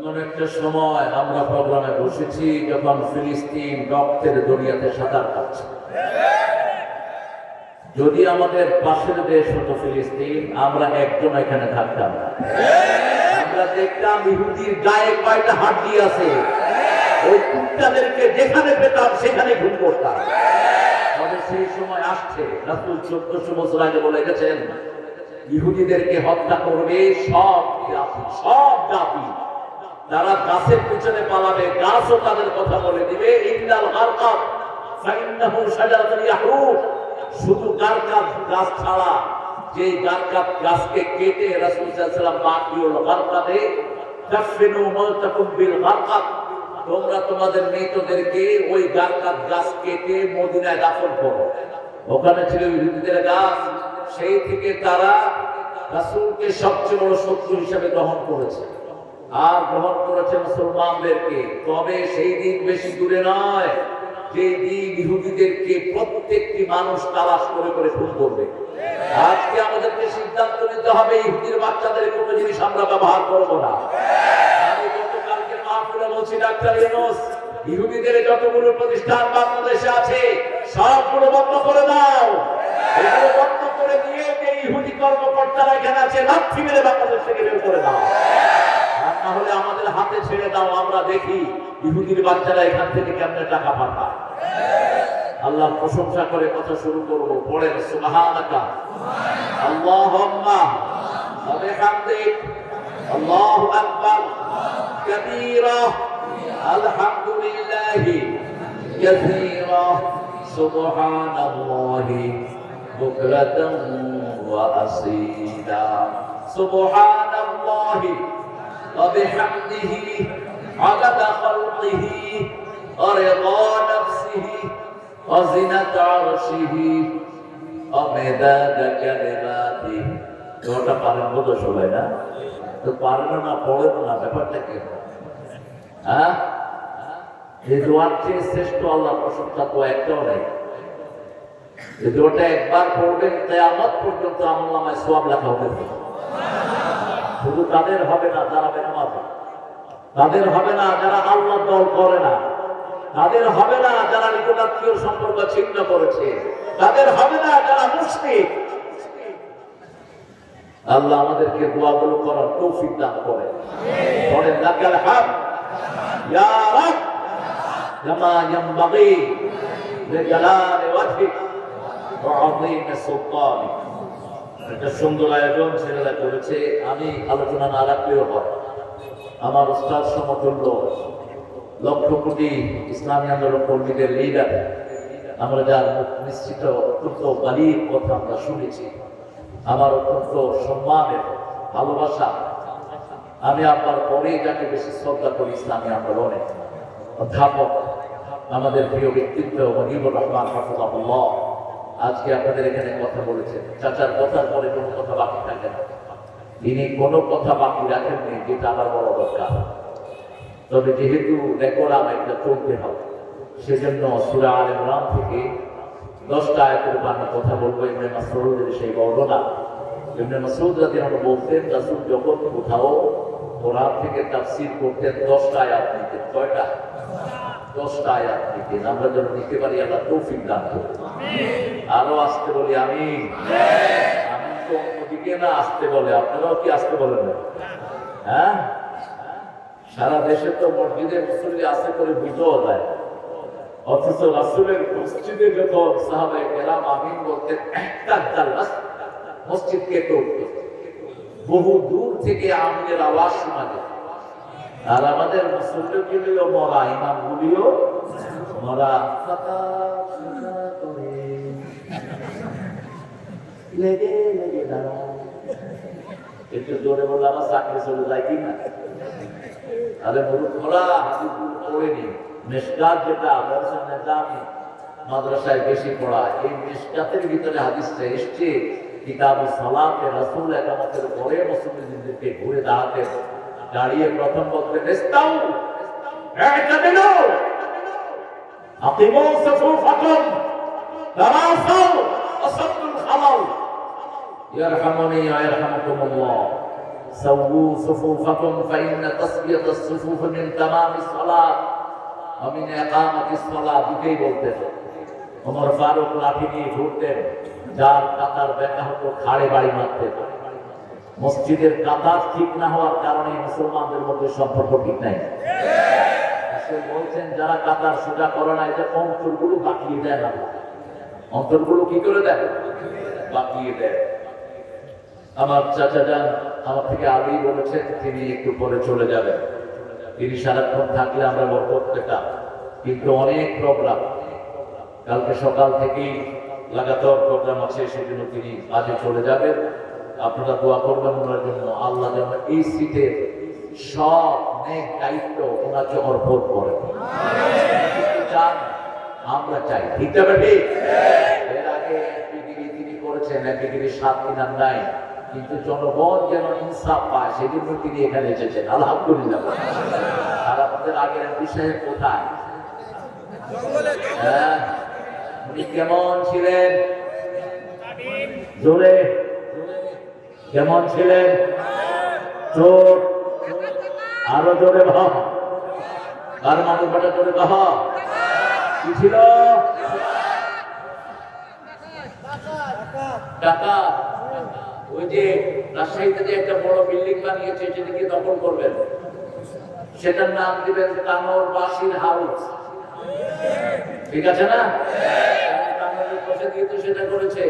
এমন একটা সময় আমরা প্রোগ্রামে বসেছি যখন ফিলিস্তিন রক্তের দরিয়াতে সাঁতার কাটছে। যদি আমাদের পাশের দেশ হতো ফিলিস্তিন, আমরা একজন এখানে থাকতাম না। আমরা দেখতাম ইহুদির গায়ে কয়টা হাড্ডি আছে, ওই কুত্তাদেরকে যেখানে পেতাম সেখানে ঘুম করতাম। তবে সেই সময় আসছে, রাসূল 1400 বছর আগে বলে গেছেন, ইহুদিদেরকে হত্যা করবে সব জাতি, সব জাতি। যারা গাছের পিছনে পালাবে, গাছও তাদের কথা বলে দিবে, ইন্নাল গারকাত ফাইন্নাহু শাজারাতুন ইয়াহুদ। শুধু গারকাত গাছ ছাড়া, যে গারকাত গাছকে কেটে রাসূল সাল্লাল্লাহু আলাইহি ওয়াসাল্লাম বাকিউল গারকাতে দাফিনু মাউতাকুম বিল গারকাত, তোমরা তোমাদের মৃতদেরকে ওই গারকাত গাছ কেটে মদিনায় দাফন করো। ওখানে ছিল ইহুদিদের গাছ, সেই থেকে তারা রাসূলকে সবচেয়ে বড় শত্রু হিসেবে গ্রহণ করেছে আর গ্রহণ করেছে মুসলমানদেরকে। তবে সেই দিন বেশি দূরে নয়, যে দিন ইহুদিদেরকে প্রত্যেকটি মানুষ তালাশ করে করে খুন করবে। আজকে আমাদেরকে সিদ্ধান্ত নিতে হবে, ইহুদির বাচ্চাদের কোনো জিনিস আমরা ব্যবহার করবো না। আমি গতকালকে মাহফিলে বলছি, ডাক্তার ইউনূস, ইহুদিদের যতগুলো প্রতিষ্ঠান বাংলাদেশে আছে সবগুলো বন্ধ করে দাও। এগুলো বন্ধ করে দিয়ে যে ইহুদি কর্মকর্তারা এখানে আছে লাথি মেরে বাংলাদেশ থেকে বের করে দাও। আর না হলে আমাদের হাতে ছেড়ে দাও, আমরা দেখি ইহুদির বাচ্চারা এখান থেকে কেমনে টাকা পাঠায়। আল্লাহর প্রশংসা করে কথা শুরু করব। পড়েন সুবহানাকা আল্লাহুম্মা ওয়া বিহামদিক আল্লাহু আকবার কাবীরা আলহামদুলিল্লাহি কাসীরা সুবহানাল্লাহি বুকরাতান ওয়া আসীলা সুবহানাল্লাহি ওয়া বিহামদিহি আদাদা খালকিহি ওয়া রিদা নাফসিহি ওয়া জিনাতা আরশিহি ওয়া মিদাদা কালিমাতিহি। তোমরা পারেন বোধ সবাই না? তো পারেন না, পড়েন না, ব্যাপারটা কি? হ্যাঁ, এই দোয়ার চেয়ে শ্রেষ্ঠ আল্লাহর প্রশংসা তো একটাও নেই। এই দোয়াটা একবার পড়বেন, কিয়ামত পর্যন্ত আমলনামায় সওয়াব লেখা হবে। শুধু তাদের হবে না যারা বেনামাজ, তাদের হবে না যারা আল্লাহর দল করে না, তাদের হবে না যারা নিকটাত্মীয় সম্পর্ক ছিন্ন করেছে, তাদের হবে না যারা মুশরিক। আল্লাহ আমাদেরকে দোয়াগুলো করার তৌফিক দান করে। পড়েন লাকাল হামদ ইয়া রাব কামা ইয়ানবাগি লিজালালি ওয়াজহিক ওয়া আযীম সুলতানিক। একটা সুন্দর আয়োজন ছেলেরা করেছে, আমি আলোচনা না রাখলেও হয়। আমার উস্তাদ সমতুল্য লক্ষ কোটি ইসলামী আন্দোলন কর্মীদের লিডার, আমরা যার নিশ্চিত অত্যন্ত বালির কথা আমরা শুনেছি, আমার অত্যন্ত সম্মানের ভালোবাসা। আমি আপনার পরেই যাকে বেশি শ্রদ্ধা করি ইসলামী আন্দোলনে, অধ্যাপক আমাদের প্রিয় ব্যক্তিত্ব মুজিবুর রহমান হাফিজাহুল্লাহ আজকে আপনাদের এখানে কথা বলেছেন। চাচার কথার পরে কোনো কথা বাকি থাকে না, তিনি কোনো কথা বাকি রাখেননি, যেটা আমার বড় দরকার। তবে যেহেতু রেকর্ড একটা চলতে হবে, সেজন্য সূরা আলে ইমরান থেকে 10টা আয়াতের বাংলা কথা বলবো। ইবনে মাসউদের সেই বর্ণনা, ইবনে মাসউদ রাদিয়াল্লাহু আনহু বলতেন, রাসূল যখন কোথাও কোরআন থেকে তাফসীর করতেন 10টা আয়াত নিতেন। কয়টা? 10টা আয়াত নিতেন। আমরা যেন নিতে পারি, আল্লাহ তৌফিক দান করুন। আরো আসতে বলি আমিন। আমি তো অন্যদিকে না আসতে বলে, আপনারাও কি আসতে বলেন না? হ্যাঁ, সারা দেশে তো মসজিদে মুসল্লি আসতে করে বুঝাও যায়, অথচ রাসূলের মসজিদে যখন সাহাবায়ে কেরাম আমিন বলতেন, একটা জান্নাত মসজিদ কেঁপে উঠত, বহু দূর থেকে আমিনের আওয়াজ শোনা যেত। আর আমাদের মুসল্লিগুলিও মরা, ইমামগুলিও মরা। লেগে লেগে দাঁড়ায়, একটু জোরে বললে আমার চাকরি চলে যায় কি না? আরে মূর্খরা হাদিসগুলো পড়েনি। মিশকাত যেটা নিজামী মাদ্রাসায় বেশি পড়া, এই মিশকাতের ভিতরে হাদিসটা এসছে, কিতাবুস সালাতে রাসূল ইকামতের পরে মুসল্লিদেরকে ঘুরে দাঁড়াতে দাঁড়িয়ে প্রথম বলতেন, ইস্তাউ ই'তাদিলু আকিমু সুফুফাকুম তারাসাউ ওয়াসাদ্দুল খালাল ইয়ারহামুনি ওয়া ইয়ারহামুকুমুল্লাহ। سووا صفوفكم فإن تسوية الصفوف من تمام الصلاة ومن إقامة الصلاة দুটেই বলতেন। ওমর ফারুক লাঠি নিয়ে ঘুরতেন, যার কাতার ব্যাখ্যা হতো খাড়ে বাড়ি মারতেন। মসজিদের কাতার ঠিক না হওয়ার কারণে মুসলমানদের মধ্যে সম্পর্ক ঠিক নাই। বলছেন যারা কাতার সোজা করে না, এটা অন্তরগুলো বাকিয়ে দেয় না, অন্তরগুলো কি করে দেয়? বাকিয়ে দেয়। আমার চাচা যান আমার থেকে আগেই বলেছেন তিনি একটু পরে চলে যাবেন। তিনি সারাক্ষণ থাকলে আমরা বরকত পেতাম, কিন্তু অনেক প্রোগ্রাম, কালকে সকাল থেকেই লাগাতার প্রোগ্রাম আছে, সেজন্য তিনি আজকে চলে যাবেন। আপনারা দোয়া করবেন ওনার জন্য, আল্লাহ যেন এই সিটের সব নেক দায়িত্ব ওনাকে অর্পণ করেন। চান আমরা চাই, ঠিক আছে ঠিক? এর আগে তিনি করেছেন, ডিগ্রি 7 দিন নাই, কিন্তু জনগণ যেন ইনসাফ পায় সেজন্য তিনি এখানে এসেছেন। আলহামদুলিল্লাহ। আর আপনাদের আগের এমপি সাহেব কোথায়? উনি কেমন ছিলেন? জোরে কেমন ছিলেন? চোর আরো জোরে ভাব, আর মানুষ বাটা জোরে কহ কি ছিল? টাকা। ওই যে রাজশাহীতে যে একটা বড় বিল্ডিং বানিয়েছে সেটাকে দখল করবেন, সেটার নাম দিবেন কামর বাসির হাউস, ঠিক আছে না? কামরের পাশে দিয়ে তো সেটা করেছে,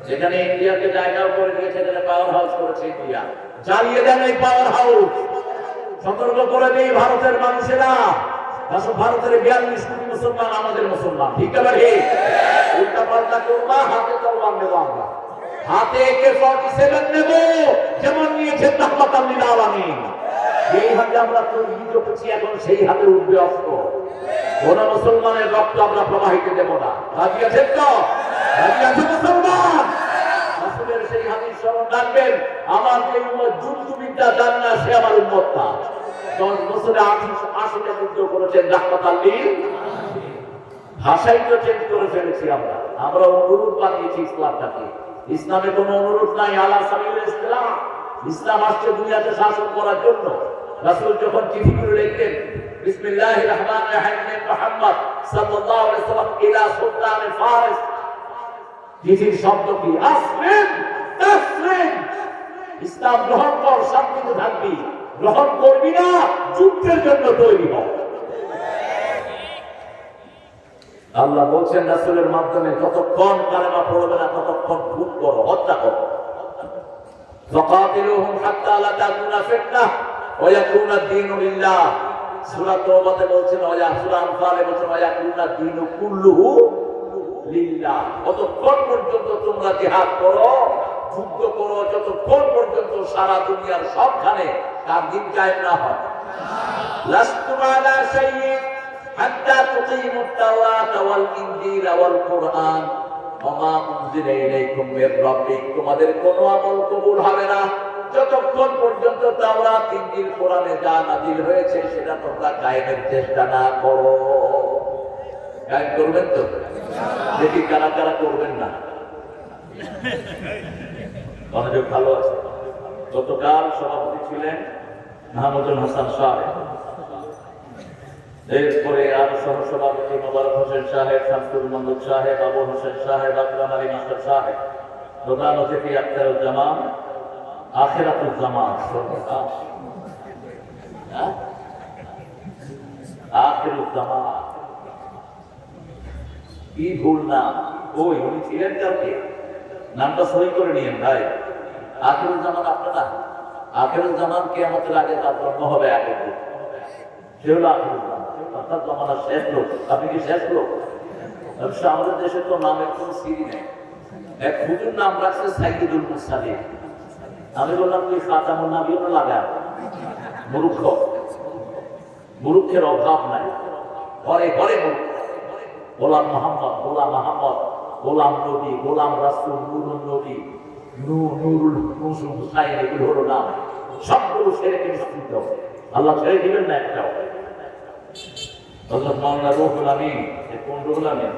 যেখানে ইন্ডিয়াকে জায়গাও করে দিয়েছে, সেখানে পাওয়ার হাউস করেছে ইন্ডিয়া। জ্বালিয়ে দেন এই পাওয়ার হাউস। সতর্ক করে দিই ভারতের মানুষেরা, ভারতের 42 কোটি মুসলমান আমাদের মুসলমান, ঠিক আছে? উল্টা পাল্টা করবা, হাতে তলোয়ার নেবো আমরা, হাতে AK-47 নেব, যেমন নিয়েছেন রাহমাতাল লিল আলামিন। এই হাতে আমরা তৈরি করছি, এখন সেই হাতে উঠবে অস্ত্র। কোন মুসলমানের রক্ত আমরা প্রবাহিত দেব না। রাজি আছেন তো? রাজি আছে মুসলমান? রাসূলের সেই হাদিস স্মরণ রাখবেন, আমার যে উম্মত যুদ্ধবিদ্যা জান না সে আমার উম্মত না। 10 বছরে 80টা যুদ্ধ করেছেন রাহমাতাল লিল। ভাষাই তো চেঞ্জ করে ফেলেছি আমরা। আমরা অনুরোধ বানিয়েছি ইসলামটাকে। ইসলামে কোনো অনুরোধ নাই, আলা সাবিল ইসলাম। ইসলাম আসছে দুনিয়াতে শাসন করার জন্য। রাসূল যখন চিঠিগুলো লিখতেন, বিসমিল্লাহির রহমানির রহিম, মুহাম্মদ সাল্লাল্লাহু আলাইহি ওয়াসাল্লাম ইলা সুলতান ফারিস, চিঠির শব্দ কি? আসলিম তাসলিম। ইসলাম গ্রহণ কর, শান্তিতে থাকবি। গ্রহণ করবি না, যুদ্ধের জন্য তৈরি হ। আল্লাহ বলছেন রাসূলের মাধ্যমে, যতক্ষণ কালেমা পড়বে না ততক্ষণ খুন করো, হত্যা করো। ফাকাতিলুহুম হাত্তা লা তাকুনা ফিতনাহ ওয়া ইয়াকুনা ad-দীনু লিল্লাহ। সূরা তাওবাতে বলছেন, ওয়া সূরা আনফালে বলছেন, ওয়া ইয়াকুনা ad-দীনু কুল্লুহু লিল্লাহ। ততক্ষণ পর্যন্ত তোমরা জিহাদ করো, যুদ্ধ করো, যতক্ষণ পর্যন্ত সারা দুনিয়ার সবখানে তার দিন কায়েম না হয়। লাস্তু আলা শাইইন হাত্তা তুকিমুত তাওরাত ওয়াল ইনজিল ওয়াল কুরআন ওয়া মা উনজিলা ইলাইকুম মির রাব্বিক। তোমাদের কোনো আমল কবুল হবে না যতক্ষণ পর্যন্ত তাওরাত, ইনজিল, কোরআনে যা নাযিল হয়েছে সেটা তোমরা কায়েমের চেষ্টা না করো। কায়েম করবেন তো? দেখি কারা কারা করবেন না। মনোযোগ ভালো আছে। গতকাল সভাপতি ছিলেন মাহমুদুল হাসান সাহেব, এরপরে আর সহসভাপতি মোবারক হোসেন সাহেব, শামসুল মাহমুদ সাহেব, আবু হোসেন সাহেব, আকরাম আলী মাস্টার সাহেব, প্রধান অতিথি আখতারুজ্জামান, আখিরাতুজ্জামান, আখিরুজ্জামান, কি ভুল নাম। ওই উনি ছিলেন কাউকে, নামটা সহি করে নিয়েন ভাই। আখিরুজ্জামান আপনারা, আখিরুজ্জামান কিয়ামতের আগে তার জন্ম হবে আগে, সে হলো আখিরুজ্জামান, অর্থাৎ জমানার শেষ লোক। আপনি কি শেষ লোক? আমাদের দেশে তো নামের কোন সিরি নেই। এক হুজুর নাম রাখছে সাইয়্যিদুল মুরসালিন। আমি বললাম তুই খাতামুন নবীও লাগা, মূর্খ। মূর্খের অভাব নাই, ঘরে ঘরে মূর্খ। গোলাম মোহাম্মদ, গোলাম আহমদ, গোলাম নবী, গোলাম রাসূল, নুরুল নবী, নুরুল হুসাইন, এগুলো হলো নাম। সবগুলো ছেড়ে নিশ্চিত, আল্লাহ ছেড়ে দিবেন না একটাও। হযরত মাওলানা রুহুল আমিন, কোন রুহুল আমিন?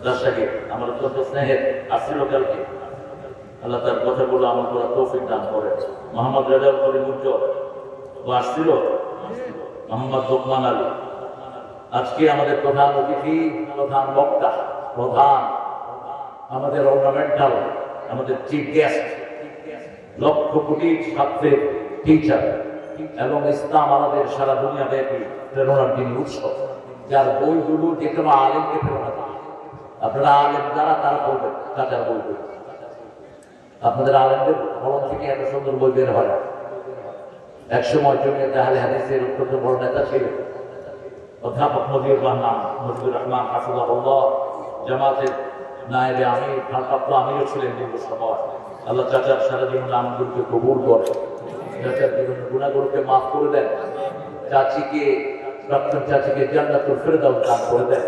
রাজশাহী, আমার অত্যন্ত স্নেহের, আসছিল কালকে। আল্লাহ তার কথাগুলো আমল করার তৌফিক দান করে। মোহাম্মদ রেজাউল করিম উজ্জ্বল ও আসছিল, মোহাম্মদ লোকমান আলী আজকে আমাদের প্রধান অতিথি, প্রধান বক্তা, প্রধান আমাদের অর্নামেন্টাল, আমাদের চিফ গেস্ট, লক্ষ কোটি ছাত্রের টিচার এবং ইসলাম আমাদের সারা দুনিয়া ব্যাপী প্রেরণার যিনি উৎস, যার বইগুলো যে কোনো আলেমকে প্রেরণা দেয়। আপনারা আলেম যারা তারা পড়বেন তাদের বইগুলো। আপনাদের আলেমদের ফলন থেকে এত সুন্দর বই বের হয় না। একসময় জমিয়তে আহলে হাদিসের অত্যন্ত বড় নেতা ছিলেন অধ্যাপক মুজিবুর রহমান হাফিজাহুল্লাহ, জামাতের নায়েবে আমির, ভারপ্রাপ্ত আমিরও ছিলেন দীর্ঘ সময়। আল্লাহ চাচার সারা জীবন আমগুলোকে কবুল করে, চাচার জীবনের গুণাগুলোকে মাফ করে দেন, চাচিকে, প্রাক্তন চাচিকে জান্নাতুল ফেরদাউস দান করে দেন,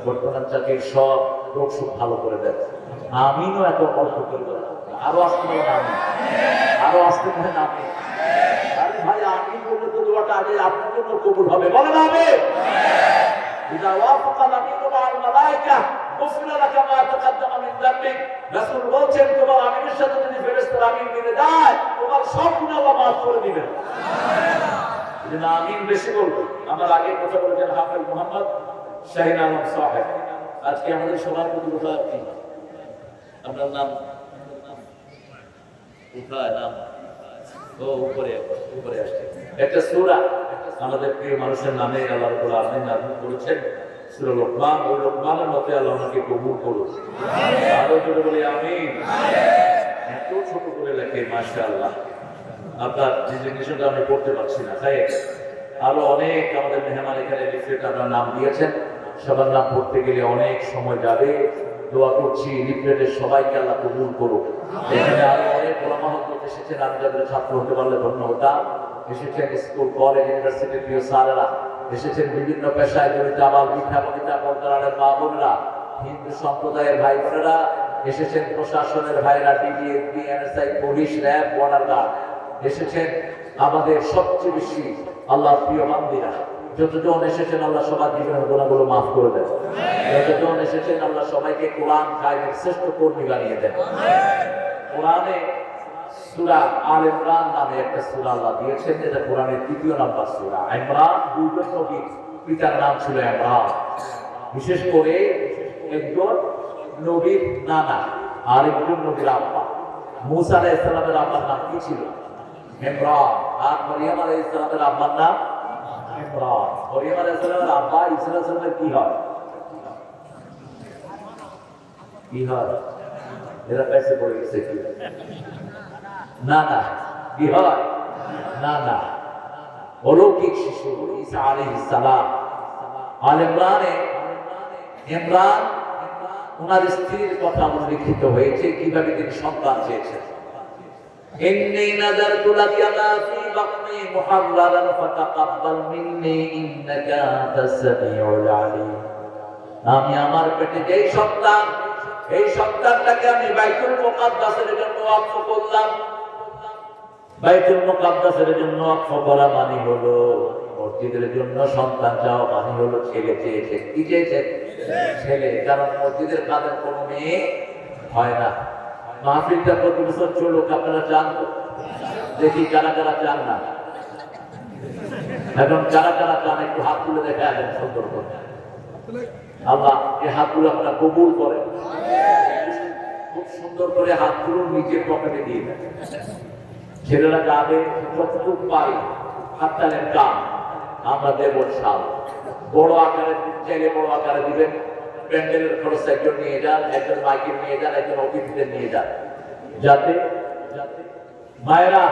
বর্তমান চাচির সব রোগ সুখ ভালো করে দেন। আমিনও এত অল্প করে দেন, আরো আসতে পারেন আমি, আরো আসতে পারেন আমি। আরে ভাই আমিন বললে তো দোয়াটা আগে আপনার জন্য কবুল হবে, বলেন আমি। ইদা ওয়াফাকাল আমিনু মা'আল মালায়েকা গুফিরা লাকা মা তাকাদ্দামা মিন যামবিক। রাসূল বলেন তোমার আমিনের সাথে যদি ফেরেশতারা আমিন মিলে যায় তোমার সব গুনাহ আল্লাহ মাফ করে দিবেন। সুবহানাল্লাহ। আমিন বেশি বলবো। আমার আগে কথা বলেছেন হাফেজ মোহাম্মদ শাহিন আলম সাহেব, আজকে আমাদের সভাপতি কোথায় আপনি? আপনার নাম কোথায়? নাম ও উপরে উপরে আসছে। একটা সূরা আমাদের প্রিয় মানুষের নামে আল্লাহ রাব্বুল আলামিন নাযিল করেছেন, সূরা লোকমান। ওই লোকমানের মতে আল্লাহ ওনাকে কবুল করুন। আরো জোরে বলি আমিন। এত ছোট করে লেখে, মাশাআল্লাহ। আপনার ডিজিগনেশনটা আমি পড়তে পারছি না, তাই আরো অনেক আমাদের মেহমান এখানে লিফলেট আপনার নাম দিয়েছেন, সবার নাম পড়তে গেলে অনেক সময় যাবে। দোয়া করছি লিফলেটের সবাইকে আল্লাহ কবুল করুক। এখানে আরো অনেক ওলামা হযরত এসেছেন, আমি যাদের ছাত্র হতে পারলে ধন্য হতাম। এসেছেন স্কুল, কলেজ, ইউনিভার্সিটির প্রিয় স্যারেরা, এসেছেন বিভিন্ন পেশায় জড়িত আবার পিঠাপতিতা পর্দারের মা বোনেরা, হিন্দু সম্প্রদায়ের ভাই বোনেরা, এসেছেন প্রশাসনের ভাইরা, DBSP, NSI, police, RAB, border guard, এসেছেন আমাদের সবচেয়ে বেশি আল্লাহ প্রিয় বান্দীরা। যতজন এসেছেন আল্লাহ সবার জীবনের গুনাহগুলো মাফ করে দেন। যতজন এসেছেন আল্লাহ সবাইকে কোরআন কায়েমের শ্রেষ্ঠ কর্মী বানিয়ে দেন। কোরআনে সূরা আল ইমরান নামে একটা সূরা আল্লাহ দিয়েছেন, এটা কোরআনের 3য় নাম্বার সূরা। ইমরান, দুইজন নবীর পিতার নাম ছিল ইমরান, বিশেষ করে একজন নবীর নানা আর একজন নবীর আব্বা। মূসা আলাইহিস সালামের আব্বার নাম কি ছিল? ইমরান। আর মরিয়ম আলাইহিস সালামের আব্বার নাম ইমরান। মরিয়ম আলাইহিস সালামের আব্বা ঈসা আলাইহিস সালামের কি হয়? কি হয়? এরা পেছে পড়ে গেছে কি? না না, কি হয়? না না, অলৌকিক শিশু ঈসা আলাইহিস সালাম। আল ইমরানে ইমরান ওনার স্ত্রীর কথা উল্লেখিত হয়েছে, কিভাবে তিনি সন্তান চেয়েছেন। ইন্নী নাযারতু লাকা মা ফী বাতনি মুহাররারান ফাতাকাব্বাল মিন্নী ইন্নাকা আনতাস সামিউল আলীম। আমি আমার পেটে যেই সন্তান, এই সন্তানটাকে আমি বাইতুল মুকাদ্দাসের জন্য ওয়াকফ করলাম। বাইতুল মুকাদ্দাসের জন্য ওয়াকফ করা মানে হলো মসজিদের জন্য সন্তান চাওয়া, মানে হলো ছেলে চেয়েছে। কি চেয়েছে? ছেলে। কারণ মসজিদের কাজের কোনো মেয়ে হয় না। মাহফিলটা প্রতি বছর চলুক, আপনারা চান তো? দেখি কারা কারা চান না। এখন কারা কারা চান একটু হাত তুলে দেখা দেন সুন্দর করে। আল্লাহ এই হাতগুলো আপনারা কবুল করেন। খুব সুন্দর করে হাতগুলো নিজের পকেটে দিয়ে দেন। ছেলেরা যাবে যতটুকু পারি হাত তালেন কাম, আমরা দেব সাল। বড় আকারে চাইলে বড় আকারে দিবেন। প্যান্ডেলের খরচ একজন নিয়ে যান, একজন মাইকেল নিয়ে যান, একজন অতিথিদের নিয়ে যান, যাতে মায়েরা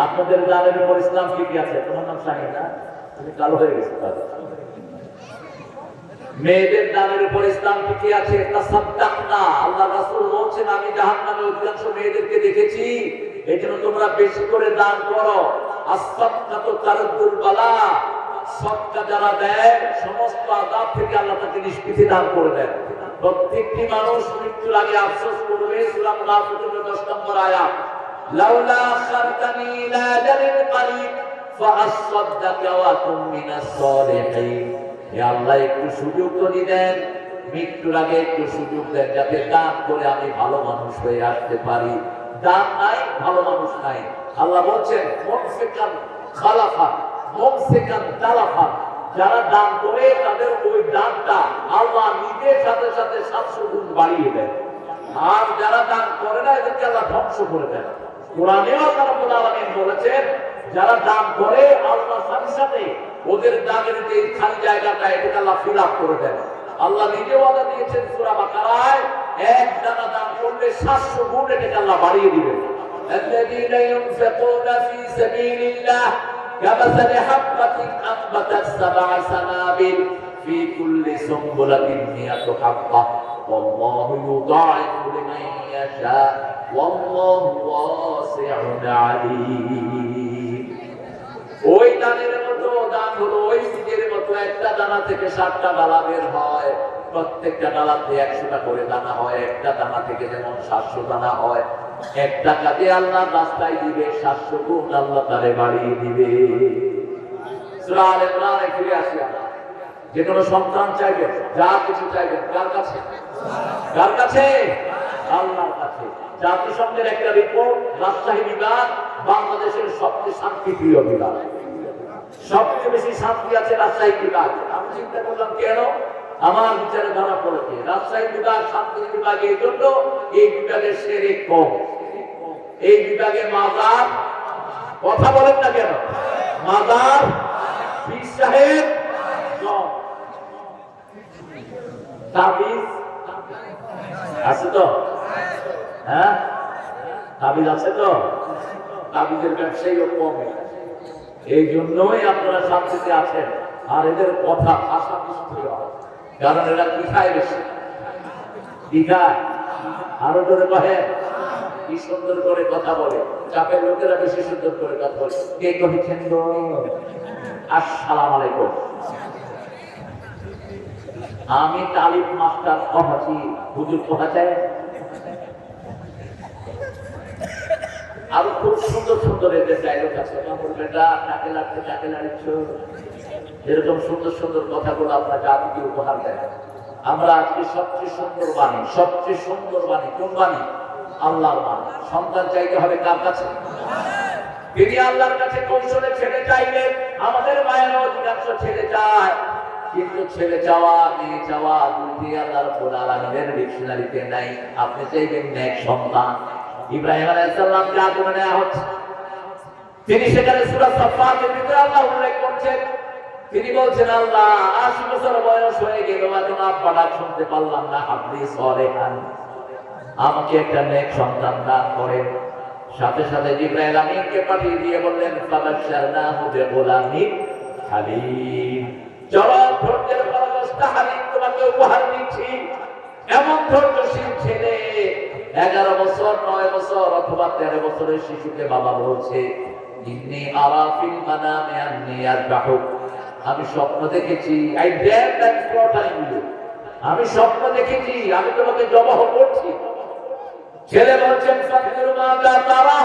আপনাদের দানের উপর ইসলাম কি আছে? তোমার নাম শাহিন না? তুমি কালো হয়ে গেছে। মেয়েদের দানের উপর ইসলাম কি আছে? তাসাদদাকনা। আল্লাহ রাসূল বলেছেন আমি জাহান্নামে অধিকাংশ মেয়েদেরকে দেখেছি, এজন্য তোমরা বেশি করে দান করো। আস-সাদকাতু তারদ্দুল বালা। সদকা যারা দেয় সমস্ত আযাব থেকে আল্লাহ তাকে নিষ্কৃতি দান করে দেন। প্রত্যেকটি মানুষ মৃত্যুর আগে আফসোস করবে। সূরা মুনাফিকুনের 10 নম্বর আয়াত, লাউলা আখারতানি ইলা আজালিন করিব ফাআসসাদদাকা ওয়া কুম মিনাস সালিহিন। হে আল্লাহ একটু সুযোগ তো দেন, মৃত্যুর আগে একটু সুযোগ দেন, যাতে দান করে আমি ভালো মানুষ হয়ে আসতে পারি। দান নাই, ভালো মানুষ নাই। আল্লাহ বলছেন মুমসিকান খালাফা মুমসিকান তালাফা, যারা দান করে তাদের ওই দানটা আল্লাহ নিজের সাথে সাথে 700 গুণ বাড়িয়ে দেন। আর যারা দান করে না এদেরকে আল্লাহ ধ্বংস করে দেন। কোরআনেও আল্লাহ রাব্বুল আলামিন বলেছেন যারা দান করে আল্লাহ সাথে সাথে ওদের দানের যে খালি জায়গাটা এটাকে আল্লাহ ফিল আপ করে দেন। আল্লাহ নিজেও ওয়াদা দিয়েছেন সূরা বাকারায়, এক দানা দান করলে 700 গুণ এটাকে আল্লাহ বাড়িয়ে দিবেন। الذين ينفقون في سبيل الله كمثل حبة أنبتت 7 سنابل في كل سنبلة 100 حبة والله يضاعف لمن يشاء والله واسع عليم। ওই দানের মতো দান হলো ওই বীজের মতো, একটা দানা থেকে 7টা ডালা বের হয়, প্রত্যেকটা ডালাতে 100টা করে দানা হয়, একটা দানা থেকে যেমন 700 দানা হয়। একটা কাজে আল্লাহ রাস্তায় দিবে 700 গুণ আল্লাহ তারে বাড়িয়ে দিবে। সূরা আল ইমরানে ফিরে আসি আমরা। যে কোনো সন্তান চাইবেন, যা কিছু চাইবেন কার কাছে? কার কাছে? আল্লাহর কাছে। জাতিসংঘের একটা রিপোর্ট, রাজশাহী বিভাগ বাংলাদেশের সবচেয়ে শান্তিপ্রিয় বিভাগ, সবচেয়ে বেশি শান্তি আছে রাজশাহী বিভাগ। আমি চিন্তা করলাম কেন, আমার বিচারে ধরা পড়েছে রাজশাহী বিভাগ শান্তি বিভাগ, এই জন্য এই বিভাগের শিরক কম, এই বিভাগে মাজার, কথা বলেন না কেন, মাজার পীর সাহেব কম, তাবিজ আছে তো, হ্যাঁ তাবিজ আছে তো, তাবিজের ব্যবসায়ীও কম। এই জন্যই আপনারা শান্তিতে আছেন। আর এদের কথা ভাষা নিষ্ঠুর, কারণ এরা কি খায় বেশি, কি খায়, আরো ধরে কহে কি সুন্দর করে কথা বলে, চাপের লোকেরা বেশি সুন্দর করে কথা বলে। কে কহিছেন গো, আসসালামু আলাইকুম, আমি তালিম মাস্টার কহাছি, হুজুর কহাচায়। আরো খুব সুন্দর সুন্দর এদের ডায়লগ আছে, বেটা কাকে লাগছে কাকে লাড়িচ্ছ, এরকম সুন্দর সুন্দর কথাগুলো আপনার জাতিকে উপহার দেয়। আমরা আজকে সবচেয়ে সুন্দর বাণী, সবচেয়ে সুন্দর বাণী কোন বাণী? আল্লাহর বাণী। সন্তান চাইতে হবে কার কাছে? তিনি আল্লাহর কাছে কৌশলে ছেলে চাইলেন। আমাদের মায়ের অধিকাংশ ছেলে চায়, কিন্তু ছেলে চাওয়া মেয়ে চাওয়া দুটি আল্লাহ রাব্বুল আলামিনের ডিকশনারিতে নাই। আপনি চাইবেন নেক সন্তান। ইব্রাহিম আলাইহিস সালামকে আগুনে নেওয়া হচ্ছে, তিনি সেখানে সূরা সাফফাতের ভিতরে আল্লাহ উল্লেখ করছেন, তিনি বলছেন আল্লাহ 80 বছর বয়স হয়ে গেল, এখন আব্বা ডাক শুনতে পারলাম না, হাবলি সলিহান, আমাকে একটা নেক সন্তান দান করেন। সাথে সাথে জিবরাইল আমিনকে পাঠিয়ে দিয়ে বললেন ফাবাশশারনাহু বিগুলামিন হালিম, চলো ধৈর্যের পরাকাষ্ঠা হালিম তোমাকে উপহার দিচ্ছি। এমন ধৈর্যশীল ছেলে, 11 বছর 9 বছর অথবা 13 বছরের শিশুকে বাবা বলছে ইন্নী আরা ফিল মানামি আন্নী আযবাহুক, আমি স্বপ্ন দেখেছি, I dare that slaughtering you, আমি স্বপ্ন দেখেছি আমি তোমাকে জবাহ করছি। ছেলে বলছেন ফাকরু মাযা তারা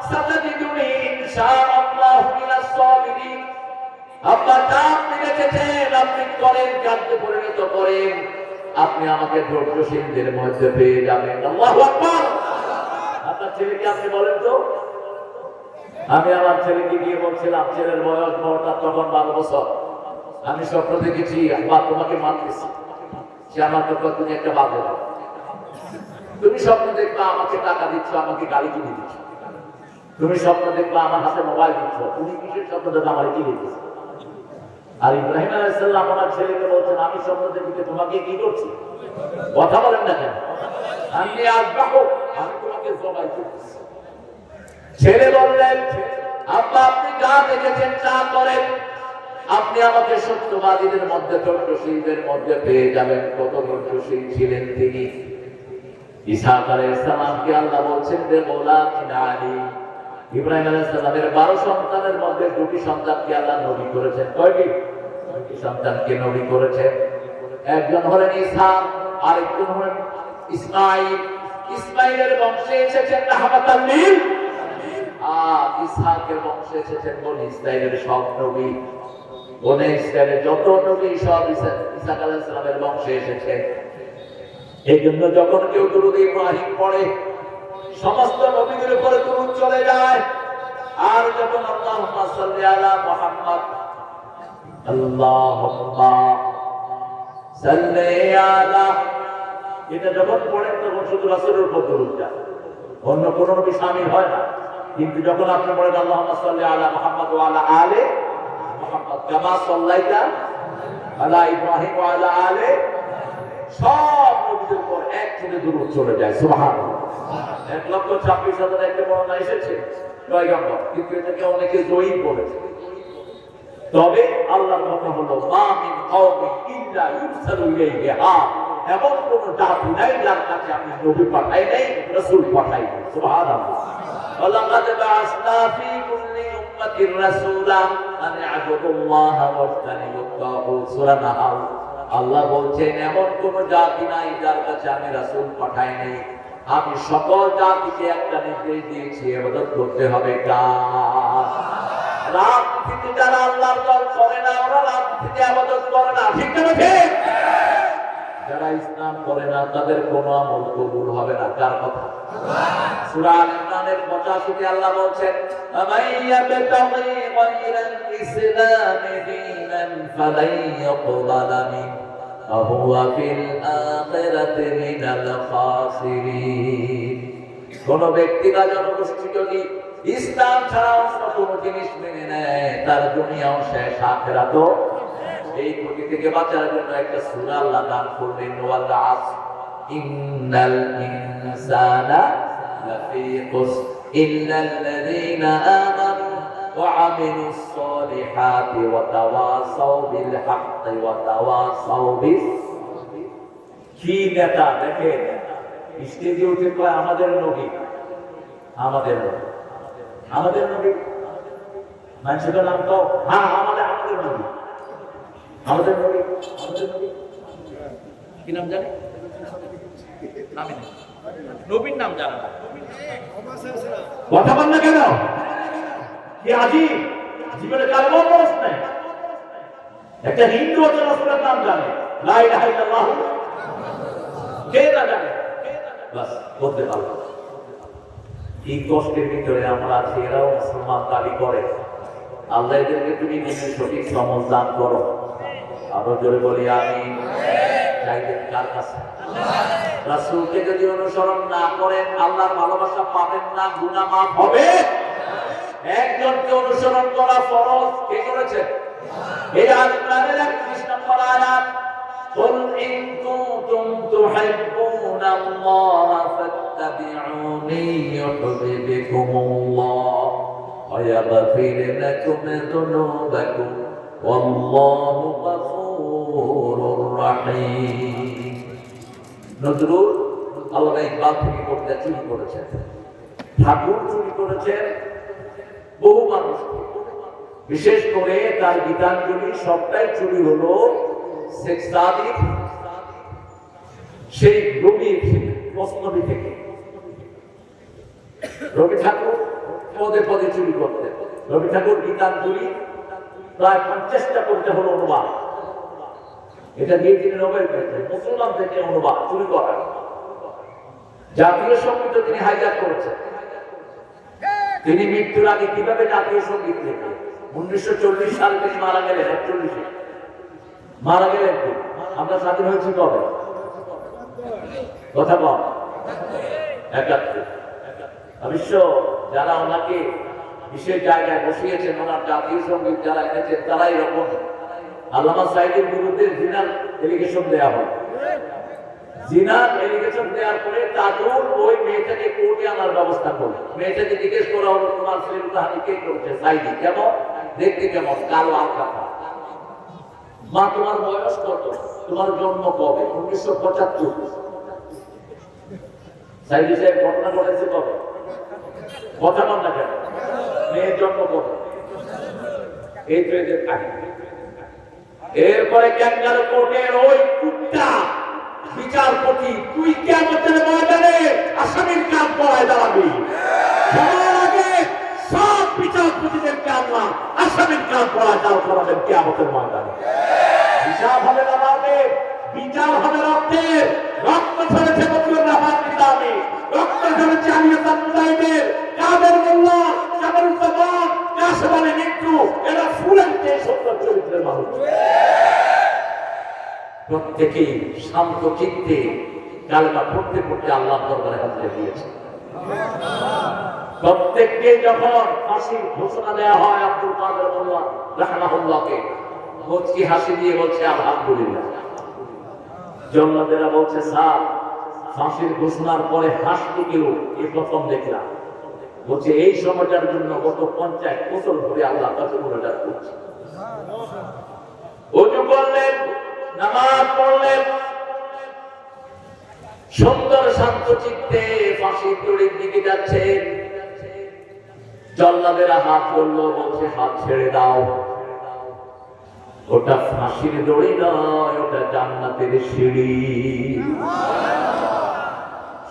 সাতাজিদুনি ইনশাআল্লাহু মিনাস সাবিরিন, আব্বা আপনি দেখেছেন, আপনি করেন, কাজে পরিণত করেন, আপনি আমাকে ধৈর্যশীলদের মধ্যে পেয়ে যাবেন। আল্লাহু আকবার। আপনার ছেলেকে আপনি বলেন তো, আমি আমার ছেলেকে গিয়ে বলছিলাম, ছেলের বয়স মোটা তখন 12 বছর, আমি স্বপ্ন দেখেছি আব্বা তোমাকে মারতেছি। সে আমার তো তুমি একটা বাদে দাও, তুমি স্বপ্ন দেখবা আমাকে টাকা দিচ্ছ, আমাকে গাড়ি কিনে দিচ্ছ, তুমি স্বপ্ন দেখবা আমার হাতে মোবাইল দিচ্ছ, তুমি কিসের স্বপ্ন দেখো আমার কিনে দিচ্ছ। আর ইব্রাহিম আলাইহিস সালাম আমার ছেলেকে বলছেন আমি স্বপ্ন দেখি তোমাকে কি করছি, কথা বলেন না কেন, আমি আযবাহু, আমি তোমাকে জবাই করতেছি। ছেলে বললেন আব্বা আপনি যা দেখেছেন তা করেন, আপনি আমাকে সত্যবাদীদের মধ্যে ধৈর্যশীলদের মধ্যে পেয়ে যাবেন। কত ধৈর্যশীল ছিলেন তিনি। ইসহাক আলাইহিস সালামকে আল্লাহ বলছেন যে গোলামিন আলী, ইব্রাহিম আলাইহিস সালামের 12 সন্তানের মধ্যে 2টি সন্তানকে আল্লাহ নবী করেছেন। কয়টি? 2টি সন্তানকে নবী করেছেন। একজন হলেন ইসহাক, আরেকজন হলেন ইসমাঈল। ইসমাঈলের বংশে এসেছেন রাহমাতাল লিল, আর ইসহাকের বংশে এসেছেন বনি ইসরাইলের সব নবী। বনি ইসরাইলের যত নবী সব ইসহাক আলাইহিস সালামের বংশে এসেছে। এই জন্য যখন কেউ দুরূদ ইব্রাহিম পড়ে সমস্ত নবীদের উপরে দুরূদ চলে যায়। আর যখন আল্লাহুম্মা সাল্লি আলা মুহাম্মদ, আল্লাহুম্মা সাল্লি আলা, এটা যখন পড়েন তখন শুধু রাসূলের উপর দুরূদ যায়, অন্য কোন নবী শামিল হয় না। কিন্তু যখন আপনি বলেন আল্লাহুম্মা সাল্লি আলা মুহাম্মদ ওয়া আলা আলি মুহাম্মদ কামা সাল্লাইতা আলা ইব্রাহিম ওয়া আলা আলি, সব নবীদের উপর একসাথে দুরূদ চলে যায়। সুবহানাল্লাহ। 1,26,000 একটা বর্ণনা এসেছে পয়গম্বর, কিন্তু এটাকে অনেকে জয়ী বলেছে। তবে আল্লাহর কথা হলো মা মিন কওমিন ইল্লা ইউরসালু ইলাইহা, এমন কোন জাতি নাই যার কাছে আমি নবী পাঠাই নাই, রাসূল পাঠাই নাই। সুবহানাল্লাহ। ওয়ালাকাদ বা'আসনা ফী কুল্লি উম্মাতির রাসূলা আন ই'বুদুল্লাহা ওয়াজতানিবুত তাগুত। সূরা নাহল। আল্লাহ বলছেন এমন কোন জাতি নাই যার কাছে আমি রাসূল পাঠাই নাই। আমি সকল জাতিকে একটা নির্দেশ দিয়েছি, ইবাদত করতে হবে কার? রাজনীতিতে যারা আল্লাহর দল করে না, ওরা রাজনীতিতে ইবাদত করে না, ঠিক না ঠিক? যারা ইসলাম করে না তাদের কোনো আমল কবুল হবে না। কার কথা? সূরা আল ইমরানের 85 আল্লাহ বলছেন আমাইয়াবতাগি গায়রাল ইসলামি দীনান ফালাই ইয়াকবালা মিন ওয়া ফিল আখিরাতি মিনাল খাসিরিন। কোন ব্যক্তি বা জনগোষ্ঠী যদি ইসলাম ছাড়া অন্য কোনো জিনিস মেনে নেয়, তার দুনিয়াও শেষ, আখিরাতও। এই ক্ষতি থেকে বাঁচার জন্য একটা সূরা আল্লাহ দান করলেন, ওয়াল আসর ইন্নাল ইনসানা লাফি খুসর ইল্লাল্লাযীনা আমানু ওয়া আমিলুস সালিহাতি ওয়া তাওয়াসাউ বিল হাক্কি ওয়া তাওয়াসাউ বিস। কি নেতা দেখেন, স্টেজে উঠে কয় আমাদের নবী, আমাদের নবী, আমাদের নবী। মানুষের নাম তো হ্যাঁ আমাদের নবী, আমাদের নবী, আমাদের নবী। কি নাম জানে? নামই নেই, নবীর নাম জানা না। কথা বল না কেন? কি আজিব, জীবনে কালেমাও পড়ছ নাই। একটা হিন্দু আছে রাসূলের নাম জানে, লা ইলাহা ইল্লাল্লাহ, কে না জানে? বাস বলতে পারলো। এই কষ্টের ভিতরে আমরা আছি, এরাও মুসলমান দাবি করে। আল্লাহ এদেরকে তুমি নিজের সঠিক সমজ দান করো। আরো জোরে বলি আমিন। চাইবেন কার কাছে? রাসূলকে যদি অনুসরণ না করেন আল্লাহর ভালোবাসা পাবেন না, গুনাহ মাফ হবে। একজনকে অনুসরণ করা ফরজ, কে করেছে? এই আয়াতের 31 নম্বর আয়াত, কুল ইন কুনতুম তুহিব্বুনাল্লাহ ফাত্তাবিউনি ইউহিব্বুকুমুল্লাহ ওয়া ইয়াগফির লাকুম যুনুবাকুম ওয়াল্লাহু গফুরুর রহিম। নজরুল আল্লাহ ইকবাল থেকে কবিতা চুরি করেছেন, ঠাকুর চুরি করেছেন, বহু মানুষ, বিশেষ করে তার গীতাঞ্জলি সবটাই চুরি হলো শেখ সাদিক সেই রবি মসনবী থেকে। রবি ঠাকুর পদে পদে চুরি করতেন। রবি ঠাকুর গীতাঞ্জলি প্রায় 50টা করতে হলো অনুবাদ। এটা দিয়ে তিনি নোবেল পেয়েছেন, মুসলমান থেকে অনুবাদ চুরি করা। জাতীয় সঙ্গীত তিনি হাইজ্যাক করেছেন। তিনি মৃত্যুর আগে কিভাবে জাতীয় সঙ্গীত লিখলেন? 1940 সালে তিনি মারা গেলেন, 41-এ মারা গেলেন। আমরা স্বাধীন হয়েছি কবে? কথা বল। 71। অবশ্য যারা ওনাকে বিশেষ জায়গায় বসিয়েছেন, ওনার জাতীয় সঙ্গীত যারা এনেছেন তারা এরকম। আল্লামা সাইদের বিরুদ্ধে জিনার এলিগেশন দেওয়া হয়। জিনার এলিগেশন দেওয়ার পরে তাজুল ওই মেয়েটাকে কোর্টে আনার ব্যবস্থা করল। মেয়েটাকে জিজ্ঞেস করা হলো তোমার ছেলের কাহিনী কে করছে? সাইদি। কেমন দেখতে? কেমন? কালো আলকাতা। মা তোমার বয়স কত? তোমার জন্ম কবে? 1975। সাইদি সাহেব ঘটনা ঘটেছে কবে? কথা বল না কেন? মেয়ের জন্ম কবে? এই তো এদের কাহিনী। এরপরে ক্যাঙ্গারু কোর্টের ওই কুত্তা বিচারপতি, তুই কিয়ামতের ময়দানে আসামির কাজ করায় দাঁড়াবি। সবার আগে সব বিচারপতিদেরকে আল্লাহ আসামির কাজ করায় দাঁড় করাবেন কিয়ামতের ময়দানে। হিসাব হবে আমাদের, বিচার হবে রক্তের। রক্ত ঝরেছে বদলুর রহমান নিজামী, রক্ত ঝরেছে জামাল হাসান মুজাহিদের, কাদের মোল্লা, জামালুজ্জামান, কাশেম আলী মিন্টু, এরা ফুলেন্টে সুন্দর চরিত্রের মানুষ। প্রত্যেকেই শান্ত চিত্তে কালেমা পড়তে পড়তে আল্লাহর দরবারে হাজির দিয়েছে। প্রত্যেককে যখন ফাঁসির ঘোষণা দেওয়া হয় আব্দুল কাদের মোল্লা রাহমাহুল্লাহকে, মুচকি হাসি দিয়ে বলছে আলহামদুলিল্লাহ। জল্লাদেরা বলছে স্যার, ফাঁসির ঘোষণার পরে হাসতে কেউ এই প্রথম দেখলাম। বলছে এই সময়টার জন্য গত 50 বছর ধরে আল্লাহর কাছে মোনাজাত করছি। ওযু করলেন, নামাজ পড়লেন, সুন্দর শান্ত চিত্তে ফাঁসির দড়ির দিকে যাচ্ছেন। জল্লাদেরা হাত ধরলো, বলছে হাত ছেড়ে দাও, ওটা ফাঁসির দড়ি নয়, ওটা জান্নাতের সিঁড়ি।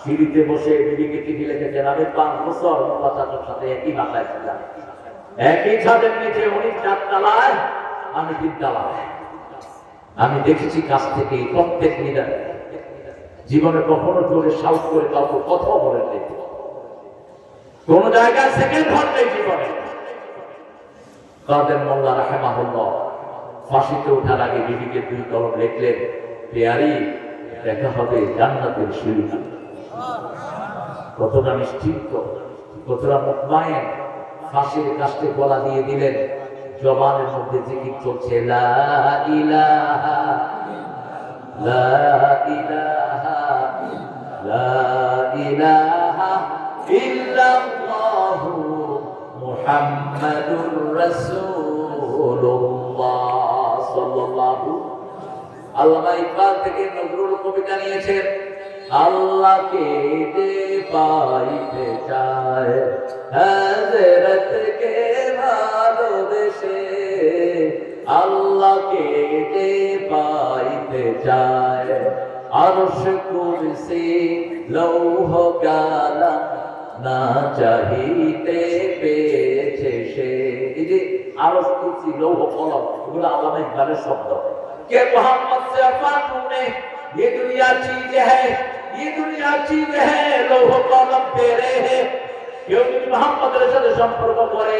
সিঁড়িতে বসে বিবিকে চিঠি লিখেছেন, আমি 5 বছর মোল্লা চাচার সাথে একই বাসায় ছিলাম, একই ছাদের নিচে, উনি 4 তলায়, আমি 3 তলায়। আমি দেখেছি কাছ থেকে প্রত্যেক লিডার জীবনে কখনো জোরে সাউট করে কাউকে কথা বলে নেই, কোন জায়গায় সেকেন্ড হন নেই জীবনে। কাদের মোল্লা রাহমাহুল্লাহ ফাঁসিতে ওঠার আগে বিবিকে 2 কলম লিখলেন, পেয়ারি দেখা হবে জান্নাতের সিঁড়িতে। কতটা নিশ্চিন্ত, কতটা মুতমাইন। ফাঁসির কাছে গলা দিয়ে দিলেন, জবানের মধ্যে জিকির চলছে, লা ইলাহা লা ইলাহা লা ইলাহা ইল্লাল্লাহু মুহাম্মাদুর রাসূলুল্লাহ সাল্লাল্লাহু। আল্লামা ইকবাল থেকে নজরুল কবিতা নিয়েছেন, আল্লাহকে যে পাইতে চায় হযরতকে ভালোবেসে, আল্লাহকে যে পাইতে চায় আরশ কুরসি লৌহ কালাম না চাহিতে পেয়েছে সে। এই যে আরশ কুরসি লৌহ কলম, এগুলো আল্লামা ইকবালের শব্দ। কে মোহাম্মদ से अफातू ने ये दुनिया चीज है, ये दुनिया चीज है, লৌহ কলম তেরে है। কেউ যদি মুহাম্মদের সাথে সম্পর্ক করে,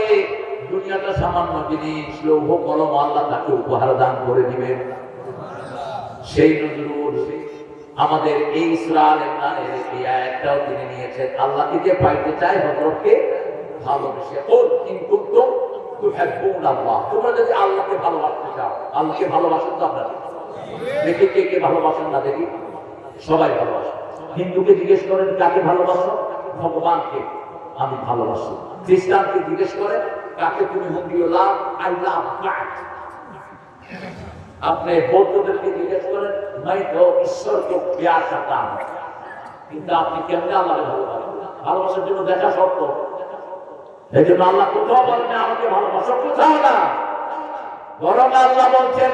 দুনিয়াটা সামান্য জিনিস, লৌহ কলম আল্লাহ তাকে উপহার দান করে দিবেন। সেই নজরুল আমাদের এই সূরা আল ইমরানের এই আয়াতটাও তিনি নিয়েছেন, আল্লাহকে যে পাইতে চায় হযরতকে ভালোবেসে। ও কিন্তু তুহিব্বুনাল্লাহ, তোমরা যদি আল্লাহকে ভালোবাসতে চাও, আল্লাহকে ভালোবাসেন তো আপনারা? দেখি কে কে ভালোবাসেন না, দেখি সবাই ভালোবাসেন। হিন্দুকে জিজ্ঞেস করেন কাকে ভালোবাসো, ভগবানকে আমি ভালোবাসি। খ্রিস্টানকে জিজ্ঞেস করেন কাকে তুমি হিন্দু লাভ, আই লাভ গড। আপনি বৌদ্ধদেরকে জিজ্ঞেস করেন मैं तो ईश्वर को प्यार करता हूं। কিন্তু আপনি কেমনে আল্লাহকে ভালোবাসেন? ভালোবাসার জন্য দেখা শর্ত। এই জন্য আল্লাহ কোথাও বলেন আমাকে ভালোবাসো, কোথাও না। বরং আল্লাহ বলছেন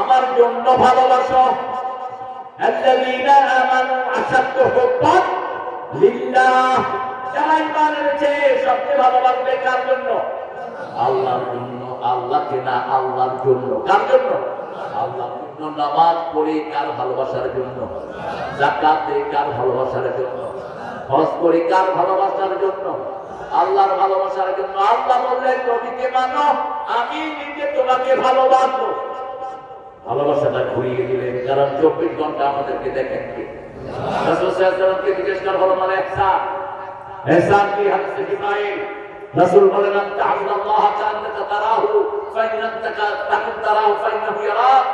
আমার জন্য ভালোবাসো। আল্লাযীনা আমানু আশাদ্দু হুব্বান লিল্লাহ, যারা ঈমান এনেছে সবচেয়ে ভালোবাসবে কার জন্য? আল্লাহর জন্য। আল্লাহকে না, আল্লাহর জন্য। কার জন্য? আল্লাহর জন্য। নামাজ পড়ে কার ভালোবাসার জন্য? যাকাত দেয় কার ভালোবাসার জন্য? হজ করে কার ভালোবাসার জন্য? আল্লাহর ভালোবাসার জন্য। আল্লাহ বললেন নবীকে মানো, আমি নিজে তোমাকে ভালোবাসবো। ভালোবাসাটা ঘুরিয়ে দিলেন, কারণ 24 ঘন্টা আমাদেরকে দেখেন কি রাসূল সাল্লাল্লাহু আলাইহি ওয়াসাল্লামকে জিজ্ঞেস করা হলো মানে ihsan, ihsan কি হাদিসে কিফায়ে রাসূল বলেন আনতা আল্লাহ কান্নাকা তারাহু ফাইনান্তাকা তাকুন তারাহু ফাইনাহু ইয়ারাক।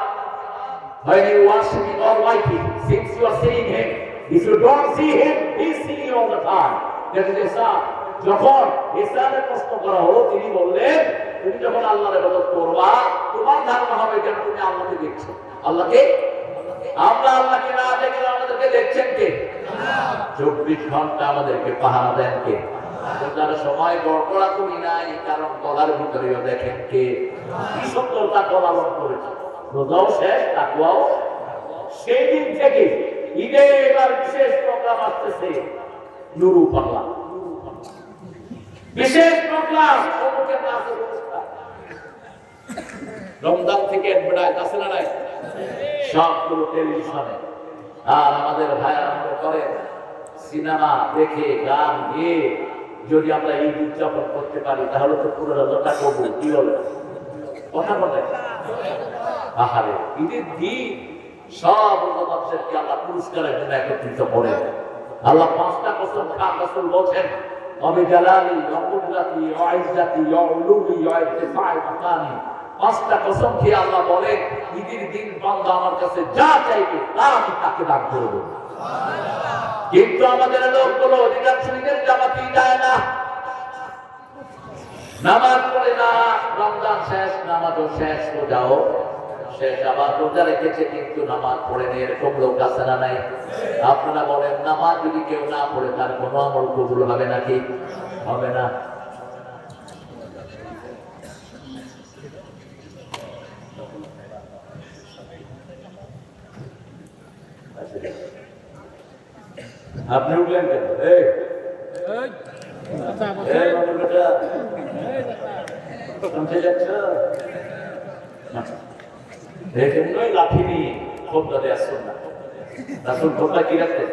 When you worship the Almighty, since you are seeing Him, if you don't see Him, He is seeing you all the time. That is ihsan. যখন ইসলামের প্রশ্ন করা হলো, তিনি বললেন তুমি যখন আল্লাহর ইবাদত করবা, তোমার ধারণা হবে যেন তুমি আল্লাহকে দেখছো। আল্লাহকে? আমরা আল্লাহকে না দেখলে আমাদেরকে দেখছেন কে? 24 ঘন্টা আমাদেরকে পাহারা দেন কে? যারা সময় গড়গড়া করি নাই, কারণ গলার ভিতরেও দেখেন কে? কি সুন্দরতা গলালন করেছে। রোজাও শেষ, তাকওয়াও। সেই দিন থেকে ঈদে এবার বিশেষ প্রোগ্রাম আসতেছে, নুরু পাগলা বিশেষ প্রোগ্রাম। রমজান থেকে অ্যাডভার্টাইজ আছে না নাই? সবগুলো টেলিভিশনে। আর আমাদের ভাইরা মনে করে সিনেমা দেখে গান গেয়ে যদি আমরা ঈদ উদযাপন করতে পারি তাহলে তো পুরো রাজাটা করবো। কি বলে কথা বলে? আহারে ঈদের দিন সব মানুষদেরকে আল্লাহ পুরস্কারের জন্য একত্রিত করে। আল্লাহ 5টা কসম খান রাসূল বলেন, আমি জালালি ওয়া কুদরাতি ওয়া ইজ্জতি ওয়া উলুমি ওয়া ইরতিফা'i মাকানি। 5টা কসম খেয়ে আল্লাহ বলেন, ঈদের দিন বান্দা আমার কাছে যা চাইবে তা আমি তাকে দান করব। কিন্তু আমাদের লোকগুলো অধিকাংশ ঈদের জামাতে যায় না, নামাজ পড়ে না, রমজান শেষ নামাজও শেষ, রোজাও শেষ, আবার রোজা রেখেছে কিন্তু নামাজ পড়ে নেই, এরকম লোক আছে না নাই? আপনারা বলেন নামাজ যদি কেউ না পড়ে তার কোনো আমল কবুল হবে নাকি? হবে না। আপনি উঠলেন কেন? লাঠি নিয়ে খোদ্া দেওয়া শুননা, রাসূল খোদ্া কি রাখতেন?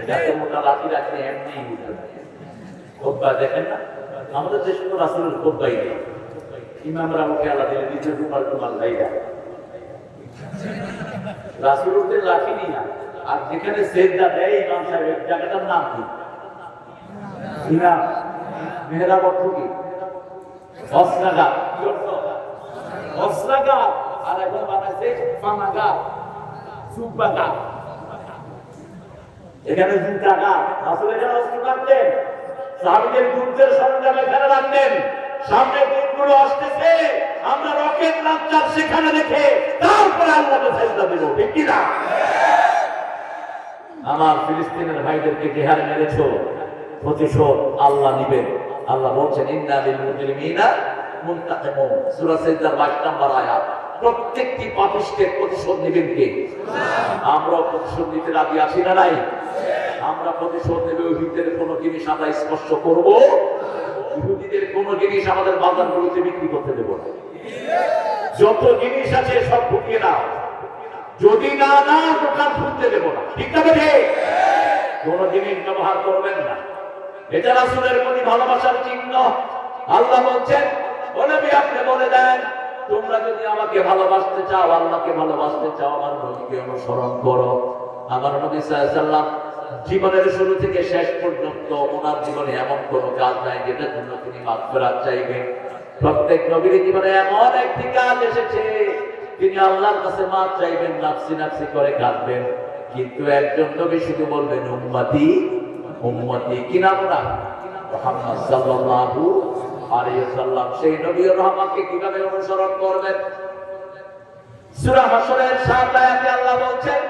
যাতে মোটা লাঠি রাখতে এমনি খোদ্া দেখেন না, আমাদের দেশে তো রাসূলের খোদ্াই নেই। ইমামরা মুখে আল্লাহ দিলে নিজের রুমাল টুমাল লাইগা রাসূল উঠতেন লাঠি নিয়ে। আর যেখানে সেজদা দেয় ইমাম সাহেব জায়গাটার নাম কি? ইমাম মেহরাব অর্থ কি? অস্ত্রাগার। কি অর্থ? অস্ত্রাগার। আর এখন বানাইছে ফানাগার, সুবাগার। এখানে যুদ্ধাগার। আসলে এখানে অস্ত্র রাখতেন, সাহাবীদের যুদ্ধের সরঞ্জাম এখানে রাখতেন। সামনে দিনগুলো আসতেছে, আমরা রকেট লঞ্চার সেখানে রেখে তারপরে আল্লাহকে সেজদা দেব, ঠিক কি না? আমার ফিলিস্তিনের ভাইদেরকে জিহাদ মেরেছো, প্রতিশোধ আল্লাহ নিবেন। আল্লাহ বলছেন ইন্না লিল মুজরিমিনা মুনতাকিমুন, সূরা সাজদার 22 নম্বর আয়াত। প্রত্যেকটি পাপিষ্টের প্রতিশোধ নেবেন কে? আমরা প্রতিশোধ নিতে রাজি আছি না নাই? আমরা প্রতিশোধ নেব। ইহুদিদের কোনো জিনিস আমরা স্পর্শ করব, ইহুদিদের কোনো জিনিস আমাদের বাজারগুলোতে বিক্রি করতে দেব না। যত জিনিস আছে সব ঢুকিয়ে দাও, যদি না দোকান খুলতে দেব না, ঠিক আছে? কোন জিনিস ব্যবহার করবেন না। এটা রাসূলের প্রতি ভালোবাসার চিহ্ন। আল্লাহ বলছেন, ও নবী আপনি বলে দেন, তোমরা যদি আমাকে ভালোবাসতে চাও, আল্লাহকে ভালোবাসতে চাও, আমার নবীকে অনুসরণ করো। আমার নবী সাল্লাল্লাহু আলাইহি ওয়াসাল্লাম জীবনের শুরু থেকে শেষ পর্যন্ত ওনার জীবনে এমন কোন কাজ নাই যেটার জন্য তিনি মাগফিরাত চাইবেন। প্রত্যেক নবীর জীবনে এমন একটি কাজ এসেছে তিনি আল্লাহর কাছে মাফ চাইবেন, নাফসি নাফসি করে কাঁদবেন। কিন্তু একজন নবী শুধু বলবেন উম্মতি উম্মতি। কি নাম না? মুহাম্মদ সাল্লাল্লাহু আলাইহি ওয়াসাল্লাম। সেই নবীর রহমতকে কিভাবে অনুসরণ করবেন? সূরা হাশরের 7 আয়াতে আল্লাহ বলছেন,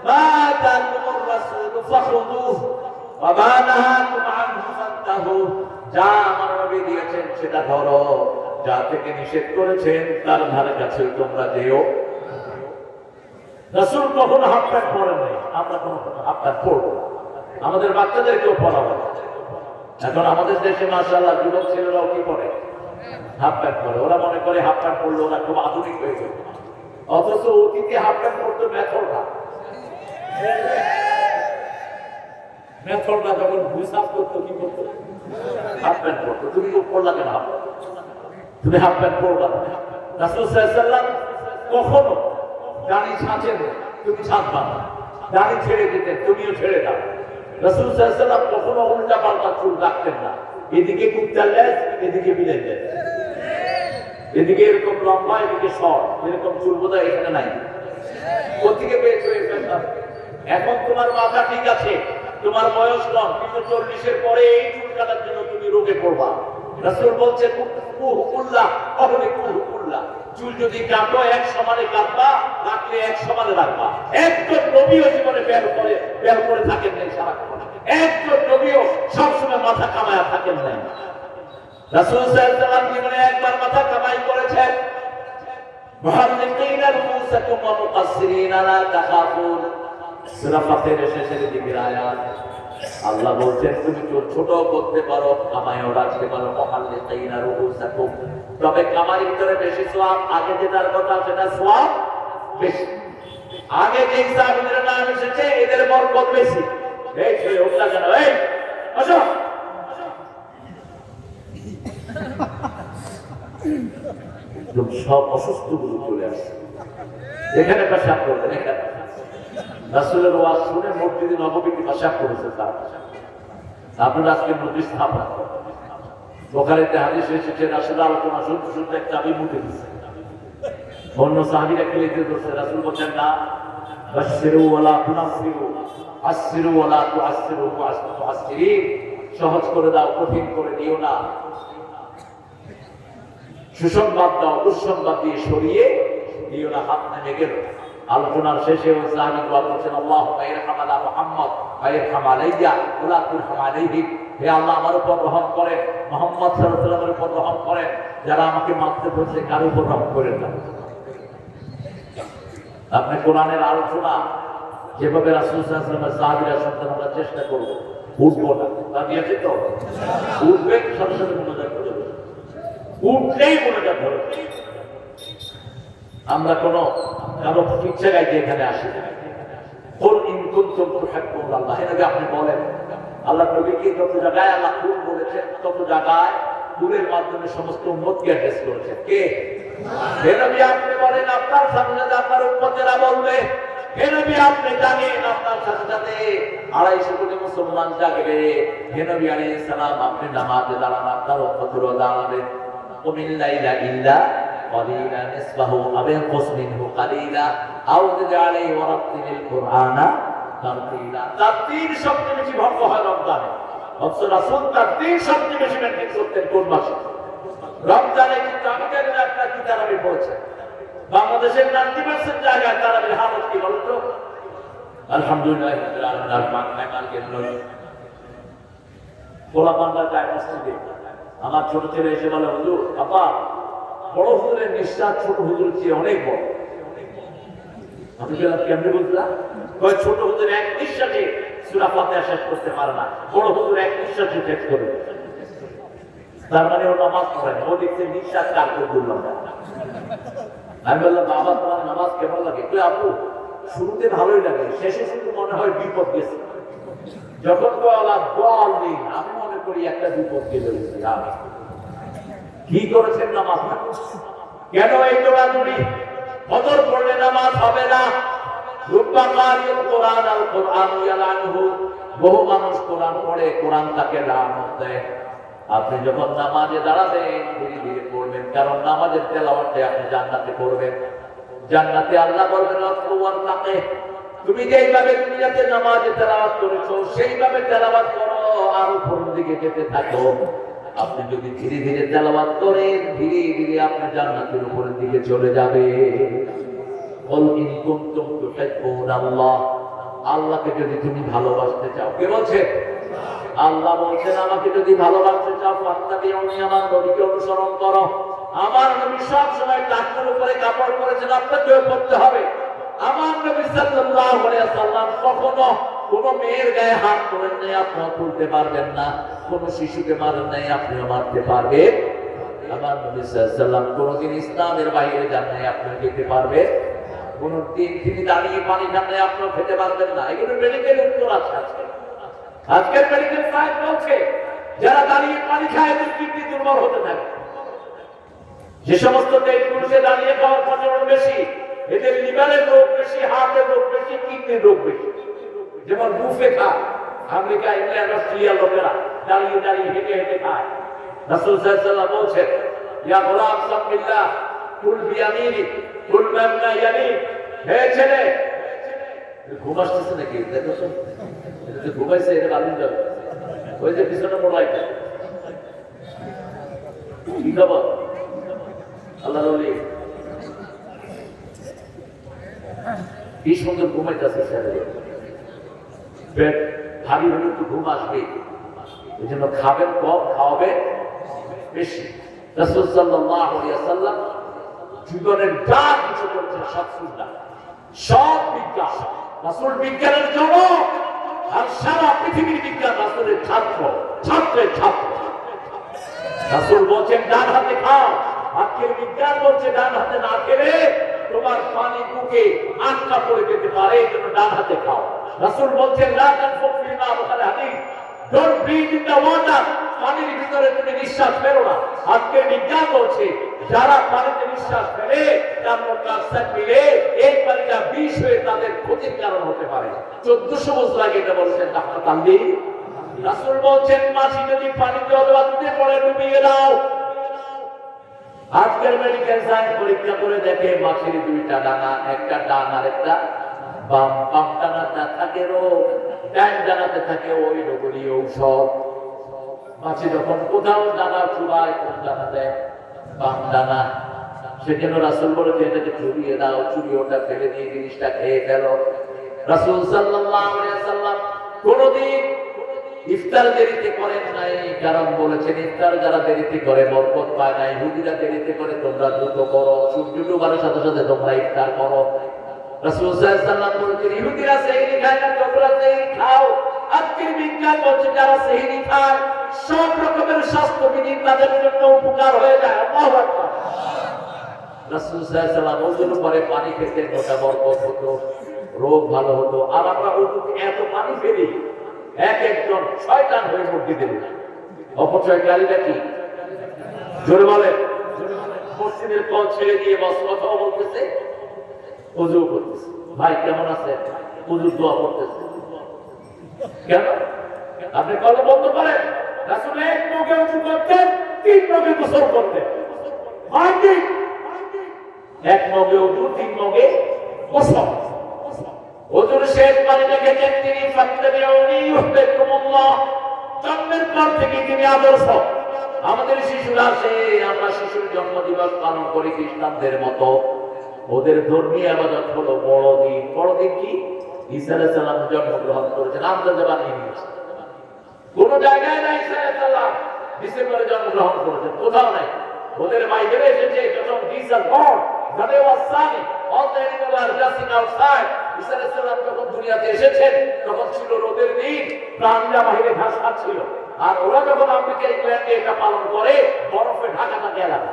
মা তাকুমুর রাসূল ফাখুযুহু ওয়া মা নাহাকুম আনহু ফান্তাহু। যা আমার নবী দিয়েছেন সেটা ধরো, যা থেকে নিষেধ করেছেন তার ধারে কাছে তোমরা যেও। রাসূল কখনো হাফ প্যান্ট পরেন নাই, আমরা কোনো হাফ প্যান্ট পরবো না। আমাদের বাচ্চাদেরকেও পরাবো। এখন আমাদের দেশে মাশাআল্লাহ যুবক ছেলেরাও কি পরে? হাফ প্যান্ট পরে। ওরা মনে করে হাফ প্যান্ট পরলে ওরা খুব আধুনিক হয়ে গেল, অথচ অতীতে হাফ প্যান্ট পরতো মেথররা। মেথররা যখন হিসাব করতো কি করতো? হাফ প্যান্ট পরতো। তুমি তো পরলা কেন হাফ প্যান্ট? তুমি হাফ প্যান্ট পরবা না। রাসূল সাল্লাল্লাহু আলাইহি ওয়াসাল্লাম কখনো দাড়ি ছাঁচেন, তুমি ছাঁচবা না। দাড়ি ছেড়ে দিতেন, তুমিও ছেড়ে দাও। রাসূল সাল্লাল্লাহু আলাইহি ওয়াসাল্লাম কখনো উল্টা পাল্টা চুল রাখতেন না। এদিকে কুত্তার লেজ, এদিকে বিলের লেজ, এদিকে এরকম লম্বা, এদিকে শর্ট, এরকম চুল বোধহয় এখানে নাই। কোথেকে পেয়েছো এই ফ্যাশন? এখন তোমার মাথা ঠিক আছে, তোমার বয়স কম, কিন্তু 40-এর পরে এই চুল কাটার জন্য তুমি রোগে পড়বা। রাসূল বলছেন কুহুকুল্লাহ অহলে কুহুকুল্লাহ, চুল যদি কাটো এক সমানে কাটবা, রাখলে এক সমানে রাখবা। একজন নবীও জীবনে বের করে থাকেন নাই সারাক্ষণ। একজন নবীও সবসময় মাথা কামায়া থাকেন নাই। রাসূল সাল্লাল্লাহু আলাইহি ওয়াসাল্লাম জীবনে একবার মাথা কামাই করেছেন। মুহাল্লিকিনা রুউসাকুম ওয়া মুকাসসিরিনা লা তাখাফুন, সূরা ফাতিরের শেষের দিকের আয়াত। আল্লাহ বলছেন তুমি ছোট করতে পারো, কামাইও রাখতে পারো। মুহাল্লিকিনা রুউসাকুম, তবে কামাইয়ের ভিতরে বেশি সওয়াব। আগে যেটার কথা সেটা সওয়াব বেশি। আগে যে সাহাবীদের নাম এসেছে এদের বরকত বেশি। এই ছেলে ওটা কেন, এই আসো। সব অসুস্থ গুলো চলে আসছে, এখানে পেশাব করবেন, এখানে রাসূলের ওয়াজ শুনে মসজিদে নববীতে পেশাব করেছে তার। আপনারা আজকে নোটিশ থামান, বুখারীতে হাদিস এসেছে রাসূল আলোচনা শুনতে শুনতে একটা চাবি মুঠে দিচ্ছে, অন্য সাহাবীরা লিখে দিচ্ছে, রাসূল বলেন না বাশশিরু ওয়ালা তুনাফিরু, আসসিরু ওয়ালা তুআসসিরু তুআসসিরিন, সহজ করে দাও কঠিন করে দিও না, সুসংবাদ দাও দুঃসংবাদ দিয়ে সরিয়ে দিও না। হাত নেমে গেল। আলোচনার শেষে ওই সাহাবী দোয়া করছেন, আল্লাহুম্মা ইরহাম আলা মুহাম্মদ ওয়া ইরহাম আলাইয়া ওয়া লা তুরহাম আলাইহিম, হে আল্লাহ আমার উপর রহম করেন, মুহাম্মদ সাল্লাল্লাহু আলাইহি ওয়াসাল্লামের উপর রহম করেন, যারা আমাকে মারতে বলছে কার উপর রহম করেন না। আপনি কোরআনের আলোচনা যেভাবে রাসূল সাল্লাল্লাহু আলাইহি ওয়াসাল্লামের সাহাবীরা শুনতেন, আমরা চেষ্টা করব উঠবো না, রাজি আছে তো? উঠবে সাথে সাথে মনোযোগ করে উঠলেই মনোযোগ ধরে। আমরা কোনো কারো ইচ্ছা গাইতে এখানে আসি না। কুল ইন কুনতুম তুহিব্বুনাল্লাহ, হে নবী আপনি বলেন, আল্লাহ নবীকে যত জায়গায় আল্লাহ কুল বলেছেন তত জায়গায় কুলের মাধ্যমে সমস্ত উম্মতকে অ্যাড্রেস করেছেন। কে? হে নবী আপনি বলেন, আপনার সাথে সাথে আপনার উম্মতেরা বলবে। হে নবী আপনি জানেন আপনার সাথে সাথে 250 কোটি মুসলমান জাগবে। হে নবী আলাইহিস সালাম আপনি নামাজে দাঁড়ান, আপনার উম্মতরা দাঁড়াবে। কুমিল লাইলা ইল্লা قليلا نصفه أو ينقص منه قليلا أو زد عليه ورتل القرآن ترتيلا। তারতিল সবচেয়ে বেশি ভঙ্গ হয় রমজানে। রাসূল তারতিল সবচেয়ে বেশি মেনটেন করতেন কোন মাসে? রমজানে। কিন্তু আমি জানি না আপনারা কি তারাবি পড়েছেন। বাংলাদেশের 90% জায়গায় তারাবির হালত কি বলেন তো? আলহামদুলিল্লাহ রাব্বিল আলামিন আর মালিকের নয়। পোলা বান্দা যায় মসজিদে, আমার ছোট ছেলে এসে বলে, হুজুর আপা বড় হুজুরের নিঃশ্বাস ছোট হুজুরের চেয়ে অনেক বড়। আমি কেমনি বুঝলাম? ছোট হুজুর এক নিঃশ্বাসে সূরা ফাতিহা শেষ করতে পারে না, বড় হুজুর এক নিঃশ্বাসে শেষ করে। তার মানে ও নামাজ পড়ে না, ও দেখছে নিঃশ্বাস কার করে বললাম না। আমি বললাম বাবা তোমার নামাজ কেমন লাগে? তুই আপু শুরুতে ভালোই লাগে, শেষে শুরু মনে হয় বিপদ গেছে। যখন বলা দল নেই, আমি মনে করি একটা বিপদ গেলে আমি কি করেছেন নামাজ? কেন এই দৌড়াদৌড়ি? ফজর পড়লে নামাজ হবে না। বহু মানুষ কোরআন পড়ে, কোরআন তাকে লানত দেয়। আপনি যখন নামাজে দাঁড়াবেন ধীরে ধীরে পড়বেন, কারণ নামাজের তেলাওয়াতে আপনি জান্নাতে পড়বেন। জান্নাতে আল্লাহ বলবেন তাকে তুমি যেইভাবে দুনিয়াতে নামাজে তেলাওয়াত করেছো সেইভাবে তেলাওয়াত করো, আর উপরের দিকে যেতে থাকো। আপনি যদি ধীরে ধীরে তেলাওয়াত করেন ধীরে ধীরে আপনি জান্নাতের উপরের দিকে চলে যাবে। কুল ইন কুনতুম তুহিব্বুনাল্লাহ, আল্লাহকে যদি তুমি ভালোবাসতে চাও। কে বলছেন? আল্লাহ বলছেন আমাকে যদি ভালোবাসতে চাও ফাত্তাবিউনি, আমার নবীকে অনুসরণ করো। আমার নবী সব সময় টাকনোর উপরে কাপড় পরেছেন, আপনাকেও পরতে হবে। আমার নবী সাল্লাল্লাহু আলাইহি ওয়াসাল্লাম কখনো কোন মেয়ের গায়ে হাত তোলেন নাই, আপনিও তুলতে পারবেন না। কোন শিশুকে মারেন নাই, আপনিও মারতে পারবেন। আমার নবী সাল্লাল্লাহু আলাইহি ওয়াসাল্লাম কোনদিন ইসলামের বাইরে যান নাই, আপনিও যেতে পারবেন। কোনদিন তিনি দাঁড়িয়ে পানি খান নাই, আপনিও খেতে পারবেন না। এগুলো মেডিকেল উত্তর আছে। আজকের মেডিকেল সায়েন্স বলছে যারা দাঁড়িয়ে পানি খায় এদের কিডনি দুর্বল হতে থাকে। যে সমস্ত দেশগুলোতে দাঁড়িয়ে খাওয়ার প্রচলন বেশি, এদের লিভারের রোগ বেশি, হার্টের রোগ বেশি, কিডনির রোগ বেশি। যেমন বুফে খায় আমেরিকা, ইংল্যান্ড, অস্ট্রেলিয়ার লোকেরা দাঁড়িয়ে দাঁড়িয়ে হেঁটে হেঁটে খায়। রাসূল সাল্লাল্লাহু আলাইহি ওয়াসাল্লাম বলছেন, ইয়া গোলাম সামিল্লাহ কুল বিয়ামিনি কুল মান্না ইয়ামিন। হে ছেলে, ঘুম আসতেছে নাকি? দেখো তো, এটা ঘুমাইছে, এটা বালিশ যাবে। ওই যে পিছনে মোবাইলটা কি খবর? আল্লাহর ওলি কি সুন্দর ঘুমাইতেছে। পেট ভারী হলে তো ঘুম আসবে, এই জন্য খাবেন কম, খাওয়াবে বেশি। রাসূল সাল্লাল্লাহু আলাইহি ওয়াসাল্লাম জীবনের যা কিছু করছেন সব সুন্নাহ, সব বিজ্ঞান। রাসূল বিজ্ঞানের জনক, আর সারা পৃথিবীর বিজ্ঞান রাসূলের ছাত্র, ছাত্রের ছাত্র। রাসূল বলছেন ডান হাতে খাও, আজকের বিজ্ঞান বলছে ডান হাতে না খেলে তোমার পানি বুকে আটকা পড়ে যেতে পারে, এই জন্য ডান হাতে খাও। রাসূল বলছেন লা তানফুক ফিল মা ওয়াকাল হাদিস, don't breathe in the water, পানির ভিতরে তুমি নিঃশ্বাস ফেলো না। আজকে বিজ্ঞান বলছে যারা পানিতে নিঃশ্বাস ফেলে কার্বন ডাই অক্সাইড মিলে এই পানিটা বিষ হয়ে তাদের ক্ষতির কারণ হতে পারে। 1400 বছর আগে এটা বলেছেন ডাক্তার তানভী। রাসূল বলছেন মাছি যদি পানিতে অথবা দুধে পড়ে ডুবিয়ে দাও। আজকের মেডিকেল সায়েন্স পরীক্ষা করে দেখে মাছির দুইটা ডানা, একটা ডান আর একটা বাম। বাম ডানাতে থাকে রোগ, ডান ডানাতে থাকে ওই রোগেরই ঔষধ। মাছি যখন কোথাও ডানা চুবায়, কোন ডানা দেয়? বাম ডানা। সেজন্য রাসূল বলেছে এটাকে চুবিয়ে দাও, চুবিয়ে ওটা ফেলে দিয়ে জিনিসটা খেয়ে ফেলো। রাসূল সাল্লাল্লাহু আলাইহি ওয়াসাল্লাম কোনদিন ইফতার দেরিতে করেন নাই, কারণ বলেছেন ইফতার যারা দেরিতে করে বরকত পায় না। ইহুদিরা দেরিতে করে, তোমরা দ্রুত করো, সূর্য ডোবার সাথে সাথে তোমরা ইফতার করো। রাসূল সাল্লাল্লাহু আলাইহি ওয়াসাল্লাম বলেছেন ইহুদিরা সেহরি খায় না, তোমরা সেহরি খাও। আজকের বিজ্ঞান বলছে যারা সেহরি খায় সব রকমের স্বাস্থ্যবিধি তাদের জন্য উপকার হয়ে যায়। আল্লাহু আকবার। রাসূল সাল্লাল্লাহু আলাইহি ওয়াসাল্লাম ওযু করে পানি খেতেন, ওটা বরকত হতো, রোগ ভালো হতো। আর আমরা ওযুতে এত পানি ফেলি, এক একজন শয়তান হয়ে মূর্তি দেবে। অপচয়কারীরা কি? জোরে বলে। মসজিদের কল ছেড়ে দিয়ে বস কথাও বলতেছে, ওযু করতেছে। ভাই কেমন আছে? ওযু দোয়া করতেছে। কেন? আপনি কল বন্ধ করেন। রাসূল এক মগে ওযু করতেন, তিন মগে গোসল করতেন। এক মগে ওযু, তিন মগে গোসল। ওযুর শেষ পানিটা খেতেন তিনি ফাত্তাবিউনি ইউহিব্বুকুমুল্লাহ। জন্মের পর থেকে তিনি আদর্শ। আমাদের শিশুরা আসে, আমরা শিশুর জন্মদিবস পালন করি খ্রিস্টানদের মতো। ওদের ধর্মীয় ইবাদত হলো বড়দিন। বড়দিন কি? ঈসা আলাইহিস সালাম জন্মগ্রহণ করেছেন, আমরা যা বানিয়ে নিয়েছি। কোন জায়গায় নাই ঈসা আলাইহিস সালাম ডিসেম্বরে জন্মগ্রহণ করেছেন, কোথাও নাই। ওদের বাইবেলে এসেছে যখন Jesus born, the day was sunny, all the animals were dancing outside. ঈসা আলাইহিস সালাম যখন দুনিয়াতে এসেছেন তখন ছিল রোদের দিন, প্রাণীরা বাইরে ঘাস খাচ্ছিল। আর ওরা যখন আমেরিকা ইংল্যান্ডে এটা পালন করে বরফে ঢাকা থাকে এলাকা।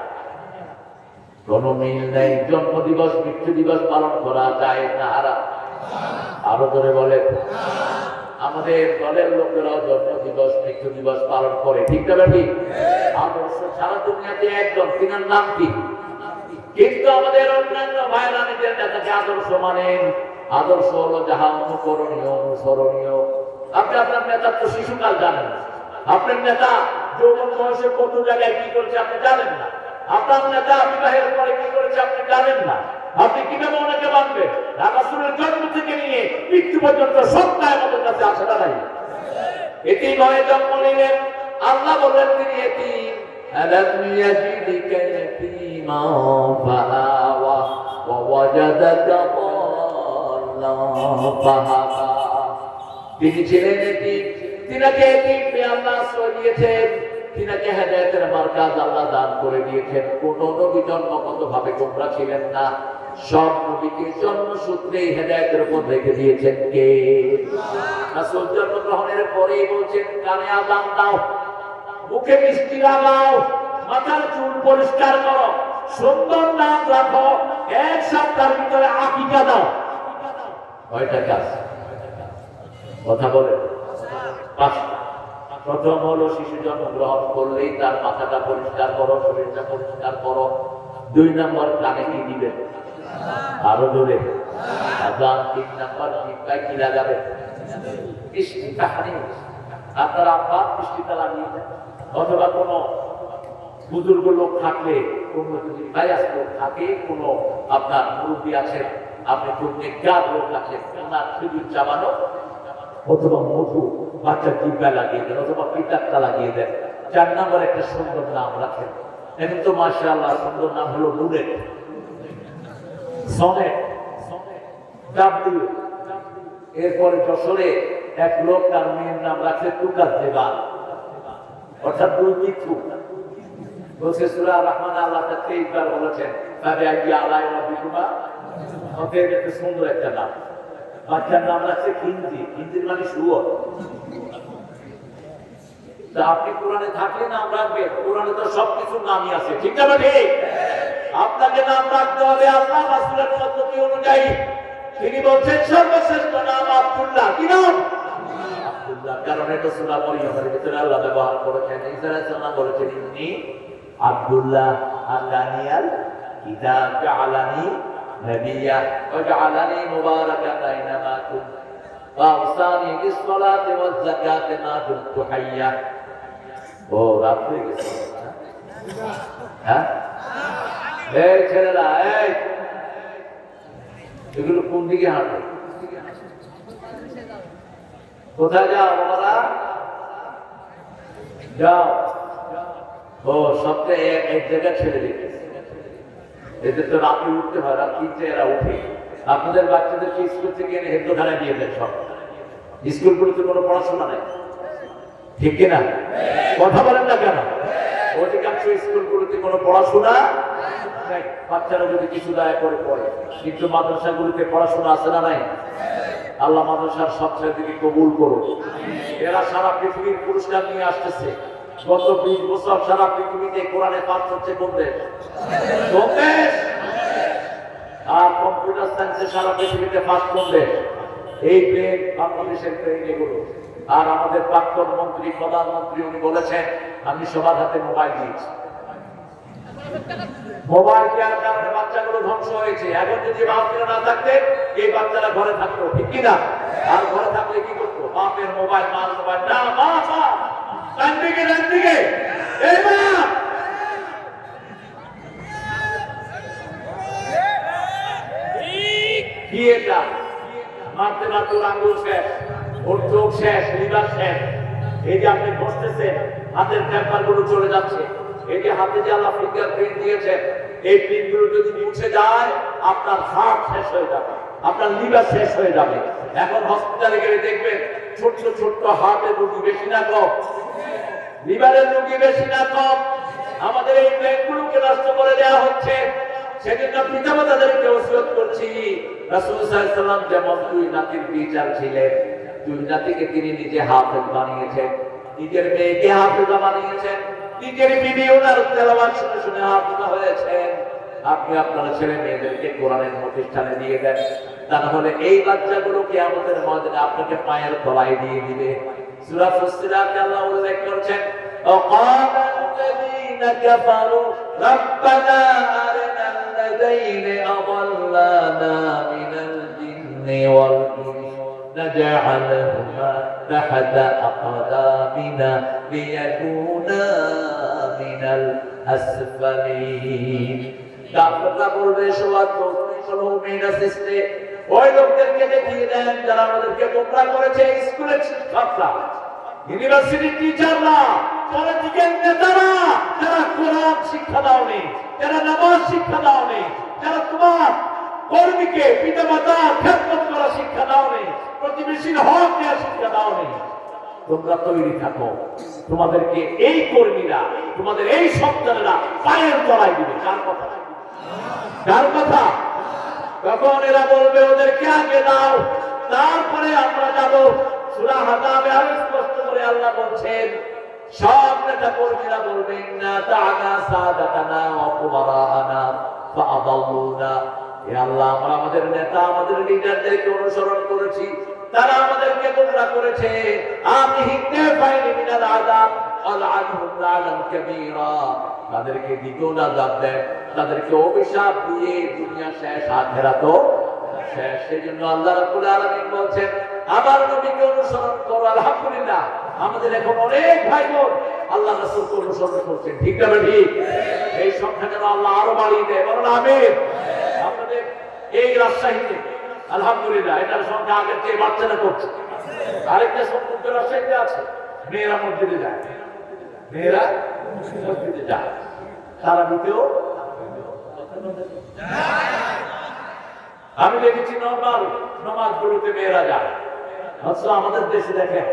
কোন মিল নেই। জন্মদিবস মৃত্যু দিবস পালন করা যায় না। আরো ধরে বলে আমাদের দলের লোকেরাও জন্মদিবস মৃত্যু দিবস পালন করে, ঠিক না ভাই? আদর্শ সারা দুনিয়াতে একজন, তিনার নাম কি? কিন্তু আমাদের অন্যান্য ভাইরা নিজের নেতাকে আদর্শ মানেন। আদর্শ হলো যাহা অনুকরণীয়, অনুসরণীয়। আপনি আপনার নেতার তো শিশুকাল জানেন না। আপনার নেতা যৌবন বয়সে কত জায়গায় কি করেছে আপনি জানেন না। আপনার নেতা বিবাহের পরে কি করেছে আপনি জানেন না। আপনি কিভাবে ওনাকে মানবেন? রাসূলের জন্ম থেকে নিয়ে মৃত্যু পর্যন্ত সবটাই আমাদের কাছে আছে না নাই? এতিম হয়ে জন্ম নিলেন, আল্লাহ বলেন তিনি এতিম। আলাম ইয়াজিদিকা ইয়াতীমা ফাআওয়া ওয়া ওয়াজাদাকা দাল্লান ফাহাদা। তিনি ছিলেন এতিম, তিনাকে এতিম পেয়ে আল্লাহ আশ্রয় দিয়েছেন, তিনাকে হেদায়েতের মার্কাজ আল্লাহ দান করে দিয়েছেন। কোন নবী জন্মগত ভাবে গোমরা ছিলেন না। সব নবীকে জন্মসূত্রেই হেদায়েতের উপর রেখে দিয়েছেন কে? রাসূল জন্মগ্রহণের পরেই বলছেন কানে আযান দাও, মুখে মিষ্টি লাগাও, মাথার চুল পরিষ্কার করো, সুন্দর নাম রাখো, এক সপ্তাহের ভিতরে আকিকা দাও। কয়টা কাজ? কথা বলে পাঁচটা। প্রথম হলো শিশু জন্মগ্রহণ করলেই তার মাথাটা পরিষ্কার করো, শরীরটা পরিষ্কার করো। 2 নম্বর কানে কি দিবেন? আরো জোরে আযান। 3 নম্বর জিহ্বায় কি লাগাবে? মিষ্টি কাহানি। আপনার আব্বা মিষ্টিটা লাগিয়ে দেন, অথবা কোনো বুজুর্গ লোক থাকলে, কোনো যদি বায়াস লোক থাকে, কোনো আপনার মুরব্বী আছেন, আপনি খুব নেককার লোক আছেন, ওনার খেজুর চাবানো অথবা মধু বাচ্চার জিহ্বায় লাগিয়ে দেন, অথবা পিতারটা লাগিয়ে দেন। 4 নম্বর একটা সুন্দর নাম রাখেন। এখন তো মাশাআল্লাহ সুন্দর নাম হলো নুরেট, সনেট, ডাব্লিউ। এরপরে যশোরে এক লোক তার মেয়ের নাম রাখছে তুকার দেবান, অর্থাৎ দুর্নীতি। বলছে সূরা রহমান আল্লাহ 23 বার বলেছেন তাদের আইয়া আলাই রাব্বিকুমা। অতএব এত সুন্দর একটা নাম। বাচ্চার নাম রাখছে কিঞ্জি। কিঞ্জির মানে শুয়োর। তা আপনি কোরআনে থাকলে নাম রাখবেন, কোরআনে তো সবকিছুর নামই আছে, ঠিক না? ঠিক। আপনাকে নাম রাখতে হবে আল্লাহ রাসূলের পদ্ধতি অনুযায়ী। তিনি বলছেন সর্বশ্রেষ্ঠ নাম আব্দুল্লাহ। কি নাম? আব্দুল্লাহ। কারণ এটা সূরা মরিয়মের ভিতরে আল্লাহ ব্যবহার করেছেন। ঈসা আলাইহিস সালাম বলেছেন ইন্নী আব্দুল্লাহ আতানিয়াল কিতাব জাআলানি নাবিয়্যা ওয়া জাআলানি মুবারাকান আইনামা কুনতু ওয়া আওসানি বিস-সালাতি ওয়াজ-যাকাতি মা দুমতু হাইয়্যা। ও রাত হয়ে গেছে। হ্যাঁ এই ছেলেরা, এই এগুলো কোন দিকে হাঁটে? কোথায় যাও বাবারা? যাও। ও সপ্তাহে এক জায়গায় ছেড়ে দিতে, এদের তো রাতে উঠতে হয়, রাত 3টে এরা উঠে। আপনাদের বাচ্চাদেরকে স্কুল থেকে এনে হেদ্দখানায় দিয়ে দেন। সব স্কুলগুলোতে কোনো পড়াশোনা নেই, ঠিক কিনা? কথা বলেন না কেন? অধিকাংশ স্কুলগুলোতে কোনো পড়াশোনা নেই। বাচ্চারা যদি কিছু দয়া করে পড়ে, কিন্তু মাদ্রাসাগুলিতে পড়াশোনা আছে না নাই? আল্লাহ মাদ্রাসার সব ছেলেদেরকে কবুল করুন। এরা সারা পৃথিবীর পুরস্কার নিয়ে আসতেছে। গত 20 বছর সারা পৃথিবীতে কোরআনে পাস হচ্ছে কোন দেশ? কোন দেশ? আর কম্পিউটার সায়েন্সে সারা পৃথিবীতে পাস কোন দেশ? এই প্লেন বাংলাদেশের প্লেন এগুলো। আর আমাদের প্রাক্তন মন্ত্রী, প্রধানমন্ত্রী উনি বলেছেন আমি সবার হাতে মোবাইল দিয়েছি। মোবাইল দেওয়ার কারণে বাচ্চাগুলো ধ্বংস হয়েছে। এখন যদি বাপরা না থাকতে এই বাচ্চারা ঘরে থাকতো, ঠিক কিনা? আর ঘরে থাকলে কি করতো? বাপের মোবাইল, মার মোবাইল। না বাবা, ডান দিকে ডান দিকে, এই মা কি এটা? মারতে মারতে আঙ্গুল শেষ, ওর চোখ শেষ, লিভার শেষ। এই যে আপনি বসতেছেন, হাতের টেম্পার গুলো চলে যাচ্ছে। এই যে হাতে যে আল্লাহ ফিঙ্গার প্রিন্ট দিয়েছেন, এই প্রিন্ট গুলো যদি মুছে যায় আপনার হার্ট শেষ হয়ে যাবে, আপনার লিভার শেষ হয়ে যাবে। এখন হসপিটালে গেলে দেখবেন ছোট্ট ছোট্ট হার্টের রোগী বেশি না কম? লিভারের রোগী বেশি না কম? আমাদের এই ব্রেনগুলোকে নষ্ট করে দেওয়া হচ্ছে। সেজন্য পিতামাতাদেরকে ওসিয়ত করছি, রাসূল সাল্লাল্লাহু আলাইহি ওয়াসাল্লাম যেমন 2 নাতির টিচার ছিলেন, 2 নাতিকে তিনি নিজে হাফেজ বানিয়েছেন, নিজের মেয়েকে হাফেজা বানিয়েছেন, নিজের বিবি ওনার তেলাওয়াত শুনে শুনে হাফেজা হয়েছেন। আপনি আপনার ছেলে মেয়েদেরকে কোরআনের প্রতিষ্ঠানে দিয়ে দেন, তা না হলে এই বাচ্চাগুলো কিয়ামতের ময়দানে আপনাকে পায়ের তলায় দিয়ে দিবে। সূরা ফুসসিলাতে আল্লাহ উল্লেখ করেছেন وقال الذين كفروا ربنا أرنا الذين أضلانا من الجن والإنس نجعلهما تحت أقدامنا ليكونا من الأسفلين। কাফেররা বলবে সওয়াতুল মুমিনা সৃষ্টি ওই লোকদেরকে দেখিয়ে দেন যারা আমাদেরকে গোমরাহ করেছে। স্কুলের শিক্ষকরা, ইউনিভার্সিটির টিচাররা, পলিটিক্যাল নেতারা, যারা কোরআন শিক্ষা দাওনি, যারা নামাজ শিক্ষা দাওনি, যারা তোমার কর্মীকে পিতামাতা খেদমত করা শিক্ষা দাওনি, প্রতিবেশীর হক দেওয়া শিক্ষা দাওনি, তোমরা তৈরি থাকো। তোমাদেরকে এই কর্মীরা, তোমাদের এই সন্তানেরা পায়ের তলায় দিবে। কার কথা? কার কথা? তখন এরা বলবে ওদেরকে আগে দাও, তারপরে আমরা যাব। সূরা হাজাবে আরো স্পষ্ট করে আল্লাহ বলছেন, সব নেতা কর্মীরা বলবেন না তাআলা সাদাতানা ওয়া কুবারানা ফাআদাল্লুনা। হে আল্লাহ, আমরা আমাদের নেতা, আমাদের লিডারদেরকে অনুসরণ করেছি, তারা আমাদেরকে গোমরাহ করেছে। আতিহিম নাফাইনি মিনাল আযাব আলআনহুম লা'নান কাবীরা। তাদেরকে দ্বিগুণ আযাব দেন, তাদেরকে অভিশাপ দিয়ে দুনিয়া শেষ, আখিরাতও শেষ। সেজন্য আল্লাহ রাব্বুল আলামিন বলছেন আমার নবীকে অনুসরণ করো। আলহামদুলিল্লাহ, আমাদের এখন অনেক ভাই বোন আল্লাহ রাসূলকে অনুসরণ করছেন, ঠিক না ঠিক? এই সংখ্যা যেন আল্লাহ আরো বাড়িয়ে দেয়, বলুন আমিন। আপনাদের এই রাজশাহীতে আলহামদুলিল্লাহ এটার সংখ্যা আগের চেয়ে বাচ্চারা করছে। আরেকটা সম্পর্ক রাজশাহীতে আছে, মেয়েরা মসজিদে যায়, মেয়েরা মসজিদে যায়, তারাবিতেও আমি দেখেছি নরমাল নামাজগুলোতে মেয়েরা যায়। আচ্ছা, আমাদের দেশে দেখেন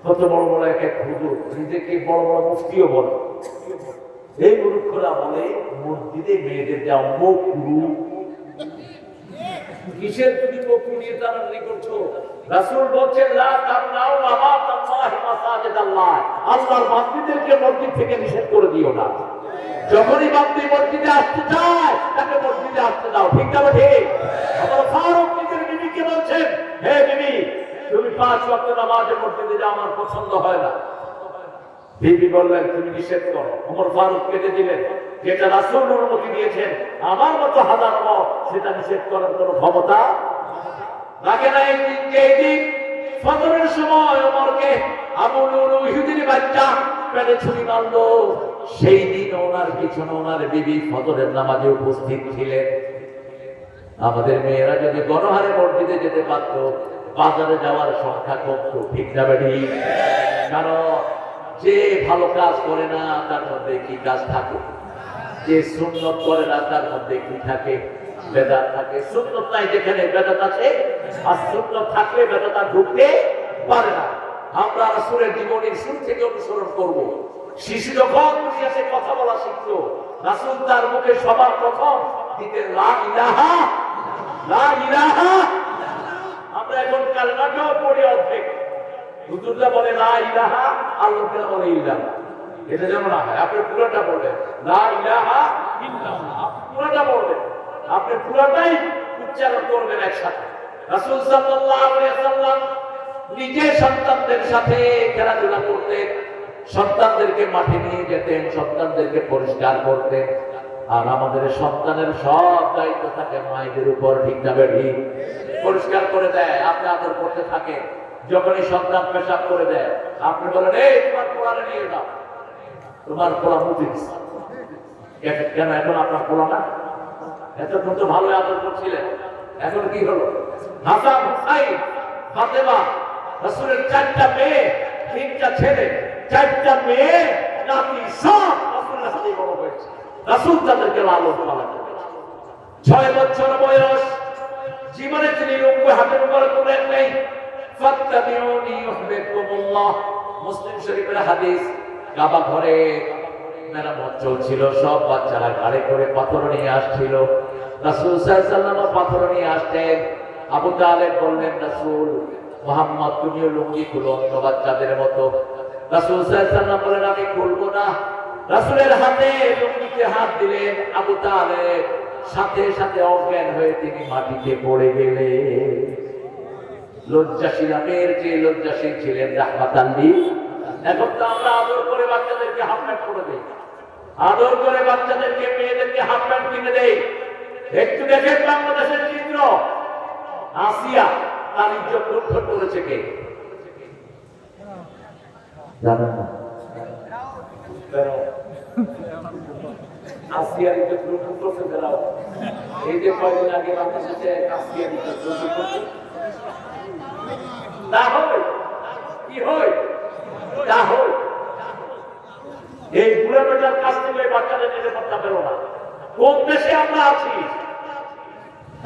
কত বড় বড় এক এক হুজুর নিজেকে বড় বড় মুফতিও বলে। এই মূর্খরা বলে মসজিদে মেয়েদের যাও মকরু। কিসের তুমি মকরু নিয়ে টানাটানি করছো? রাসূল বলছেন লা তামনাউ মাসাতাল্লাহি মাসাজিদাল্লাহ, আল্লাহর বান্দীদেরকে মসজিদ থেকে নিষেধ করে দিও না। যখনই বান্দী মসজিদে আসতে চায় তাকে মসজিদে আসতে দাও, ঠিক না ঠিক? আমার ফারুক 5 ওয়াক্ত নামাজে মসজিদে যাওয়া আমার পছন্দ হয় না। বিবি বললেন তুমি নিষেধ করো। ওমর ফারুক কেটে দিলেন, যেটা রাসূল অনুমতি দিয়েছেন আমার মতো হাজার মত সেটা নিষেধ করার কোনো ক্ষমতা রাখে না। একদিন ফজরের সময় ওমরকে আবু লুলু ইহুদির বাচ্চা পেটে ছুরি মারলো। সেই দিন ওনার পিছনে ওনার বিবি ফজরের নামাজে উপস্থিত ছিলেন। আমাদের মেয়েরা যদি গণহারে মসজিদে যেতে পারত, বাজারে যাওয়ার সংখ্যা কমত, ঠিক না বেটি? কারণ যে ভালো কাজ করে না তার মধ্যে কি কাজ থাকে? যে সুন্নত করে না তার মধ্যে কি থাকে? বেদাত থাকে। সুন্নত নাই যেখানে বেদাত আছে, আর সুন্নত থাকলে বেদাত ঢুকতে পারে না। আমরা রাসূলের জীবনের শুরু থেকে অনুসরণ করব। শিশু যখন দুনিয়াতে কথা বলা শিখতো, রাসূল তার মুখে সবার প্রথম দিতেন লা ইলাহা, লা ইলাহা। আমরা এখন কালেমাটাও পড়ি অর্ধেক। হুজুররা বলে লা ইলাহা, আর লোকেরা বলে ইল্লাল্লাহ। এটা যেন না হয়। আপনি পুরোটা বলবেন লা ইলাহা ইল্লাল্লাহ, আপনি পুরোটা বলবেন, আপনি পুরোটাই উচ্চারণ করবেন একসাথে। রাসূল সাল্লাল্লাহু আলাইহি ওয়াসাল্লাম নিজে সন্তানদের সাথে খেলাধুলা করতেন, সন্তানদেরকে মাঠে নিয়ে যেতেন, সন্তানদেরকে পরিষ্কার করতেন। আর আমাদের সন্তানের সব দায়িত্ব থাকে মায়েদের উপর, ঠিক না বেঠিক? পরিষ্কার করে দেয়, আপনি আদর করতে থাকেন। যখনই সন্তান পেশাব করে দেয় আপনি বলেন এই তোমার কোরআনে নিয়ে যাও, তোমার কোরআন মুছে দিচ্ছে। কেন এখন আপনার কোরআন না? এতক্ষণ তো ভালো আদর করছিলেন, এখন কি হলো? হাসান, হুসাইন, ফাতেমা, রাসূলের 4টা মেয়ে, 3টা ছেলে, 4টা মেয়ে, নাতি, সব রাসূলের হাতে বড় হয়েছে। রাসূল তাদেরকে লালন পালন করেছেন। 6 বছর বয়স, জীবনে তিনি রূপে হাতের উপর তোলেন নেই। ফাত্তাবিউনি ইউহিব্বুকুমুল্লাহ, মুসলিম শরীফের হাদিস। কাবা ঘরে মেরামত চলছিল, সব বাচ্চারা গাড়ি করে পাথর নিয়ে আসছিল। রাসূল সাল্লাল্লাহু আলাইহি ওয়াসাল্লাম পাথর নিয়ে আসতেন। আবু তালেব বললেন, রাসূল মুহাম্মদ তুমিও লুঙ্গি খুলো অন্য বাচ্চাদের মতো। রাসূল সাল্লাল্লাহু আলাইহি ওয়াসাল্লাম বলেন আমি খুলবো না। রাসূলের হাতে লুঙ্গিতে হাত দিলেন, আবু তালেব সাথে সাথে অজ্ঞান হয়ে তিনি মাটিতে পড়ে গেলেন। লজ্জাশীল, আমের যে লজ্জাশীল ছিলেন রাহমাতাল লিল। এখন তো আমরা আদর করে বাচ্চাদেরকে হাফ প্যান্ট করে দেই, আদর করে বাচ্চাদেরকে মেয়েদেরকে হাফ প্যান্ট কিনে দেই। একটু দেখেন বাংলাদেশের চিত্র, আসিয়া তার ইজ্জত লুণ্ঠন করেছে কে? জানেন না? আসিয়ার ইজ্জত লুণ্ঠন করছে যারা, এই যে কয়েকদিন আগে বাংলাদেশে আসিয়ার ইজ্জত লুণ্ঠন করছে। তা হয় কি হয়? তা হয় এই বুড়া বেটার কাছ থেকে বাচ্চাদের নিরাপত্তা পেলো না। কোন দেশে আমরা আছি?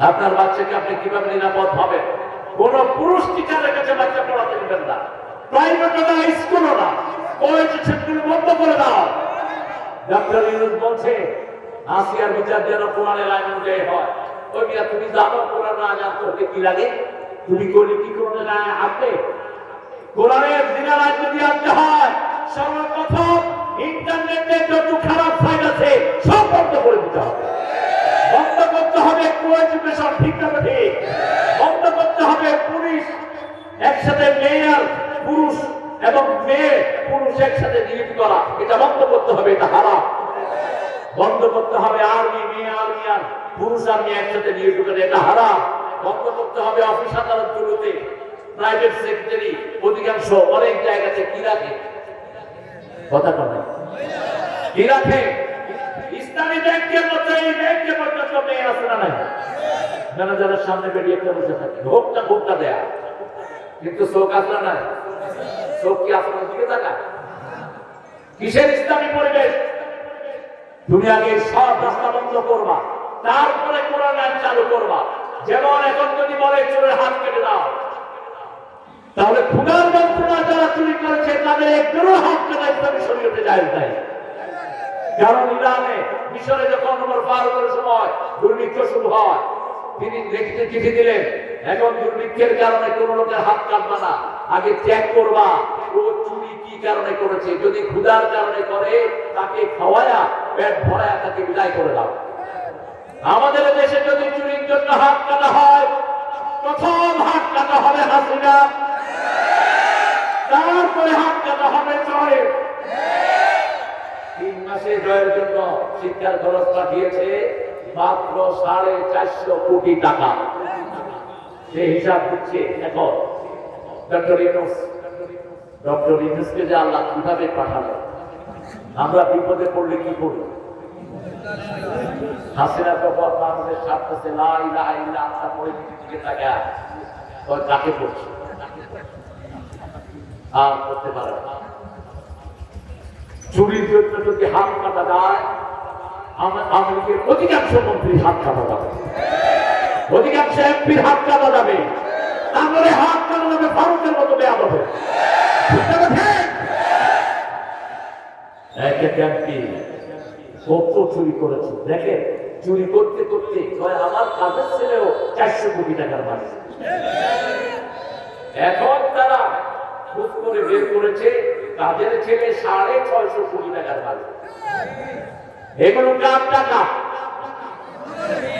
আপনার বাচ্চাকে আপনি কিভাবে নিরাপদ ভাবেন? কোন পুরুষ টিচারের কাছে বাচ্চা পড়াতে দিবেন না। প্রাইভেট না, স্কুল না, কলেজ সেগুলো বন্ধ করে দাও। ডক্টর ইউনূস বলছে আসিয়ার বিচার যেন কোরআনের আইন অনুযায়ী হয়। ওই মিয়া তুমি জানো কোরআন না জানতে হতে কি লাগে? তুমি কোনি কি কোরআনের আইন আনতে? কোরআনের জিনার আইন যদি আনতে হয় সর্বপ্রথম ইন্টারনেটে যত খারাপ সাইট আছে সব বন্ধ করে দিতে হবে। বন্ধ করতে হবে কোএডুকেশন, ঠিক না ঠিক? বন্ধ করতে হবে পুলিশ একসাথে মেয়ের পুরুষ এবং মেয়ে পুরুষ একসাথে নিয়োগ করা, এটা বন্ধ করতে হবে, এটা হারাম। বন্ধ করতে হবে আর্মি, মেয়ে আর্মি আর পুরুষ আর্মি একসাথে নিয়োগ করে, এটা হারাম। বন্ধ করতে হবে অফিস আদালতগুলোতে প্রাইভেট সেক্রেটারি অধিকাংশ অনেক জায়গাতে কি রাখে? কথা বলে কি রাখে? ইসলামী ব্যাংকের মতো এই ব্যাংকে পর্যন্ত মেয়ে আছে না নাই? ম্যানেজারের সামনে বেরিয়ে একটা বসে থাকে, ভোটটা দেয়া, কিন্তু চোখ আসলে না। চোখ কি আসলে দিকে থাকা? কিসের ইসলামী পরিবেশ? তুমি আগে সব রাস্তা বন্ধ করবা, তারপরে কোরআন আইন চালু করবা। যেমন এখন যদি বলে চোরের হাত কেটে দাও, তাহলে ক্ষুধার যন্ত্রণা যারা চুরি করেছে তাদের একজনও হাত কাটা ইসলামী শরীয়তে জায়েজ নাই। কারণ ইরানে মিশরে যখন ওমর ফারুকের সময় দুর্ভিক্ষ শুরু হয়, তিনি লিখিত চিঠি দিলেন, এখন দুর্ভিক্ষের কারণে কোন লোকের হাত কাটবা না, আগে চেক করবা ও চুরি কি কারণে করেছে। যদি ক্ষুধার কারণে করে তাকে খাওয়ায়া পেট ভরায়া তাকে বিদায় করে দাও। আমাদের দেশে যদি চুরির জন্য হাত কাটা হয়, প্রথম হাত কাটা হবে হাসিনা। জানাজা হবে জয়। 3 মাসে জয়ের জন্য শিক্ষার খরচ পাঠিয়েছে মাত্র 450 কোটি টাকা। সেই হিসাব দিচ্ছে এখন ডক্টর ইউনূসকে যে আল্লাহ কিভাবে পাঠালো। আমরা বিপদে পড়লে কি করি? হাসিনা যখন মানুষের স্বার্থে লা ইলাহা ইল্লা আনতা পরিস্থিতির দিকে তাকায় ওই কাকে পড়ছে আর করতে পারে না। চুরির জন্য যদি হাত কাটা যায়, আমেরিকার অধিকাংশ মন্ত্রীর হাত কাটা যাবে, অধিকাংশ এমপির হাত কাটা যাবে, তারপরে হাত কাটা যাবে ফারুকের মতো দেয়া হবে। কত চুরি করেছে দেখেন, চুরি করতে করতে আমার কাজের ছেলেও 400 কোটি টাকার মালিক। এখন তারা খুব করে বের করেছে কাজের ছেলে 650 কোটি টাকার মালিক। এগুলো কার টাকা?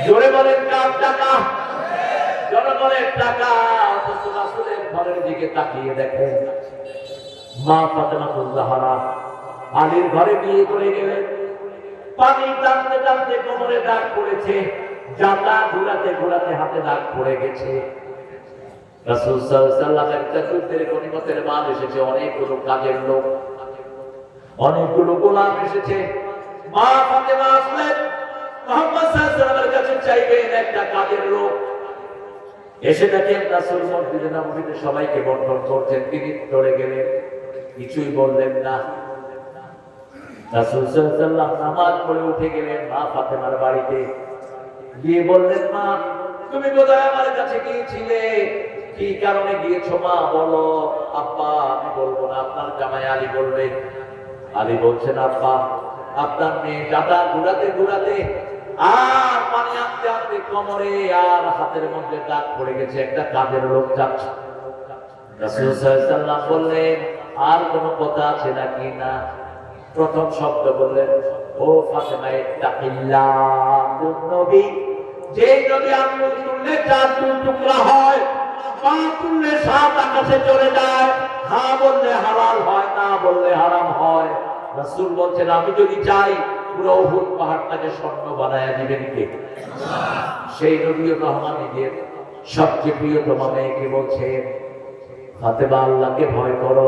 জোরে বলেন কার টাকা? জনগণের টাকা। অথচ রাসূলের ঘরের দিকে তাকিয়ে দেখেন, মা ফাতেমাতুল জাহরা আলীর ঘরে বিয়ে করে গেলেন। পানি টানতে টানতে কোমরে দাগ পড়েছে, জাতা ঘোরাতে ঘোরাতে হাতে দাগ পড়ে গেছে। রাসূল সাল্লাল্লাহু আলাইহি ওয়াসাল্লামের চতুর্থের গনিমতের মাল এসেছে, অনেকগুলো কাজের লোক, অনেকগুলো গোলাম এসেছে। মা ফাতেমা আসলেন মুহাম্মদ সাল্লাল্লাহু আলাইহি ওয়াসাল্লামের কাছে চাইবেন একটা কাজের লোক। এসে দেখেন রাসূল মসজিদে নববীতে সবাইকে বন্টন করছেন, তিনি চলে গেলেন, কিছুই বললেন না। রাসূল সাল্লাল্লাহু আলাইহি ওয়াসাল্লাম নামাজ পড়ে উঠে গেলেন মা ফাতেমার বাড়িতে, গিয়ে বললেন, মা তুমি কোথায় আমার কাছে গিয়েছিলে? কি কারণে গিয়েছো মা বলো। আব্বা আমি বলবো না, আপনার জামাই আলী বলবে। আলী বলছেন, আব্বা আপনার মেয়ে দাদা ঘুরাতে ঘুরাতে আর পানি আনতে আনতে কোমরে আর হাতের মধ্যে দাগ পড়ে গেছে, একটা কাজের লোক যাচ্ছে। রাসূল সাল্লাল্লাহু আলাইহি ওয়াসাল্লাম বললেন, আর কোনো কথা আছে নাকি? না। প্রথম শব্দ বললেন, ও ফাতেমা ইত্তাকিল্লাহ, নবী যে নবী আঙ্গুল তুললে 4 টুকরা হয়, পা তুললে 7 আকাশে চলে যায়, হ্যাঁ বললে হালাল হয়, না বললে হারাম হয়। রাসূল বলছেন, আমি যদি চাই পুরো উহুদ পাহাড়টাকে স্বর্ণ বানায়া দিবেন কে? সেই নবীর রহমানিদের সবচেয়ে প্রিয়তম মেয়েকে বলছেন, ফাতেমা আল্লাহকে ভয় করো,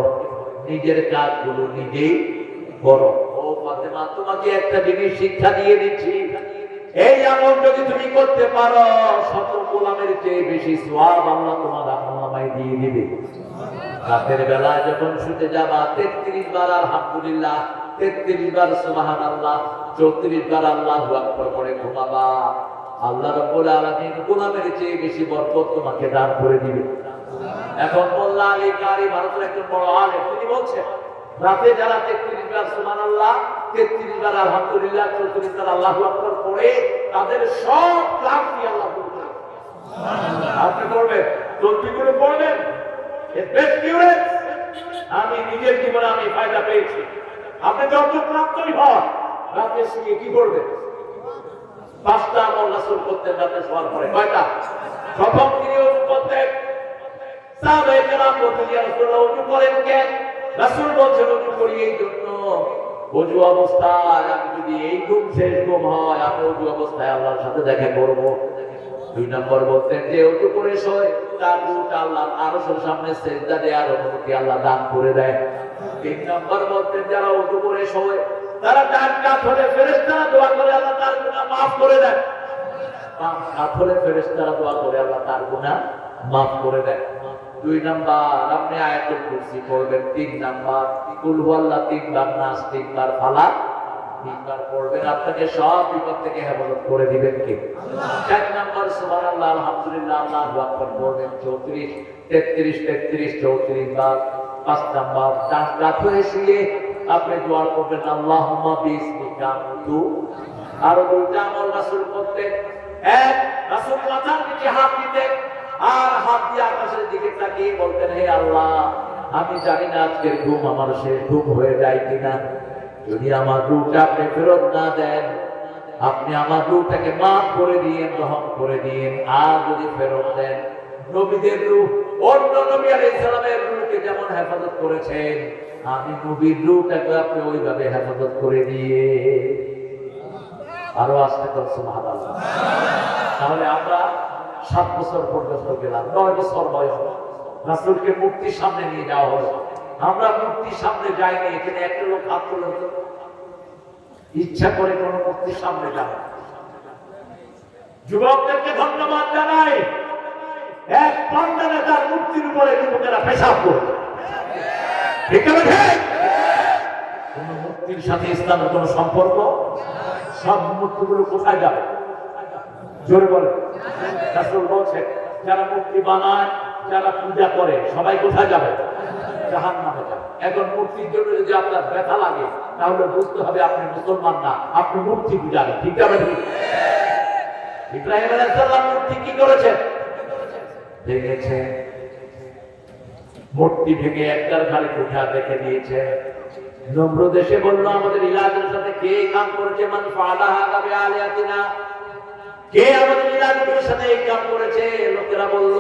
নিজের কাজগুলো নিজেই করো। ও ফাতেমা তোমাকে একটা জিনিস শিক্ষা দিয়ে দিচ্ছি, এই আমল যদি তুমি করতে পারো 100 গোলামের চেয়ে বেশি সওয়াব আল্লাহ তোমার আমলনামায় দিয়ে দিবে। রাতের বেলা যখন শুতে যাবা 33 বার আলহামদুলিল্লাহ, 33 বার সুবহানাল্লাহ, 34 বার আল্লাহু আকবার পড়ে ঘুমাবা। আল্লাহ রাব্বুল আলামিন গোলামের চেয়ে বেশি বরকত তোমাকে দান করে দিবে। এখন মোল্লা আলী কারি ভারতের একজন বড় আলেম, তিনি বলছেন রাতে যারা 33 বার সুবহানাল্লাহ, 33 বার আলহামদুলিল্লাহ, 34 বার আল্লাহু আকবার পড়ে তাদের সব ক্লান্তি আল্লাহ দূর করে দেন। সুবহানাল্লাহ। আপনি করবেন, তসবিহ করে পড়বেন, আমি নিজের জীবনে আমি ফায়দা পেয়েছি। আপনি যত ক্লান্তই হন রাতে শুয়ে কি করবেন? 5টা আমল রাসূল করতেন রাতে শোয়ার পরে। কয়টা? প্রথম তিনি ওযু করতেন। সাহাবায়ে কেরাম বলতেন, ইয়া রাসূলুল্লাহ ওযু করেন কেন? রাসূল বলছেন, ওযু করি এই জন্য, ওযু অবস্থায় আমি যদি এই ঘুম শেষ ঘুম হয়, আমি ওযু অবস্থায় আল্লাহর সাথে দেখা করব। 2 নম্বর বলতেন যে ওযু করে শোয়, তার রূহটা আল্লাহর আরশের সামনে সিজদা দেওয়ার অনুমতি আল্লাহ দান করে দেয়। 3 নম্বর বলতেন যারা ওযু করে শোয় তারা ডান কাত হলে ফেরেশতারা দোয়া করে আল্লাহ তার গুনাহ maaf করে দেয়, বাম কাত হলে ফেরেশতারা দোয়া করে আল্লাহ তার গুনাহ maaf করে দেয়। 2 নাম্বার আপনি আয়াতুল কুরসি পড়বেন। 3 নাম্বার কুল হুয়াল্লাহ 3 বার, নাস 3 বার, ফালাক 3 বার পড়বেন, আপনাকে সব বিপদ থেকে হেফাজত করে দিবেন কে? আল্লাহ। 4 নাম্বার সুবহানাল্লাহ আলহামদুলিল্লাহ আল্লাহু আকবার পড়বেন 34 33 33 34 বার। 5 নাম্বার ডান কাত হয়ে শুয়ে আপনি দোয়া করবেন, আল্লাহুম্মা বিসমিকা আমুতু। আর 2টা আমল রাসূল করতেন। এক, রাসূল মাথার নিচে হাত দিতেন আর হাত দিয়ে আকাশের দিকে তাকিয়ে বলতেন, হে আল্লাহ আমি জানি না আজকের ঘুম আমার শেষ ঘুম হয়ে যায় কিনা, যদি আমার রূহটা আপনি ফেরত না দেন, আপনি আমার রূহটাকে মাফ করে দিয়েন, রহম করে দিয়েন। আর যদি ফেরত দেন নবীদের রূহ অন্য নবী আলাইহিস সালামের রূহকে যেমন হেফাজত করেছেন, আমি নবীর রূহটাকে আপনি ওইভাবে হেফাজত করে দিয়ে আরো আসতে তো সুবহানাল্লাহ। তাহলে আমরা 7 বছর পর্যন্ত গেলাম, 9 বছর বয়স রাসূলকে মূর্তির সামনে নিয়ে যাওয়া হলো। আমরা মূর্তির সামনে যাইনি, এখানে একটা লোক হাত তুলে ইচ্ছা করে কোন মূর্তির সামনে যাব। যুবকদেরকে ধন্যবাদ জানাই, এক পান্ডানে তার মূর্তির উপরে যুবকেরা পেশাব করবে। ঠিক আছে, কোন মূর্তির সাথে ইসলামের কোন সম্পর্ক? সব মূর্তিগুলো কোথায় যাবে? জোরে বলে। রাসূল বলছেন যারা মূর্তি বানায়, যারা পূজা করে, সবাই কোথায় যাবে? জাহান্নামে যাবে। এখন মূর্তির জন্য যদি আপনার ব্যথা লাগে, তাহলে বুঝতে হবে আপনি মুসলমান না, আপনি মূর্তি পূজারী। ঠিক আছে? ইব্রাহিম আলাইহিস সালাম মূর্তি কি করেছেন? ভেঙেছে। মূর্তি ভেঙে একটার খালি কোঠা রেখে দিয়েছে। নমরুদ এসে বলল আমাদের ইলাদের সাথে কে কাম করেছে? মান ফালাহা কাবি আলিয়াতিনা, কে আমাদের ইলাদের সাথে এই কাম করেছে? লোকেরা বলল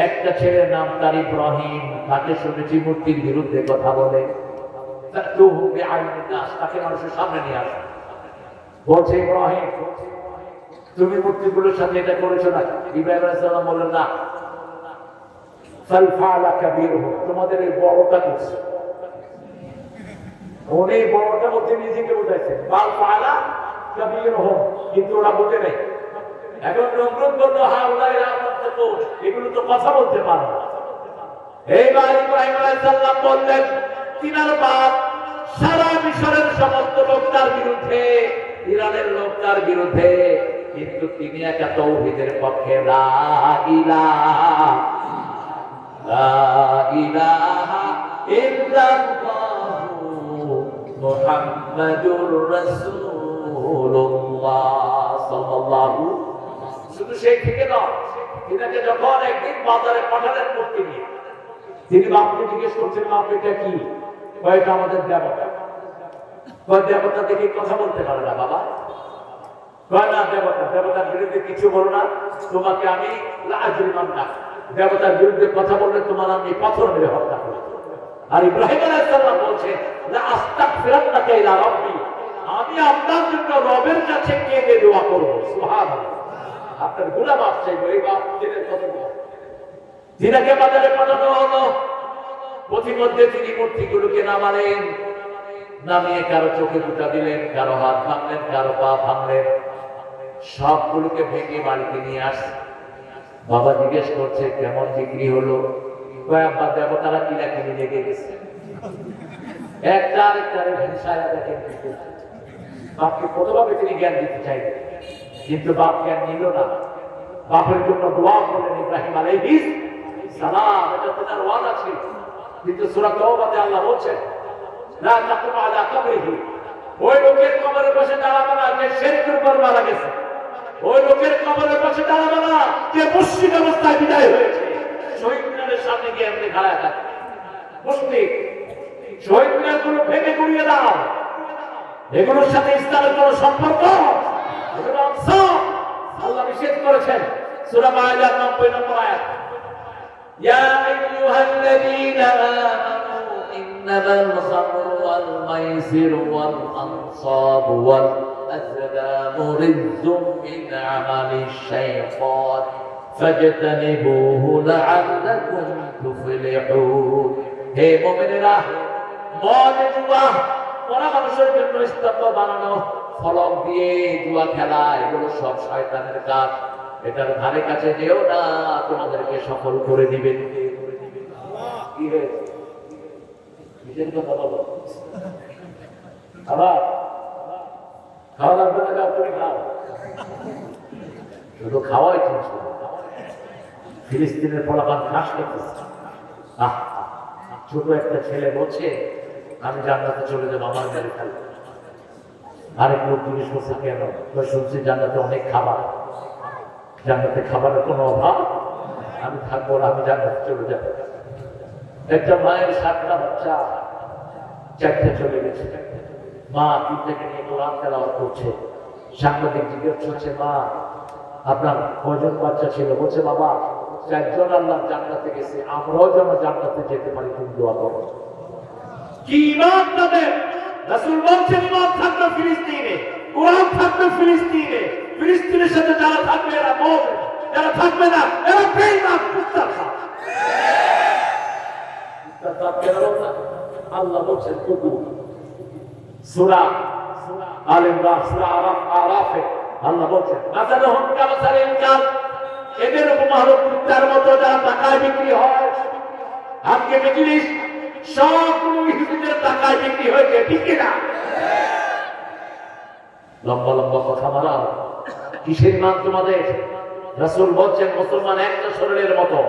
একটা ছেলের নাম তার ইব্রাহিম, তাকে শুনেছি মূর্তির বিরুদ্ধে কথা বলে। তাকে মানুষের সামনে নিয়ে আসে, বলছে ইব্রাহিম তুমি মূর্তিগুলোর সাথে এটা করেছো না? ইব্রাহিম আলাইহিস সালাম বললেন না, ফালফালা কাবীরুহুম, তোমাদের এই বড়টা করছে। উনি বড়টা বলতে নিজেকে বুঝাইছে, ফালফালা কাবীরুহুম, কিন্তু ওরা বোঝে নাই। এখন নমরুদ বলল হাউলাই রাতাতুন, এগুলো তো কথা বলতে পারে না। এইবার ইব্রাহিম আলাইহিস সালাম বললেন তিনার বাপ সারা মিশরের সমস্ত লোকটার বিরুদ্ধে, ইরানের লোকটার বিরুদ্ধে, কিন্তু তিনি একা তাওহীদের পক্ষে। লা ইলাহা ইল্লাল্লাহু মুহাম্মাদুর রাসূলুল্লাহ সাল্লাল্লাহু। শুধু সেই থেকে নয়, তিনাকে যখন একদিন বাজারে পাঠালেন মূর্তি নিয়ে, তিনি বাপকে জিজ্ঞেস করছেন বাপ এটা কি? এটা আমাদের দেবতা। দেবতা দেখে কথা বলতে পারে না বাবা। না দেবতা, দেবতার বিরুদ্ধে কিছু বলো না, তোমাকে আমি লাজরিমান না, দেবতার বিরুদ্ধে কথা বললে তোমার আমি পাথর মেরে হত্যা করব। আর ইব্রাহিম আলাইহিস সালাম বলছে লা আস্তাগফিরুল্লাহ ইলা রাব্বি, আমি আপনার জন্য রবের কাছে কেঁদে দোয়া করব। সুবহানাল্লাহ, আপনার গুনাহ মাফ চাইবো। এই বাপ দিনের কথা বল। দিনাকে বাজারে পাঠানো হলো, পথিমধ্যে তিনি মূর্তিগুলোকে নামালেন, নামিয়ে কারো চোখে ফুটা দিলেন, কারো হাত ভাঙলেন, কারো পা ভাঙলেন, সবগুলোকে ভেঙে বাড়িতে নিয়ে আসছে। বাবা জিজ্ঞেস করছে কেমন বিক্রি হলো? আব্বা দেবতারা কিনা কিনে লেগে গেছে, একটা আরেকটারে হিংসায় দেখেন। বাপকে কতভাবে তিনি জ্ঞান দিতে চাইলেন, কিন্তু বাপ জ্ঞান নিল না। বাপের জন্য দোয়া করলেন ইব্রাহিম আলাইহিস সালাম, এটা তার ওয়াদা ছিল। কিন্তু সূরা তাওবাতে আল্লাহ বলছেন লা তাকুম আলা কবরিহি, ওই লোকের কবরের পাশে দাঁড়াবে না যে শিরকের উপর মারা গেছে, ওই লোকের কবরের পাশে দাঁড়াবে না যে মুশরিক অবস্থায় বিদায় হয়েছে। শহীদ মিনারের সামনে গিয়ে আপনি দাঁড়ায় থাকেন, মুশরিক শহীদ মিনারগুলো ভেঙে গুড়িয়ে দাও, এগুলোর সাথে ইসলামের কোনো সম্পর্ক? এগুলো অংশ আল্লাহ নিষেধ করেছেন। সূরা মাইদার 90 নম্বর আয়াত, ইয়া আইয়ুহাল্লাযীনা আমানু ইন্নামাল খামরু ওয়াল মাইসিরু ওয়াল আনসাবু ওয়াল আযলামু রিজজুম মিন আমালিশ শাইতান ফাজতানিবুহু লাআল্লাকুম তুফলিহুন। হে মুমিনেরা, মদ জুয়া পরা মানুষের জন্য স্তম্ভ বানানো, ফলক দিয়ে জুয়া খেলা, এগুলো সব শয়তানের কাজ। এটার ধারে কাছে যেও না, তোমাদেরকে সফল করে দিবে। কি হয়েছে? কিসের কথা বলো? আবার খাওয়া লাগবে না, তুমি খাও, শুধু খাওয়াই চলছে। ফিলিস্তিনের ফলাফল ঘাস খেতেছে। ছোট একটা ছেলে বলছে আমি জান্নাতে চলে যাবো, আমার মেরে ফেলবো। আরেক লোক জিজ্ঞেস করছে কেন? শুনছি জান্নাতে অনেক খাবার, জান্নাতে খাবারের কোনো অভাব, আমি থাকবো না, আমি জান্নাতে চলে যাবো। একটা মায়ের 7টা বাচ্চা, 4টে চলে গেছে। মা 3টাকে নিয়ে কোরআন তেলাওয়াত করছে। সাংবাদিক জিজ্ঞেস করছে মা আপনার কয়জন বাচ্চা ছিল? বলছে বাবা চারজন আল্লাহ জান্নাতে গেছে, আমরাও যেন জান্নাতে যেতে পারি। তুমি দোয়া করো। কি ইমান তাদের! রাসূল বলছেন ইমান থাকবে ফিলিস্তিনে, কোরআন থাকবে ফিলিস্তিনে। ফিলিস্তিনের সাথে যারা থাকবে এরা মুমিন, যারা থাকবে না এরা বেঈমান, কুত্তার খায়। আল্লাহ বলছেন সূরা আল ইমরান, সূরা আরাফে আল্লাহ বলছেন মাসালুহুম কামাসালিল কালব, এদের উপমা হলো কুত্তার মতো যারা টাকায় বিক্রি হয়। আজকে মজলিস সবগুলো ইহুদিদের টাকায় বিক্রি হয়েছে, ঠিক কিনা? লম্বা লম্বা কথা বলা কিসের ইমান তোমাদের? রাসূল বলছেন মুসলমান একটা শরীরের মতো,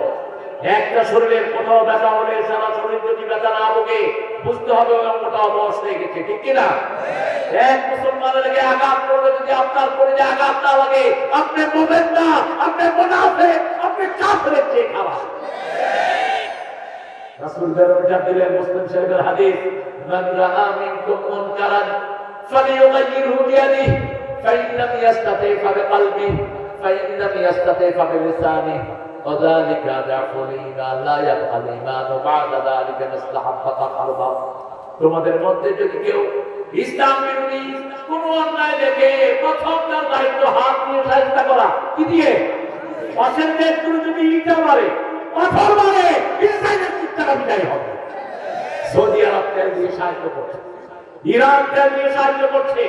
একটা শরীরের কোথাও ব্যথা হলে সারা শরীর যদি ব্যথা না ভোগে বুঝতে হবে ওই অঙ্গটা অবশ হয়ে গেছে, ঠিক কিনা? এক মুসলমানের লেগে আঘাত করলে যদি আপনার শরীরে আঘাত না লাগে, আপনি মুমিন না, আপনি মুনাফিক, আপনি কাফেরের চেয়ে খারাপ। রাসূল বেরোজা দিলেন মুসলিম শরীফের হাদিস, মান রাআ মিনকুম মুনকারান ফালিয়ুগাইয়িরহু বিয়াদিহি ফাইন লাম ইয়াস্তাতি ফাবিকলবিহি ফাইন লাম ইয়াস্তাতি ফাবিলিসানিহি وذلك ضعف الإيمان لا يبقى الإيمان بعد ذلك مثل حبة خردل। তোমাদের মধ্যে যদি কেউ ইসলাম বিরোধী কোন অন্যায় দেখে প্রথম তার দায়িত্ব হাত দিয়ে সাহায্য করা, কি দিয়ে? পাশের দেশগুলো যদি ইটা মারে, পাথর মারে, ইসরায়েলের চিত্তাটা বিদায় হবে। সৌদি আরব তেল দিয়ে সাহায্য করছে, ইরান তেল দিয়ে সাহায্য করছে।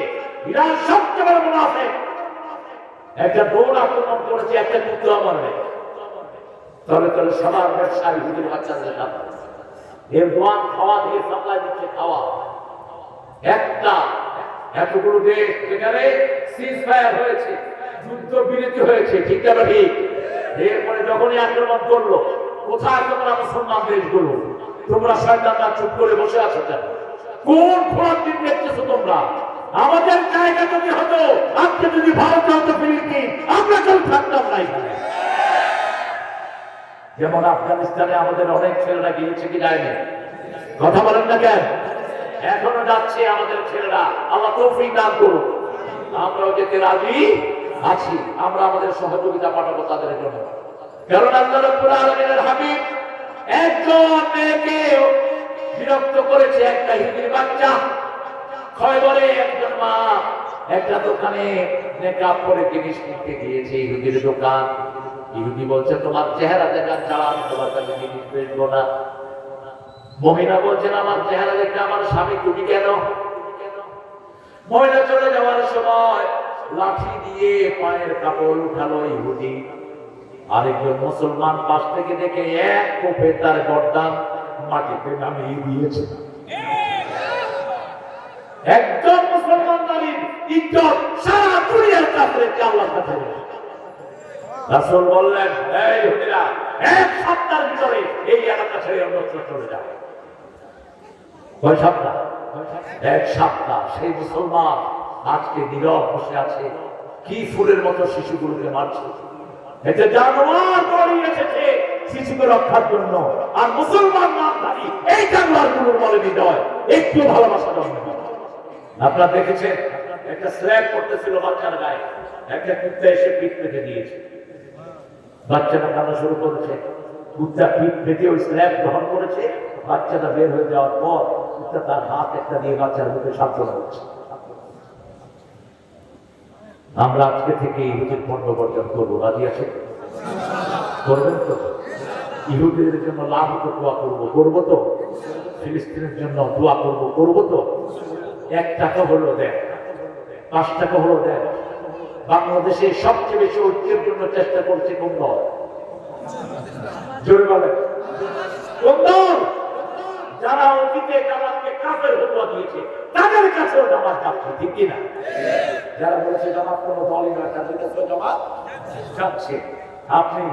ইরান সবচেয়ে বড় মুনাফিক। একটা ড্রোন আক্রমণ করেছে, একটা কুত্তা মারবে, তবে তবে সবার ব্যবসা ইহুদির বাচ্চাদের সাথে এর দোয়ান খাওয়া দিয়ে সাপ্লাই দিচ্ছে, খাওয়া। একটা এতগুলো দেশ যেখানে সিজ ফায়ার হয়েছে, যুদ্ধ বিরতি হয়েছে, ঠিক না ঠিক? এরপরে যখনই আক্রমণ করলো, কোথায় তোমরা মুসলমান দেশগুলো? তোমরা শয়তানরা চুপ করে বসে আছো কেন? কোন খোলার দিন দেখতেছো তোমরা? আমাদের জায়গা যদি হতো, আজকে যদি ভারত হতো ফিলিস্তিন, আমরা কেউ থাকতাম না এখানে। যেমন আফগানিস্তানে আমাদের অনেক ছেলেরা গিয়েছে, কি যায়নি? কথা বলেন না কেন? এখনো যাচ্ছে আমাদের ছেলেরা, আল্লাহ তৌফিক দান করুন। আমরাও যেতে রাজি আছি, আমরা আমাদের সহযোগিতা পাঠাবো তাদের জন্য। কারণ আল্লাহ রাব্বুল আলামিনের হাবিব একজন মেয়েকে বিরক্ত করেছে, একটা ইহুদির বাচ্চা। খয়বরে একজন মা একটা দোকানে মেকআপ করে জিনিস কিনতে গিয়েছে, ইহুদির দোকান। ইহুদি বলছে তোমার চেহারা দেখা ছাড়া আমি তোমার কাছে জিনিস বেচবো না। মহিলা বলছেন আমার চেহারা দেখে আমার স্বামী, তুমি কেন? মহিলা চলে যাওয়ার সময় লাঠি দিয়ে পায়ের কাপড় উঠালো ইহুদি। আরেকজন মুসলমান পাশ থেকে দেখে এক কোপে তার গর্দান মাটিতে নামিয়ে দিয়েছে। একজন মুসলমান নারীর ইজ্জত সারা দুনিয়ার কাছে আল্লাহর কাছে। রাসূল বললেন, এই ইহুদিরা, এক সপ্তাহের ভিতরে এই এলাকা ছেড়ে অন্যত্র চলে যাও। কয় সপ্তাহ? এক সপ্তাহ। সেই মুসলমান আজকে নীরব বসে আছে, কি ফুলের মতো শিশুগুলোকে মারছে। এতে জানোয়ার দৌড়িয়ে এসেছে শিশুকে রক্ষার জন্য, আর মুসলমান নামধারী এই জানোয়ারগুলোর বলে হৃদয় একটু ভালোবাসা জন্মে। আপনারা দেখেছেন একটা স্ল্যাব করতেছিল বাচ্চার গায়ে, একটা কুত্তা এসে পিঠ পেতে দিয়েছে, বাচ্চাটা কান্না শুরু করেছে। কুত্তা পিঠ পেতে ওই স্ল্যাব গ্রহণ করেছে। বাচ্চাটা বের হয়ে যাওয়ার পর কুত্তা তার হাত একটা দিয়ে বাচ্চার মুখে সান্ত্বনা করছে। আমরা আজকে থেকে ইহুদির পণ্য বর্জন করবো, রাজি আছে? করবেন তো? ইহুদিদের জন্য লাভ তো দোয়া করবো, করবো তো? ফিলিস্তিনের জন্য দোয়া করবো, করবো তো? 1 টাকা হলো দেন, 5 টাকা হলো দেন। বাংলাদেশে সবচেয়ে বেশি ঐক্যের জন্য চেষ্টা করছে কোন দল? জোরে বলেন, কোন দল? যারা অতীতে জামাতকে কাফের ফতোয়া দিয়েছে তাদের কাছেও জামাত যাচ্ছে, ঠিক কিনা? যারা বলেছে জামাত কোনো দলই নয়, তাদের কাছেও জামাত যাচ্ছে। আপনি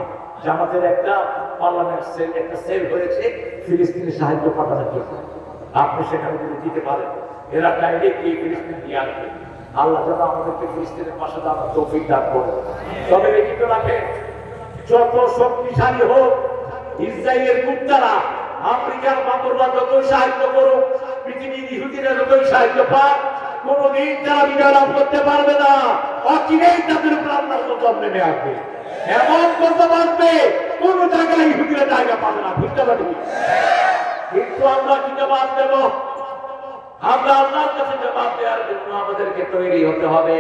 জামাতের একটা পার্লামেন্ট সেল, একটা সেল হয়েছে ফিলিস্তিনে সাহায্য পাঠানোর জন্য। আপনি সেখানে যদি দিতে পারেন, এরা ডাইরেক্ট গিয়ে ফিলিস্তিন দিয়ে আসবে। আল্লাহ যেন আমাদেরকে ফিলিস্তিনের পাশে দাঁড়ানোর তৌফিক দান করে। তবে লিখিত রাখেন, যত শক্তিশালী হোক ইসরায়েলের কুত্তারা, আমেরিকার বান্দররা যতই সাহায্য করুক, পৃথিবীর ইহুদিরা যতই সাহায্য পাক, কোনদিন তারা বিজয় লাভ করতে পারবে না। অচিরেই তাদের উপর আল্লাহর গজব নেমে আসবে, এমন গজব আসবে কোন জায়গায় ইহুদিরা জায়গা পাবে না, বুঝতে পারি। কিন্তু আমরা কি জবাব দেব? আমরা আল্লাহর কাছে জবাব দেওয়ার জন্য আমাদেরকে তৈরি হতে হবে।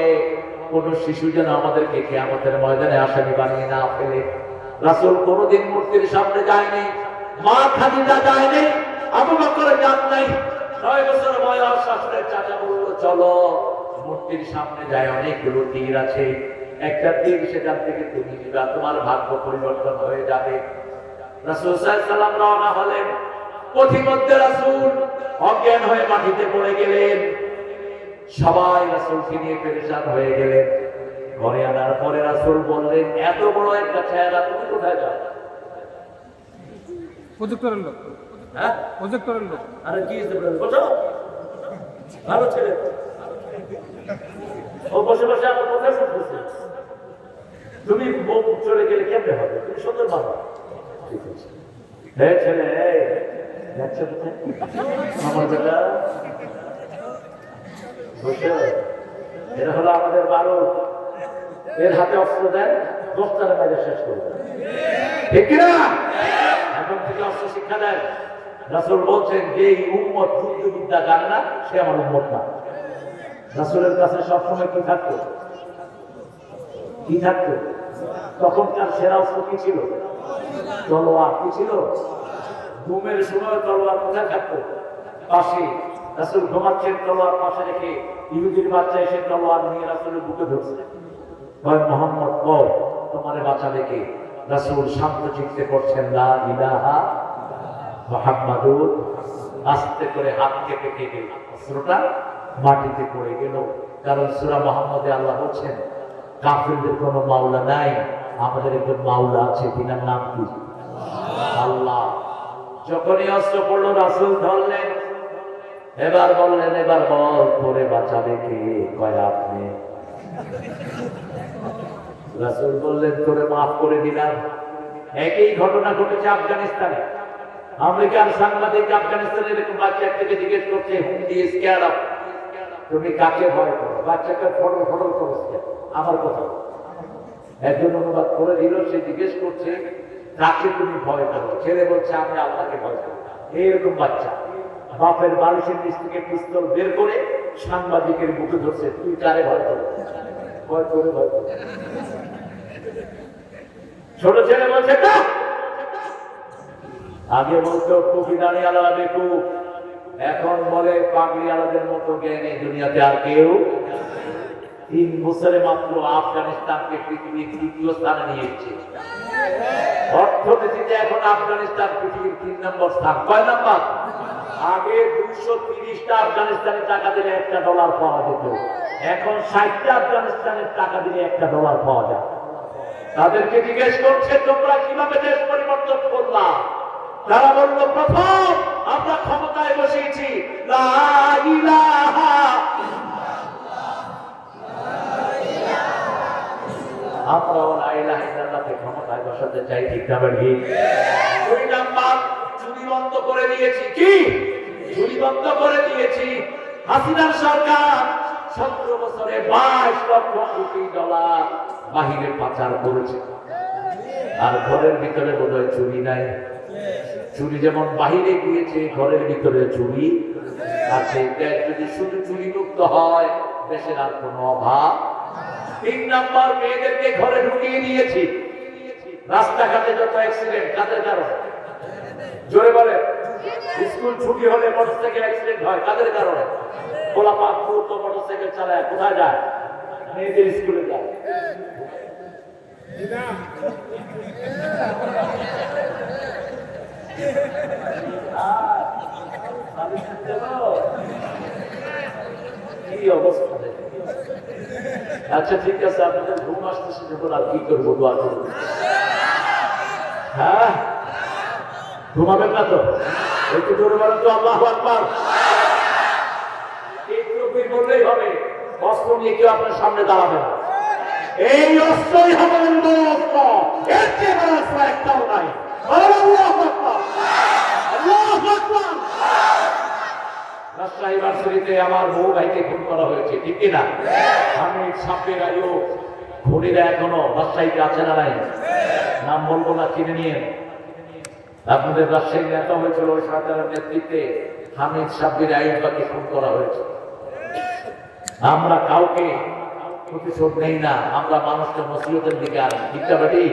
কোন শিশু যেন আমাদেরকে কিয়ামতের ময়দানে আসামি বানিয়ে না ফেলে। রাসূল কোনদিন মূর্তির সামনে যায়নি, মা খাদিজা যায়নি, আবু বকর যান নাই। 9 বছর বয়স শাশুড়ের চাচা বলল চলো মূর্তির সামনে যায়, অনেকগুলো তীর আছে, একটা তীর সেখান থেকে তুমি নিবা, তোমার ভাগ্য পরিবর্তন হয়ে যাবে। রাসূল সাল্লাল্লাহু আলাইহি ওয়াসাল্লাম রওনা হলেন। পথিমধ্যে রাসূল অজ্ঞান হয়ে মাটিতে পড়ে গেলেন। সবাই রাসূলকে নিয়ে পেরেশান হয়ে গেলেন। ঘরে আনার পরে রাসূল বললেন, এত বড় একটা চেহারা, তুমি কোথায় যাও? প্রজেক্টরের লোক। হ্যাঁ, প্রজেক্টরের লোক। আরে কি বসো, ভালো ছেলে, ও বসে বসে আমার কথা শুনতেছে। তুমি চলে গেলে কেমনে হবে? তুমি সুন্দর বাবা। ঠিক আছে, হে ছেলে, যাচ্ছে কোথায় আমার বেটা? বসে, এরা হলো আমাদের বালক, এর হাতে অস্ত্র দেন, 10 টাকা কাজে শেষ করবে, ঠিক কিনা? এখন থেকে অস্ত্র শিক্ষা দেন। রাসূল বলছেন যে উম্মত যুদ্ধবিদ্যা জানে না সে আমার উম্মত না। রাসূলের কাছে সবসময় কি থাকতো? কি থাকতো? তখনকার সেরা অস্ত্র কি ছিল? তলোয়ার। কি ছিল? ঘুমের সময় তলোয়ার কোথায় থাকতো? পাশে। রাসূল ঘুমাচ্ছেন, তলোয়ার পাশে রেখে ইহুদির বাচ্চা এসে তলোয়ার নিয়ে রাসূলের বুকে ধরছে। ভাই মুহাম্মদ কও তোমারে বাঁচাবে কে? রাসূল শান্ত চিত্তে পড়ছেন লা ইলাহা মুহাম্মাদুর। আস্তে করে হাত কেটে কেটে অস্ত্রটা মাটিতে পড়ে গেল। কারণ সূরা মুহাম্মদে আল্লাহ বলছেন কাফিরদের কোনো মাওলা নাই, আমাদের একজন মাওলা আছে, তিনার নাম কি? আল্লাহ। যখনই অস্ত্র পড়লো রাসূল ধরলেন, এবার বললেন এবার বল তোরে বাঁচাবে কে? কয় আপনি। রাসূল বললেন তোরে মাফ করে দিলাম। একই ঘটনা ঘটেছে আফগানিস্তানে। আমেরিকান সাংবাদিক আফগানিস্তানের এরকম বাচ্চা থেকে জিজ্ঞেস করছে হুম দি স্কেয়ার্ড অফ, তুমি কাকে ভয় করো? বাচ্চাকে ফটো ফটো করছে আমার কথা। একজন অনুবাদ করে দিল, সে জিজ্ঞেস করছে কাকে তুমি ভয় করো? ছেলে বলছে আমি আল্লাহকে ভয় করি। এইরকম বাচ্চা বাপের বালিশের নিচ থেকে পিস্তল বের করে সাংবাদিকের বুকে ধরছে, তুই কারে ভয় করো? ভয় করে ভয় করে। ছোট ছেলে বলছে না, আগে বলতো টুপিদানি আলাদা বেকু, এখন বলে পাগড়ি আলাদের মতো জ্ঞানী দুনিয়াতে আর কেউ। 3 বছরে মাত্র আফগানিস্তানকে পৃথিবীর 3য় স্থানে নিয়েছে। অর্থনীতিতে এখন আফগানিস্তান পৃথিবীর 3 নম্বর স্থান। কয় নাম্বার? আগে 230টা আফগানিস্তানের টাকা দিলে $1 পাওয়া যেত, এখন 60টা আফগানিস্তানের টাকা দিলে $1 পাওয়া যায়। তাদেরকে জিজ্ঞেস করছে তোমরা কিভাবে দেশ পরিবর্তন করলা? তারা বলল প্রথম আমরা ক্ষমতায় বসিয়েছি লা ইলাহা, আমরা লা ইলাহা ইল্লাল্লাহকে ক্ষমতায় বসাতে চাই, ঠিক না বলি? 2 নাম্বার চুরি বন্ধ করে দিয়েছি। কি চুরি বন্ধ করে দিয়েছি? হাসিনার সরকার 17 বছরে 22 লক্ষ কোটি ডলার বাহিরে পাচার করেছে। আর ঘরের ভিতরে বোধহয় চুরি নাই। চুরি যেমন বাহিরে গিয়েছে, ঘরের ভিতরে চুরি আছে। যদি শুধু চুরি মুক্ত হয় দেশের আর কোনো অভাব। 3 নাম্বার মেয়েদেরকে ঘরে ঢুকিয়ে দিয়েছি। রাস্তাঘাটে যত অ্যাক্সিডেন্ট কাদের কারণে? জোরে বলে। স্কুল ছুটি হলে মোটরসাইকেল অ্যাক্সিডেন্ট হয় কাদের কারণে? পোলাপান দ্রুত মোটরসাইকেল চালায় কোথায় যায়? মেয়েদের স্কুলে যায়। কি অবস্থা? আচ্ছা ঠিক আছে, আপনাদের ঘুম আসতেছে যখন আর কি করবো, দোয়া করবো। হ্যাঁ, ঘুমাবেন না তো? একটু জোরে বলেন তো আল্লাহু আকবার। এই তকবীর বললেই হবে, অস্ত্র নিয়ে কেউ আপনার সামনে দাঁড়াবে না। এই অস্ত্রই হবে অস্ত্র, এর চেয়ে বড় অস্ত্র একটাও নাই। আল্লাহু আকবার, আল্লাহু আকবার। রাজশাহী ভার্সিটিতে আমার বউ ভাইকে খুন করা হয়েছে, ঠিক কিনা? আমি সাপের আয়ু খুনিরা এখনো রাজশাহীতে আছে না নাই? নাম বলবো না, চিনে নিয়ে। আপনাদের রাজশাহী নেতা হয়েছিল ওই সরকারের নেতৃত্বে হামিদ সাব্বির আইয়ুবকে খুন করা হয়েছে। আমরা কাউকে প্রতিশোধ নেই না, আমরা মানুষকে নসিহতের দিকে আনি। ঠিকটা বেটি?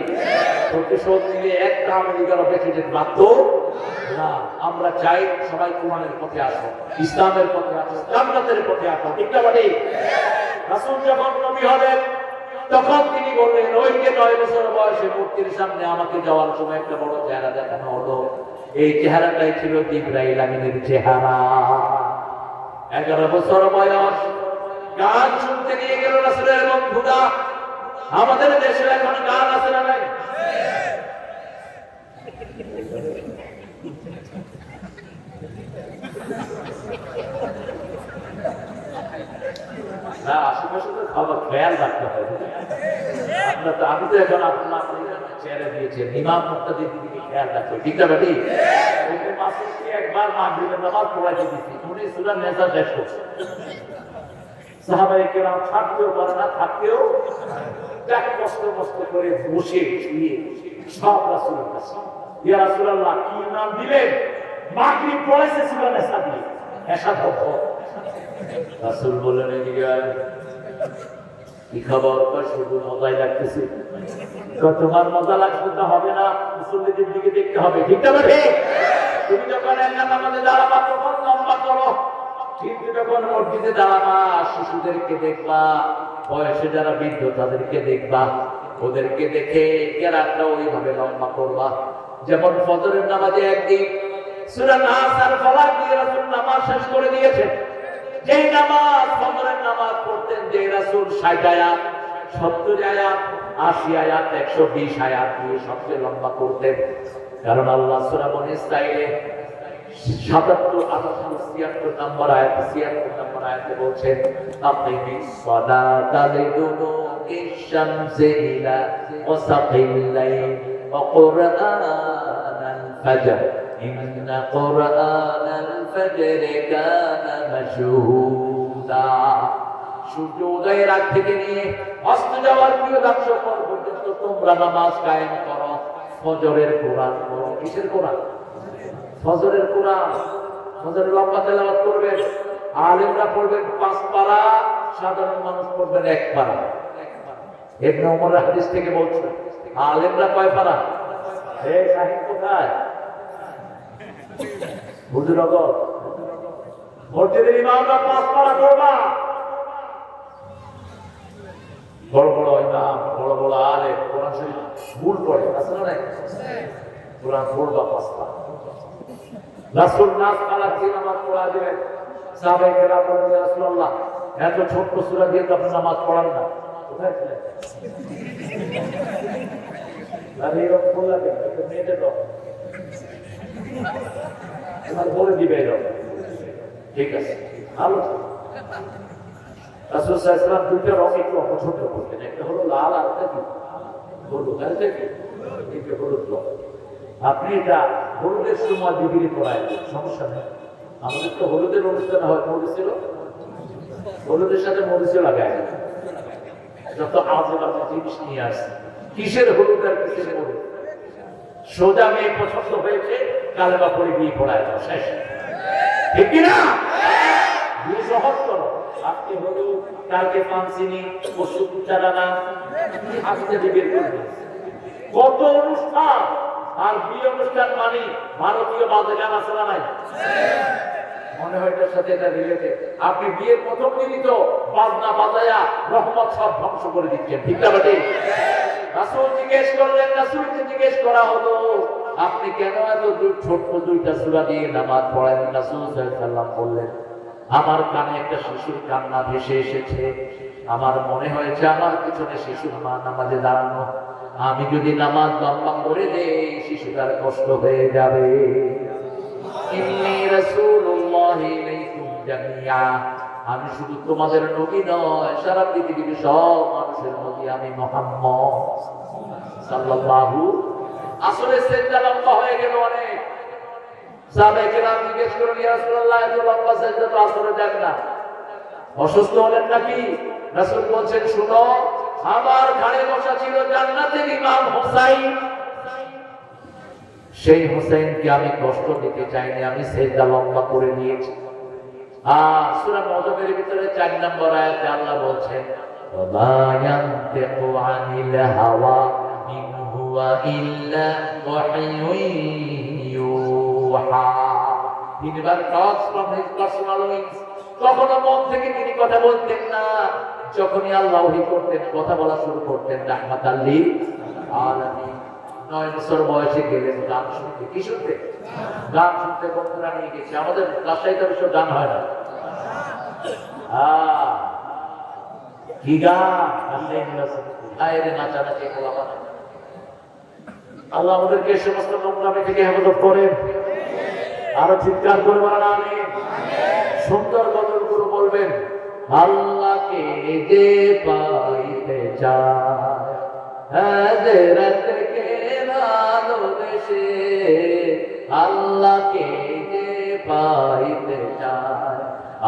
প্রতিশোধ নিলে একটা আমেরিকারও বেঁচে যেতে বাধ্য না। আমরা চাই সবাই কোরআনের পথে আসো, ইসলামের পথে আসো, জান্নাতের পথে আসো। ঠিকটা বেটি? রাসূল যখন নবী হলেন তখন তিনি বললেন, ওই যে 9 বছর বয়সে মূর্তির সামনে আমাকে যাওয়ার সময় একটা বড় চেহারা দেখানো হলো, এই চেহারাটাই ছিল জিবরাইল আমিনের চেহারা। 11 বছর বয়স, গান শুনতে নিয়ে গেল রাসূলের বন্ধুরা। আমাদের দেশে এখন গান আছে না নাই? না, আশেপাশে তো খাবার খেয়াল রাখতে হবে। আমি তো এখন আপনার চেয়ারে দিয়েছেন, ইমাম মুক্তাদির দিকে খেয়াল রাখতে। ঠিক না বেটি? একবার মাগরিবের নামাজ পড়াইতে দিচ্ছি, উনি সূরা নিসা শেষ করছে। সাহাবায়ে কেরাম থাকতেও পারে না, থাকতেও কষ্ট কষ্ট করে বসে শুয়ে সব রাসূলের কাছে, ইয়া রাসূলুল্লাহ কি নাম দিলেন? মাগরিব পড়াইছে সূরা নিসা দিয়ে, এসাদ হতো। রাসূল বললেন, কি খবর? শুধু মজাই লাগতেছে। তোমার মজা লাগছে তা হবে না, মুসল্লিদের দিকে দেখতে হবে। ঠিক না বেঠে? তুমি যখন নামাজে দাঁড়াবা তখন লম্বা করো, কিন্তু যখন মসজিদে দাঁড়াবা শিশুদেরকে দেখবা, বয়সে যারা বৃদ্ধ তাদেরকে দেখবা, ওদেরকে দেখে কেরাতটা ওইভাবে লম্বা করবা। যেমন ফজরের নামাজে একদিন সূরা নাস আর ফালাক দিয়ে রাসূল নামাজ শেষ করে দিয়েছেন। যেই নামাজ ফজরের নামাজ পড়তেন যে রাসূল 60 আয়াত, 70 আয়াত, 80 আয়াত, 120 আয়াত দিয়ে সবচেয়ে লম্বা করতেন। কারণ আল্লাহ সূরা বনী ইসরাঈলে 77, 78, 76 নম্বর আয়াত, 76 নম্বর আয়াতে বলছেন, আকিমিস সালাতা লিদুনুকিশ শামসি ইলা ওয়াসাকিল লাইল ওয়া কুরআনাল ফাজর ইন্না কুরআনাল ফাজরি কানা মাশহুদা। সূর্য উদয়ের আগ থেকে নিয়ে অস্ত যাওয়ার প্রিয়দাংশ পর্যন্ত তোমরা নামাজ কায়েম করো, ফজরের কোরআন পড়ো। কিসের কোরআন? ফজরের কোরআন। ফজরের লম্বা তেলাওয়াত করবেন, আলেমরা পড়বেন 5 পারা, সাধারণ মানুষ পড়বেন 1 পারা। ইবনে ওমর হাদিস থেকে বলছেন, আলেমরা কয় পারা? এই সাহিব কোথায়? হুজুরগণ, মসজিদের ইমামরা 5 পারা পড়বা। বড় বড় ইমাম, বড় বড় আলেম কোরআন শরীফ ভুল পড়ে, আছে না? কোরআন পড়বা 5 পারা। রাসূল নাস ফালাক দিয়ে নামাজ পড়া দিলেন। সাহাবায়ে কেরাম বললেন, ইয়া রাসূলুল্লাহ, এত ছোট্ট সূরা দিয়ে তো আপনি নামাজ পড়ান না, কোথায় ছিলেন? আরে এরকম বললেন একটু মেয়েদের দাও, তোমার বলে দিবে এরকম। ঠিক আছে, ভালো। রাসূল সাল্লাল্লাহু আলাইহি ওয়াসাল্লাম দুইটা রং একটু অপছন্দ করতেন, একটা হলো লাল আর একটা কি হলুদ। জানেন কি? এটা হলুদ রং। আপনি এটা হলুদের সময় বিবিরি করায়, সমস্যা নেই। আমাদের তো হলুদের অনুষ্ঠান হয়, মরিচের, হলুদের সাথে মরিচও লাগায়, যত আজে বাজে জিনিস নিয়ে আসে। কিসের হলুদ আর কিসের মরিচ? সোজা মেয়ে পছন্দ হয়েছে, কালেমা পড়ে বিয়ে পড়ায় দাও, শেষ। ঠিক কিনা? বিয়ে সহজ করো। আজকে হলুদ, কালকে পানচিনি, পশু চারানা, আজকে বিয়ে করবে। কত অনুষ্ঠান! আর বিয়ে অনুষ্ঠান মানে ভারতীয় বাজে গান আছে না নাই? মনে হয় এটার সাথে এটা রিলেটেড। আপনি বিয়ের প্রথম দিনই তো বাজনা বাজায়া রহমত সব ধ্বংস করে দিচ্ছেন। ঠিক না বেটি? রাসূল জিজ্ঞেস করলেন, রাসূলকে জিজ্ঞেস করা হলো, আপনি কেন এত ছোট্ট দুইটা সূরা দিয়ে নামাজ পড়েন? রাসূল সাল্লাল্লাহু আলাইহি ওয়াসাল্লাম বললেন, আমার কানে একটা শিশুর কান্না ভেসে এসেছে, আমার মনে হয়েছে আমার পিছনে শিশুর মা নামাজে দাঁড়ানো, আমি যদি নামাজ লম্বা করে দেই শিশুটার কষ্ট হয়ে যাবে। ইন্নী রাসূলুল্লাহি ইলাইকুম জামিআ, আমি শুধু তোমাদের নবী নয়, সারা পৃথিবীর সব মানুষের নবী আমি মুহাম্মদ সাল্লাল্লাহু। আসলে সেজদা লম্বা হয়ে গেল অনেক। সাহাবায়ে কেরাম জিজ্ঞেস করলেন, ইয়া রাসূলুল্লাহ, এত লম্বা সেজদা তো আসলে দেন না, অসুস্থ হলেন নাকি? রাসূল বলছেন, শুনো, আমার ঘাড়ে বসা ছিল জান্নাতের ইমাম হোসাইন। সেই হোসেনকে আমি কষ্ট দিতে চাইনি, আমি সেজদা লম্বা করে নিয়েছি। সূরা নজমের ভিতরে ৪ নম্বর আয়াতে আল্লাহ বলছেন, ওয়া ইয়ানতিকু আনিল হাওয়া ইন হুয়া ইল্লা ওয়াহয়ুন ইউহা। তিনবার টক্স ফ্রম হিজ পার্সোনাল উইংস। কখনো মন থেকে তিনি কথা বলতেন না। যখনই আল্লাহ ওহী করতেন, কথা বলা শুরু করতেন রাহমাতাল লিল আলামিন। ৯ বছর বয়সে গেলেন গান শুনতে। কি শুনতে? গান শুনতে বন্ধুরা নিয়ে গেছে। আমাদের রাজশাহীতে অবশ্য গান হয় না। কি গান? নাচানাচি খোলা। আল্লাহ আমাদেরকে সমস্ত নোংরামি থেকে হেফাজত করেন। আরো চিৎকার করে বলেন আমিন। সুন্দর গজলগুলো বলবেন, আল্লাহকে যে পাইতে চায় হাজরতকে ভালোবেসে, আল্লাহকে যে পাইতে চায়,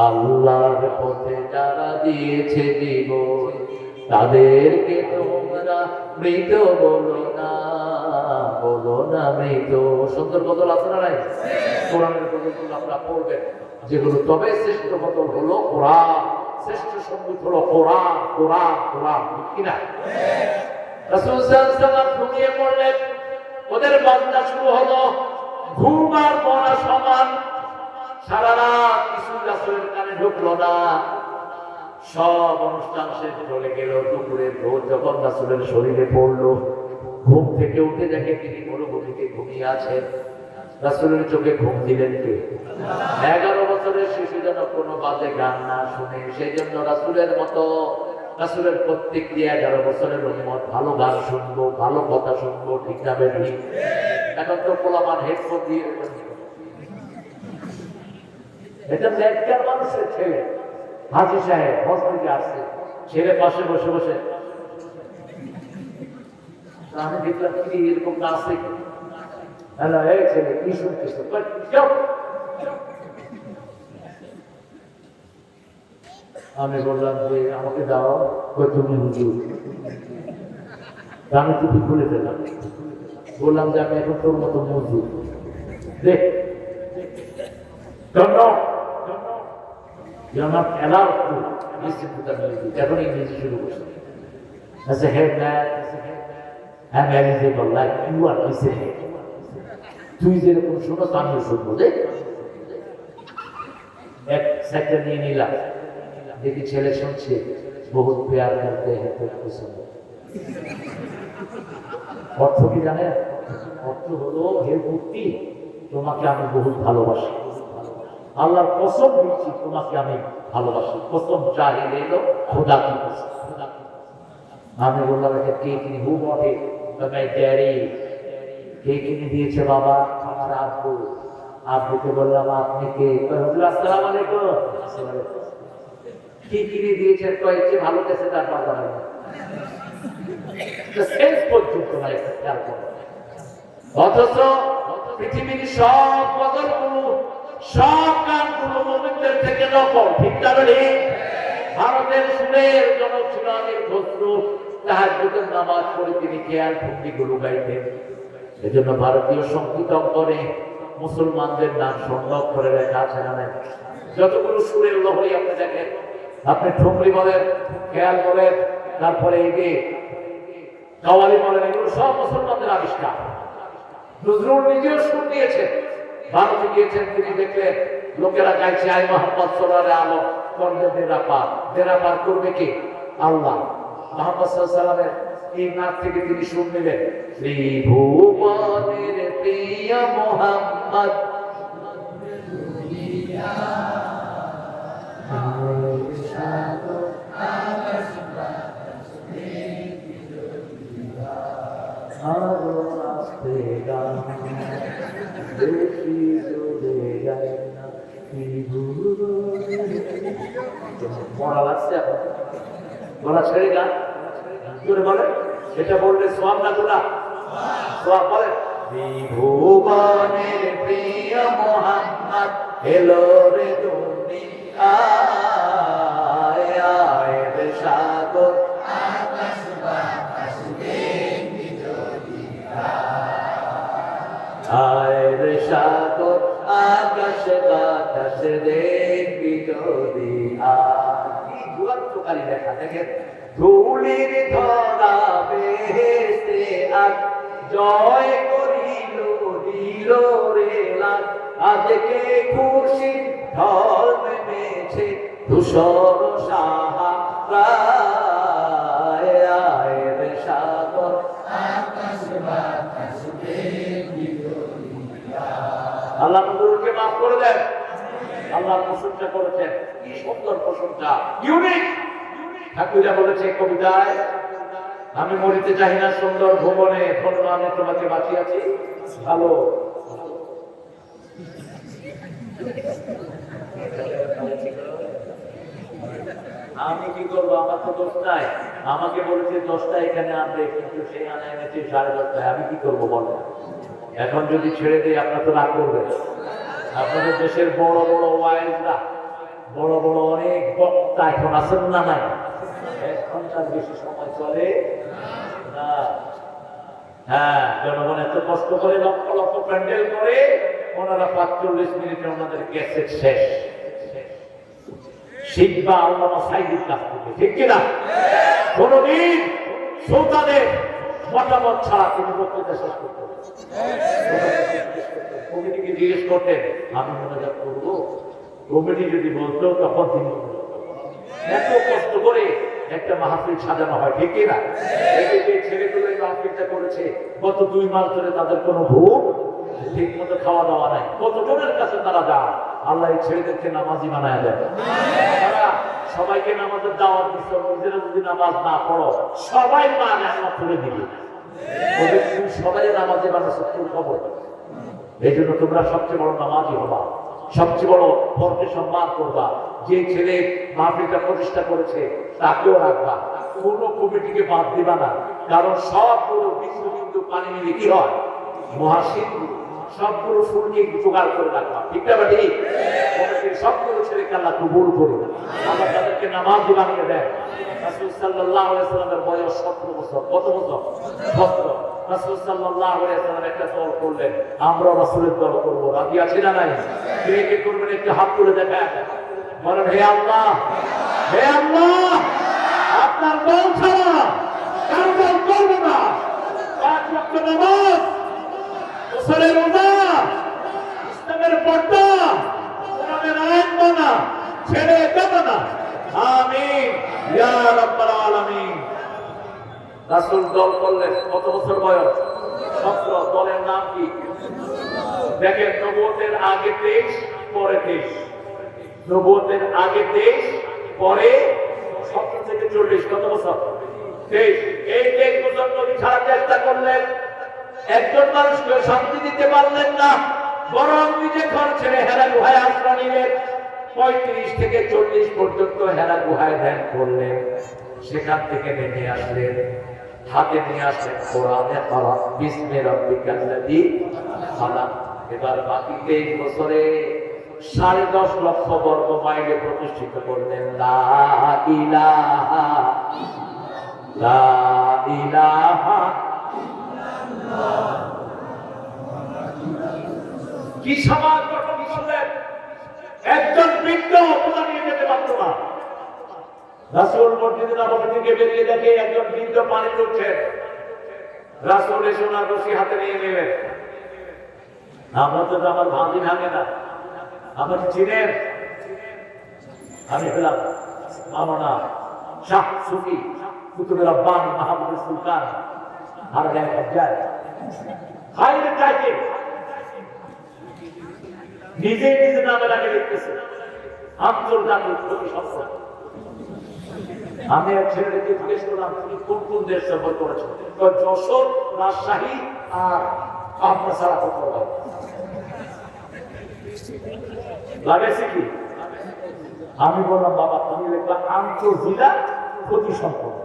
আল্লাহর পথে যারা দিয়েছে জীবন, তাদেরকে তোমরা মৃত বলো না, বলো না মৃত। সুন্দর গজল আছে না নাই? কোরআনের গজলগুলো আপনারা পড়বেন, যেগুলো তবে শ্রেষ্ঠ গজল হলো কোরআন, শ্রেষ্ঠ সঙ্গীত হলো কোরআন, কোরআন, কোরআন। ঠিক কিনা? রাসূল সাল্লাল্লাহু আলাইহি ওয়াসাল্লাম ঘুমিয়ে পড়লেন, ওদের বাজনা শুরু হলো। ঘুম আর পড়া সমান। সারা রাত কিছু রাসূলের কানে ঢুকলো না। সব অনুষ্ঠান শেষ চলে গেল। দুপুরে ভোর যখন রাসূলের শরীরে পড়লো, ঘুম থেকে উঠে দেখে তিনি মরুভূমিতে ঘুমিয়ে আছেন। রাসূলের চোখে ঘুম দিলেন কে? 11 বছরের শিশু যেন কোনো বাজে গান না শুনে। সেই জন্য রাসূলের মতো, রাসূলের প্রত্যেক 11 বছরের উম্মত ভালো গান শুনবো, ভালো কথা শুনবো। ঠিক না বেশি? এখন তো পোলাপান হেডফোন দিয়ে, এটা নেককার মানুষের ছেলে হাজী সাহেব হজ থেকে আসছে, ছেলে পাশে বসে বসে আমি দেখলাম কি এরকম নাচে। হ্যালো, এই ছেলে কি শুনতেছ? আমি বললাম যে আমাকে দাও। তুমি হুজুর? আমি টুপি খুলে দিলাম, বললাম যে আমি এখন তোর মতো মজুর। দেখ, you're not allowed to listen to the music. এখন ইংরেজি শুরু করছে। As a head man, I'm eligible like you are listening. তুই যেরকম শোনো আমিও শুনবো। দেখ, এক সেকেন্ড নিয়ে নিলাম, দেখি ছেলে শুনছে, বহুত প্যার করতে हैं तो पसंद। অর্থ কি জানেন? অর্থ হলো, হে মূর্তি, তোমাকে আমি বহুত ভালোবাসি। আল্লাহর কসম দিচ্ছি, তোমাকে আমি ভালোবাসি। কসম চাহিদা এলো খোদা কি কসম। আমি বললাম, এটা কে কিনে? হু বটে? ড্যাডি। কে কিনে দিয়েছে? বাবা, আমার আব্বু। আব্বুকে বললাম, আপনি কে? আসসালামু আলাইকুম। কি কিনে দিয়েছে? কয়েকটি ভালো গেছে তার বাজার শেষ পর্যন্ত নাই খেয়াল করো। অথচ পৃথিবীর সব গজলগুলো, সব গানগুলো মুমিনদের থেকে নকল। ঠিক না? ভারতের সুরের জনক ছিল আমির খসরু। তাহাজ্জুদের নামাজ পড়ে তিনি খেয়াল ভঙ্গিগুলো গাইতেন। এজন্য ভারতীয় সংগীত অঙ্গনে মুসলমানদের নাম স্বর্ণাক্ষরে লেখা আছে না? যতগুলো সুরের লহরী আপনি দেখেন, আপনি ঠুমরি বলেন, খেয়াল বলেন, তারপরে এই যে কাওয়ালি বলেন, এগুলো সব মুসলমানদের আবিষ্কার। নজরুল নিজেও সুর দিয়েছেন, ভারতে গিয়েছেন, তিনি দেখলেন লোকেরা গাইছে আই মোহাম্মদ সাল্লাল্লাহু আলাইহি ওয়াসাল্লাম, দেরা পার। দেরা পার করবে কি? আল্লাহ। মুহাম্মদ সাল্লাল্লাহু আলাইহি ওয়াসাল্লামের এই নাচ থেকে তিনি সুর নিলেন, ত্রিভুবনের প্রিয় মুহাম্মদ মরা লাগছে এখন, গলা ছেড়ে গান জোরে বলেন। এটা বললে সোয়াব না তোলা? সোয়াব বলেন। ত্রিভুবনের প্রিয় মুহাম্মদ এলো রে দুনিয়ায়, আয় রে সাগর আয় রে সাগর আকাশ বাতাস দেখবি যদি আয় দুয়ান্তকারী লেখা দেখেন ধুলির ধরা বেহেশতে আজ জয় করিল দিল রে লাল আজকে খুশি ঢল নেমেছে ধূসর সাহারায় আয় রে সাগর আকাশ বাতাস দেখবি যদি আয় আল্লাহ নজরুলকে মাফ করে দেন আল্লাহ প্রশংসা করেছেন কি সুন্দর প্রশংসা ইউনিক ঠাকুরা বলেছে কবিতায় আমি মরিতে চাই না সুন্দর ভুবনে ফলমানে তোমাকে বাঁচিয়েছি ভালো আমি কি করবো আমার তো 10টায় আমাকে বলেছে 10টা এখানে আনবে কিন্তু সেই আনা এনেছে 10:30টায় আমি কি করবো বলেন এখন যদি ছেড়ে দিই আপনার তো রাগ করবে আপনাদের দেশের বড় বড় ওয়াইজরা বড় বড় অনেক বক্তা এখন আছেন না নাই 1 ঘন্টার বেশি সময় চলে না হ্যাঁ জনগণ এত কষ্ট করে লক্ষ লক্ষ প্যান্ডেল করে ওনারা 45 মিনিটে ওনাদের ক্যাসেট শেষ শিখবা আল্লামা সাইদির কাছ থেকে ঠিক কিনা কোনদিন শ্রোতাদের মতামত ছাড়া কোনো বক্তৃতা শেষ করতে কমিটিকে জিজ্ঞেস করতেন আমি মনোযোগ করবো কমিটি যদি বলতো তখন তিনি এত কষ্ট করে একটা মাহফিল সাজানো হয় ঠিক কিনা ছেলেগুলো এই মাহফিলটা করেছে গত 2 মাস ধরে তাদের কোনো ভুল ঠিক মতো খাওয়া দাওয়া নাই কতজনের কাছে তারা যায় আল্লাহ এই ছেলেদেরকে নামাজি বানায় দেয় তারা সবাইকে নামাজের দাওয়াত দিচ্ছে নিজেরা যদি নামাজ না পড়ো সবাই মা জান্নাত করে দিবে ওদের তুমি সবাই নামাজে বানাচ্ছ তোর খবর এই জন্য তোমরা সবচেয়ে বড় নামাজি হবা সবচেয়ে বড় পরকে সম্মান করবা যে ছেলে মাহফিলটা প্রতিষ্ঠা করেছে তাকেও রাখবা কোন কমিটিকে বাদ দিবা না কারণ সবগুলো বিন্দু বিন্দু পানি মিলে কি হয় মহাসিন্ধু সবগুলো ফুলকে জোগাড় করে রাখবা ঠিক না ঠিক কমিটির সবগুলো ছেলেকে আল্লাহ কবুল করুন আল্লাহ তাদেরকে নামাজি বানিয়ে দেয় রাসূল সাল্লাল্লাহু আলাইহি ওয়াসাল্লামের বয়স 17 বছর কত বছর 17 রাসূল সাল্লাল্লাহু আলাইহি ওয়াসাল্লাম একটা দল করলেন আমরা রাসূলের দল করব রাজি আছি না নাই কে কে করবেন একটু হাত তুলে দেখায় বলেন হে আল্লাহ আপনার দল ছাড়া কারো দল করব না 5 ওয়াক্ত নামাজ ওসরে রোজা ইসলামের পর্দা কোরআনের আইন মানা ছেড়ে দেব না আমিন ইয়া রাব্বাল আলামিন রাসূল দল করলেন কত বছর বয়স 17 দলের নাম কি দেখেন নবুয়তের আগে 23 পরে 23 নবুয়তের আগে 23 পরে 17 থেকে 40 কত বছর 23 এই 23 বছর নবী ছাড়া চেষ্টা করলেন একজন মানুষকে শান্তি দিতে পারলেন না বরং নিজে ঘর ছেড়ে হেরা গুহায় আশ্রয় নিলেন 35 থেকে 40 পর্যন্ত হেরা গুহায় ধ্যান করলেন সেখান থেকে নেমে আসলেন হাতে নিয়ে আসলেন কোরআনে পড়া বিসমি রাব্বিকাল্লাযী খালাক এবার বাকি 23 বছরে 10.5 লক্ষ বর্গ মাইলে প্রতিষ্ঠিত করলেন লা ইলাহা কি সমাজ গঠন করলেন একজন বৃদ্ধ অবদা নিয়ে যেতে পারত না রাসূল মসজিদে নববী থেকে বেরিয়ে দেখে একজন বৃদ্ধ পানি তুলছে রাসূল এসে ওনার রশি হাতে নিয়ে নেবেন আমরা তো আমার ভাঙি ভাঙে না আমার চিনেন আমি হলাম মাওলানা শাহ সুফি কুতুবুর রব্বানি মাহমুদুল সুলতান আর এক অধ্যায় হাইরে চাইতে নিজে নিজে নামে লাগে লিখতেছে আন্তর্জাতিক প্রতি সম্পর্ক আমি এক ছেলেকে জিজ্ঞেস করলাম তুমি কোন কোন দেশ সফর করেছো যশোর রাজশাহী আর পাবনা ছাড়া কোথাও লাগাইছে কি আমি বললাম বাবা তুমি লিখবা আন্তর্জেলা প্রতি সম্পর্ক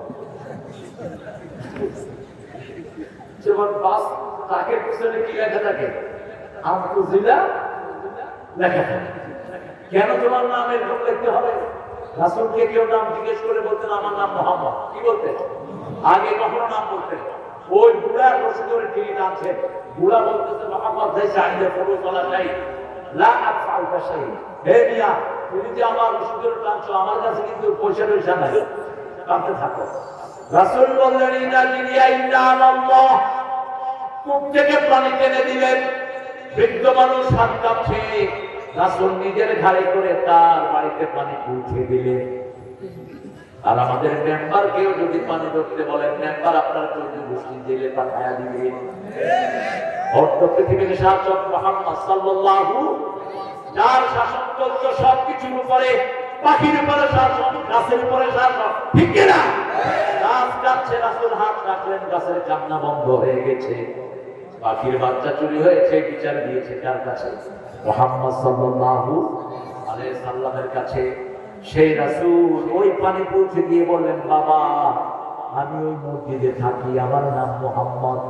যেমন বাস তাকে পিছনে কি লেখা থাকে আন্তর্জেলা লেখা থাকে কেন তোমার নাম এরকম লিখতে হবে রাসূলকে কেউ নাম জিজ্ঞেস করে বলতেন আমার নাম মোহাম্মদ কি বলতেন আগে কখনো নাম বলতেন ওই বুড়া রশি ধরে টেনে টানছেন। বুড়া বলতেছে মোহাম্মদ ভাই চাইলে ফটো চলা চাই লা আফআল কাশাই। হে মিয়া, তুমি যে আমার রশি ধরে টানছো, আমার কাছে কিন্তু পয়সা নাই, টানতে থাকো। রাসূল বললেন ইন্না লিয়া ইল্লা আল্লাহ। কূপ থেকে পানি টেনে দিলেন। বৃদ্ধ মানুষ হাত কাঁপছে। রাসূল নিজের ঘাড়ে করে তার বাড়িতে পানি পৌঁছে দিলেন। আর আমাদের মেম্বারকেও যদি পানি ধরতে বলেন, মেম্বার আপনার চৌদ্দ গোষ্ঠী জেলে পাঠায়া দিবে। অর্থ পৃথিবীর শাসক মুহাম্মদ সাল্লাল্লাহু, যার শাসন চলতো সবকিছুর উপরে, পাখির উপরে শাসন, গাছের উপরে শাসন, ঠিক কিনা? গাছ কাটছে, রাসূল হাত রাখলেন, গাছের কান্না বন্ধ হয়ে গেছে। পাখির বাচ্চা চুরি হয়েছে, বিচার দিয়েছে কার কাছে? মুহাম্মদ সাল্লাল্লাহু আলাইহি সাল্লামের কাছে। সেই রাসূল ওই পানি পৌঁছে দিয়ে বললেন, বাবা আমি ওই মসজিদে থাকি, আমার নাম মুহাম্মদ।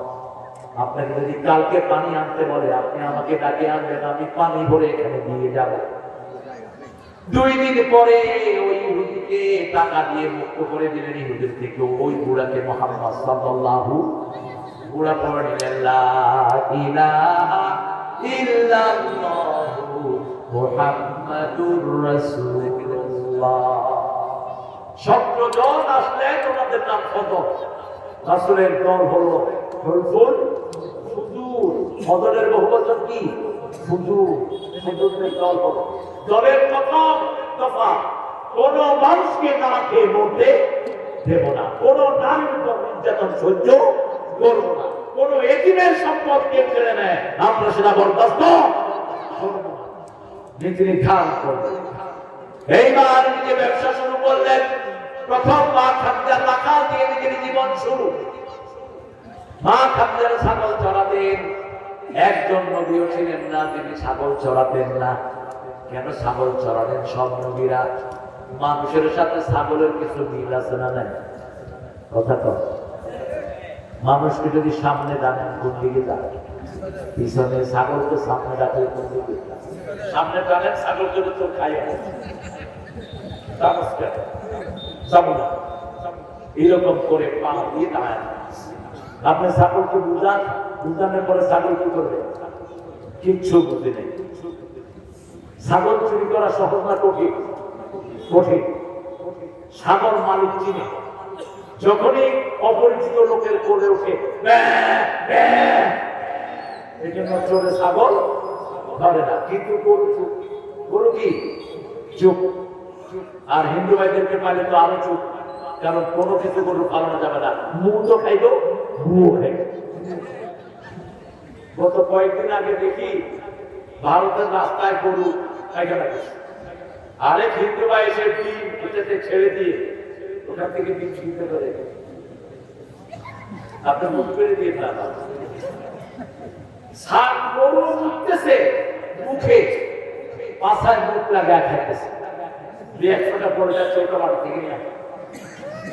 আপনাকে যদি কালকে পানি আনতে বলে, আপনি আমাকে ডাকে আনবেন, আমি পানি ভরে এখানে দিয়ে যাব। 2 দিন পরে ওই ইহুদিকে টাকা দিয়ে মুক্ত করে দিলেন। ইহুদির থেকে ওই বুড়াকে মুহাম্মদ সাল্লাল্লাহু, বুড়া পড়ে নিলেন লা ইলাহা ইল্লাল্লাহু মুহাম্মাদুর রাসূলুল্লাহ। 17 জন আসলেন, ওনাদের নাম কত? রাসূলের দল হলো ফুল ফুজুর। ফজরের বহুবচন কি? ফুজুর। ফুজুরের দল হলো। দলের প্রথম দফা, কোন মানুষকে না খেয়ে মরতে দেব না, কোন নারীর উপর নির্যাতন সহ্য করব না, কোন এতিমের সম্পদ কেউ কেড়ে নেয় আমরা সেটা বরদাস্ত করব না, নীতি নির্ধারণ করব। এইবার নিজে ব্যবসা শুরু করলেন। প্রথম মা খাদ্যা টাকা দিয়ে নিজের জীবন শুরু। মা খাদ্যার ছাগল চড়াতেন। একজন নবীও ছিলেন না যিনি ছাগল চড়াতেন না। কেন ছাগল চড়ালেন? সব নবীরা মানুষের সাথে ছাগলের কিছু মিল আছে না নাই? কথা তো, মানুষকে যদি সামনে ডাকেন কোন দিকে যান, পিছনে ছাগলকে সামনে ডাকলে কোন দিকে? সামনে টানেন, ছাগল যদি তো খাইয়া এরকম করে পা দিয়ে দাঁড়ায়। আপনি ছাগলকে বুঝানোর পরে ছাগল কি করবে? কিচ্ছু বুঝে নেই। ছাগল চুরি করা সহজ না কঠিন? কঠিন। ছাগল মালিক চিনে। যখনই অপরিচিত লোকের কোলে ওঠে, এই জন্য চোরে ছাগল ধরে না। কিন্তু গরু চুপ। গরু কি? চুপ। আর হিন্দু ভাইদেরকে পাইলে তো আরো চুপ, কারণ কোনো কিছু গরু পালানো যাবে না। মুখ তো খাইব, মুখ খাইব। গত কয়েকদিন আগে দেখি ভারতের রাস্তায় গরু পায়খানা করছে। আরেক হিন্দু ভাই এসে ডিম এটাতে ছেড়ে দিয়ে ওখান থেকে ডিম ছিনতে করে আপনার মুখ করে দিয়ে গরু উঠতেছে, মুখে পাশায় মুখ লাগায় খাইতেছে। একশোটা পড়ে যাচ্ছে, ওটা বাড়ি থেকে নিয়ে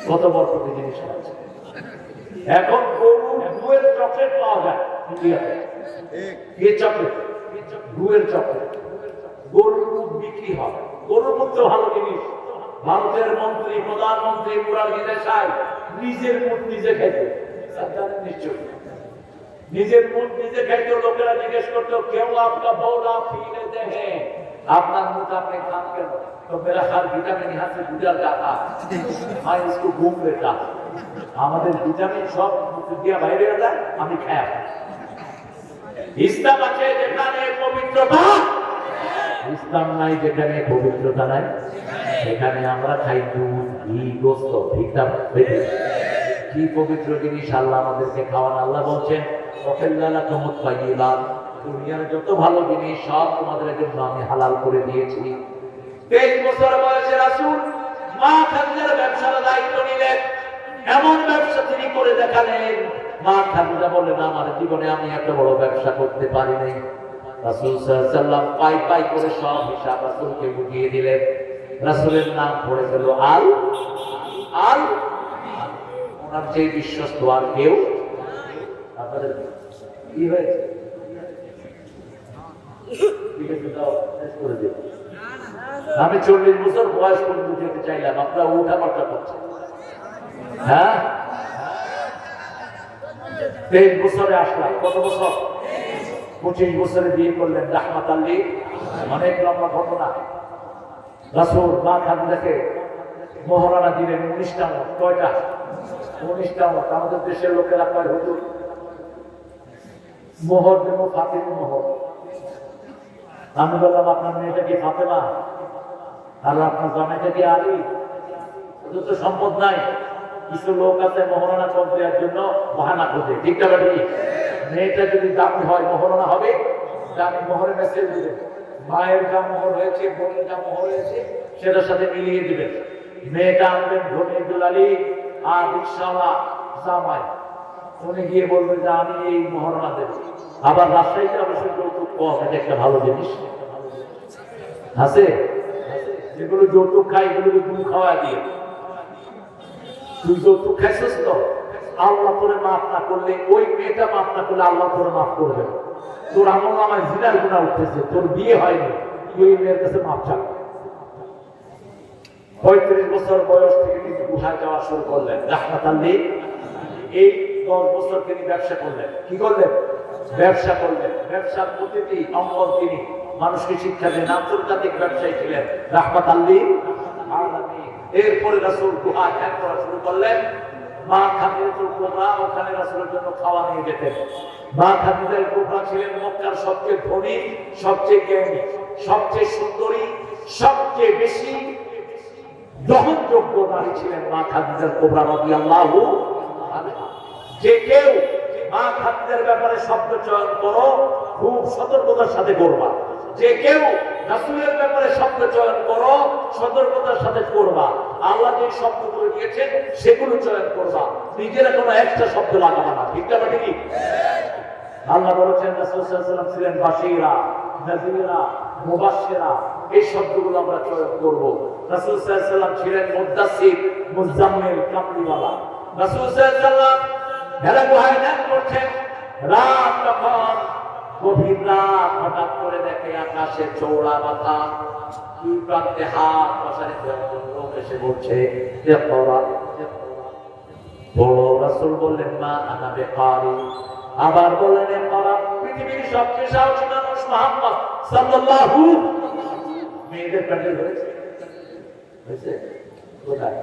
কত বড় প্রতি জিনিস আছে। এখন গরু গুয়ের চকলেট পাওয়া যায় ইন্ডিয়াতে। এই চকলেট গুয়ের চকলেট, গরুর মুখ বিক্রি হয়। গরুর মধ্যে ভালো জিনিস। ভারতের মন্ত্রী, প্রধানমন্ত্রী মুরারজি দেশাই নিজের মুখ নিজে খাইতে জানেন নিশ্চয়। নিজের মুখ নিজে খাইতে লোকেরা জিজ্ঞেস করতো, কেউ আপনার বউরা ফিরে দেখে আপনার মুখ আপনি খান কেন? तो मेरा हर विटामिन यहाँ से गुजर जाता, मैं इसको घूम लेता। আমাদের ভিটামিন সব দিয়া বাইরে যায়, আমি খাই। ইসলাম আছে যেখানে পবিত্রতা, ইসলাম নাই যেখানে পবিত্রতা নাই। সেখানে আমরা খাই দুধ, ঘি, গোশত। ঠিক না? কি পবিত্র জিনিস আল্লাহ আমাদেরকে খাওয়ান। আল্লাহ বলছেন দুনিয়ার যত ভালো জিনিস সব তোমাদের জন্য আমি হালাল করে দিয়েছি। 23 বছর বয়সে রাসূল মা খাদিজার ব্যবসার দায়িত্ব নিলেন। এমন ব্যবসা তিনি করে দেখালেন, মা খাদিজা বললেন আমার জীবনে আমি এত বড় ব্যবসা করতে পারি নাই। রাসূল সাল্লাল্লাহু আলাইহি ওয়াসাল্লাম পাই করে সব হিসাব রাসূলকে বুঝিয়ে দিলেন। রাসূলের নাম পড়ে গেল আল আল। ওনার যে বিশ্বস্ত আর কেউ। আপনাদের কি হয়েছে? আমি 40 বছর বয়স পর্যন্ত যেতে চাইলাম, আপনারা উঠা পাল্টা করছেন। হ্যাঁ, 23 বছরে আসলাম, কত বছর? 25 বছরে বিয়ে করলেন রাহমাতাল লিল, অনেক লম্বা ঘটনা। রাসূল মা খাদিজাকে মোহরানা দিলেন 19টা মত। কয়টা? 19টা মত। আমাদের দেশের লোকেরা কয় হুজুর মোহর দেবো ফাতেমা মোহর। আমি বললাম আপনার মেয়েটা কি ফাতেমা আর আপনার জামাইটা কি আলী? ওদের তো সম্পদ নাই। কিছু লোক আছে মোহরানা কম দেওয়ার জন্য বাহানা খোঁজে, ঠিক না ঠিক? মেয়েটা যদি দামি হয় মোহরানা হবে, দামি মোহরে মেসেজ দিবেন, মায়ের যা মোহর হয়েছে বোনের যা মোহর হয়েছে সেটার সাথে মিলিয়ে দিবেন। মেয়েটা আনবেন ধনী দুলালি আর রিক্সাওয়ালা জামাই, উনি গিয়ে বলবেন যে আমি এই মোহরানা দেব। আবার রাজশাহীতে অবশ্য যৌতুক কম, এটা একটা ভালো জিনিস আছে। যেগুলো যৌতুক খায় এগুলোকে গুণ খাওয়া দিয়ে, তুই যৌতুক খাইছিস তো, আল্লাহ তোরে মাফ না করলে, ওই মেয়েটা মাফ না করলে আল্লাহ তোরে মাফ করবে। তোর আমল নামায় জিনার গুনাহ উঠতেছে, তোর বিয়ে হয়নি, তুই ওই মেয়ের কাছে মাফ চাও। 35 বছর বয়স থেকে তিনি গুহায় যাওয়া শুরু করলেন রাহমাতাল লিল। এই 10 বছর তিনি ব্যবসা করলেন। কি করলেন? ব্যবসা করলেন। ব্যবসার প্রতিটি অঙ্গন তিনি মানুষকে শিক্ষা দেন। আন্তর্জাতিক ব্যবসায়ী ছিলেন রাহমাতাল লিল আলামিন। এরপরে রাসূল গুহায় ধ্যান করা শুরু করলেন। মা খাদিজাতুল কুবরা ওখানে রাসূলের জন্য খাওয়া নিয়ে যেতেন। মা খাদিজাতুল কুবরা ছিলেন মক্কার সবচেয়ে ধনী, সবচেয়ে জ্ঞানী, সবচেয়ে সুন্দরী, সবচেয়ে বেশি গ্রহণযোগ্য নারী ছিলেন মা খাদিজাতুল কুবরা রাদিয়াল্লাহু আনহা। যে কেউ মা খাদিজার ব্যাপারে শব্দ চয়ন করো খুব সতর্কতার সাথে করবা। যে কেউ রাসূলের ব্যাপারে শব্দ চয়ন করো সতর্কতার সাথে করবা। আল্লাহ যে শব্দগুলো দিয়েছেন সেগুলো চয়ন করবা, নিজেরা কোনো একটা শব্দ লাগাবা না, ঠিক না ঠিক? আল্লাহ বলেছেন রাসূল সাল্লাল্লাহু আলাইহি ওয়াসাল্লাম ছিলেন বাশীরা, নাযীরা, মুবাশশিরা, এই শব্দগুলো আমরা চয়ন করব। রাসূল সাল্লাল্লাহু আলাইহি ওয়াসাল্লাম ছিলেন মুদ্দাসসির, মুজাম্মিল, কামলিওয়ালা। রাসূল সাল্লাল্লাহু আলাইহি ওয়াসাল্লাম হেরা গুহায় ধ্যান করছেন। রাত তখন গভীর রাত, হঠাৎ করে দেখে আকাশে চৌড়া মাথা, দুই প্রান্তে হাত প্রসারিত লোক এসে বলছে বড়। রাসূল বললেন মা আনা বিকারি। আবার বললেন পৃথিবীর সবচেয়ে সাহসী মানুষ মুহাম্মদ সাল্লাল্লাহু। মেয়েদের প্যান্ডেল হয়েছে কোথায়?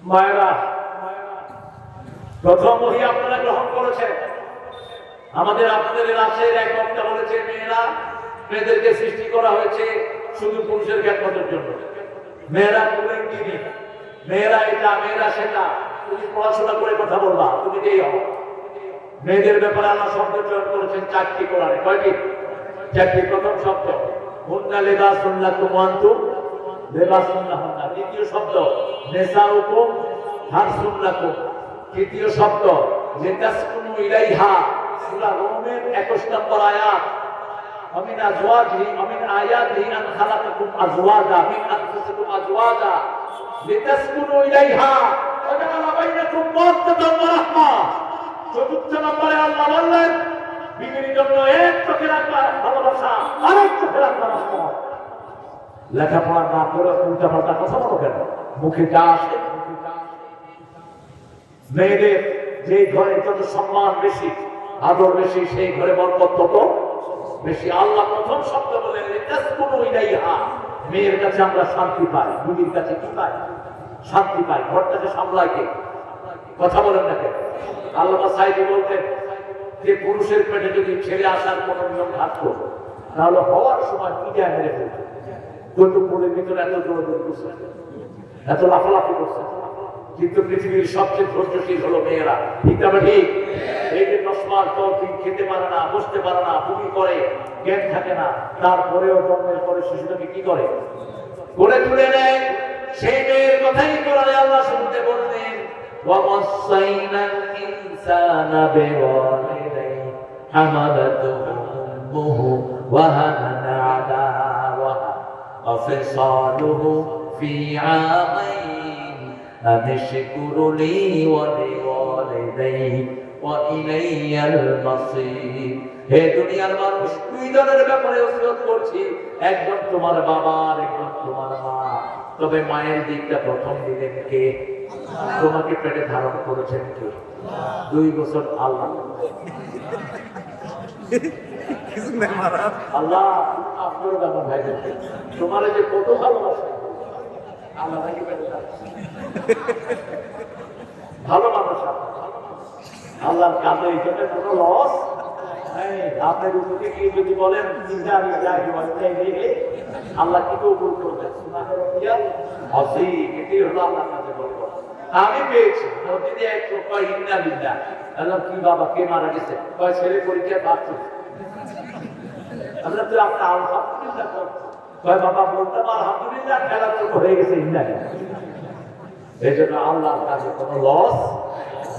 মায়েরা, প্রথম ওহী আপনারা গ্রহণ করেছেন। আমাদের আপনাদের রাশের এক বক্তা বলেছে মেয়েদেরকে সৃষ্টি করা হয়েছে শুধু পুরুষের খ্যাতমতের জন্য। মেয়েরা বলেন কি, মেয়েরা এটা, মেয়েরা সেটা। তুমি পড়াশোনা করে কথা বলবা, তুমি যেই হও। মেয়েদের ব্যাপারে আল্লাহ শব্দ চয়ন করেছেন 4টি কোরআনে। কয়টি? 4টি। প্রথম শব্দ হুন্না লিবাসুন লাকুম ওয়া আনতুম লিবাসুন লাহুন্না। দ্বিতীয় শব্দ নিসাউকুম হারসুন লাকুম। তৃতীয় শব্দ লিতাসকুনু ইলাইহা, সূরা রুমের 21 নম্বর আয়াত। আমিন আজওয়াজিহি আমিন আয়াতিহি আন খালাকাকুম আজওয়াজা মিন আনফুসিকুম আজওয়াজা লিতাসকুনু ইলাইহা ওয়া জাআলা বাইনাকুম মাওয়াদ্দাতান ওয়া রাহমা। চতুর্থ নম্বরে আল্লাহ বললেন বিবির জন্য এক চোখে রাখবা ভালোবাসা, আরেক চোখে রাখবা রহমত। লেখাপড়া না করে উল্টা পাল্টা কথা বলো কেন? মুখে যা আসে। মেয়েদের যে ঘরে যত সম্মান বেশি, আদর বেশি, সেই ঘরে বরকত তত বেশি। আল্লাহ প্রথম শব্দ বলেন লিতাসকুনু ইলাইহা। মেয়ের কাছে আমরা শান্তি পাই, বিবির কাছে কি পাই? শান্তি পাই। ঘরটাকে সামলায় কে? কথা বলেন না কেন? আল্লামা সাইদি বলতেন যে পুরুষের পেটে যদি ছেলে আসার কোন নিয়ম থাকতো তাহলে হওয়ার সময় পিটায় মেরে ফেলতো। যৌতুকপুরের ভিতরে এত দৌড়দৌড় করছে, এত লাফালাফি করছে, কিন্তু পৃথিবীর সবচেয়ে ধৈর্যশীল হলো মেয়েরা, ঠিক না ঠিক? এই যে 10 মাস 10 দিন খেতে পারে না, বসতে পারে না, বমি করে, জ্ঞান থাকে না, তারপরেও জন্মের পরে শিশুটাকে কি করে? কোলে তুলে নেয়। সেই মেয়ের কথাই কোরআনে আল্লাহ শুনতে বললেন وَوَصَّيْنَا الْإِنسَانَ بِوَالِدَيْهِ حَمَلَتْهُ أُمُّهُ وَهَنًا عَلَى وَهَنٍ وَفِصَالُهُ فِي عَامَيْنِ أَنِ اشْكُرْ لِي وَلِوَالِدَيْكَ وَإِلَيَّ الْمَصِيرُ। হে দুনিয়ার মানুষ, দুই জনের ব্যাপারে ওসিয়ত করছি, একজন তোমার বাবা আর একজন তোমার মা। তবে মায়ের দিকটা প্রথম দিলেন কে? তোমাকে পেটে ধারণ করেছেন কে? 2 বছর আল্লাহ আল্লাহ আপনার ব্যাপার ভাই তোমার যে কত ভালোবাসা আল্লাহ নাকি ভালো মানুষ আল্লাহর কাজে এই জন্য কোনো লস আপনার উপরে গিয়ে যদি বলেন আল্লাহ কি কবুল করবেন এটাই হলো আল্লাহর কাছে বলবো আমি পেয়েছি মসজিদে এক কয় ইন্না বিল্লাহ আল্লাহ কি বাবা কে মারা গেছে কয় ছেলে পরীক্ষা পাচ্ছে আমরা তো আপনার আলহামদুলিল্লাহ কয় বাবা বলতে আলহামদুলিল্লাহ খেলা তো হয়ে গেছে ইন্না এই জন্য আল্লাহর কাছে কোনো লস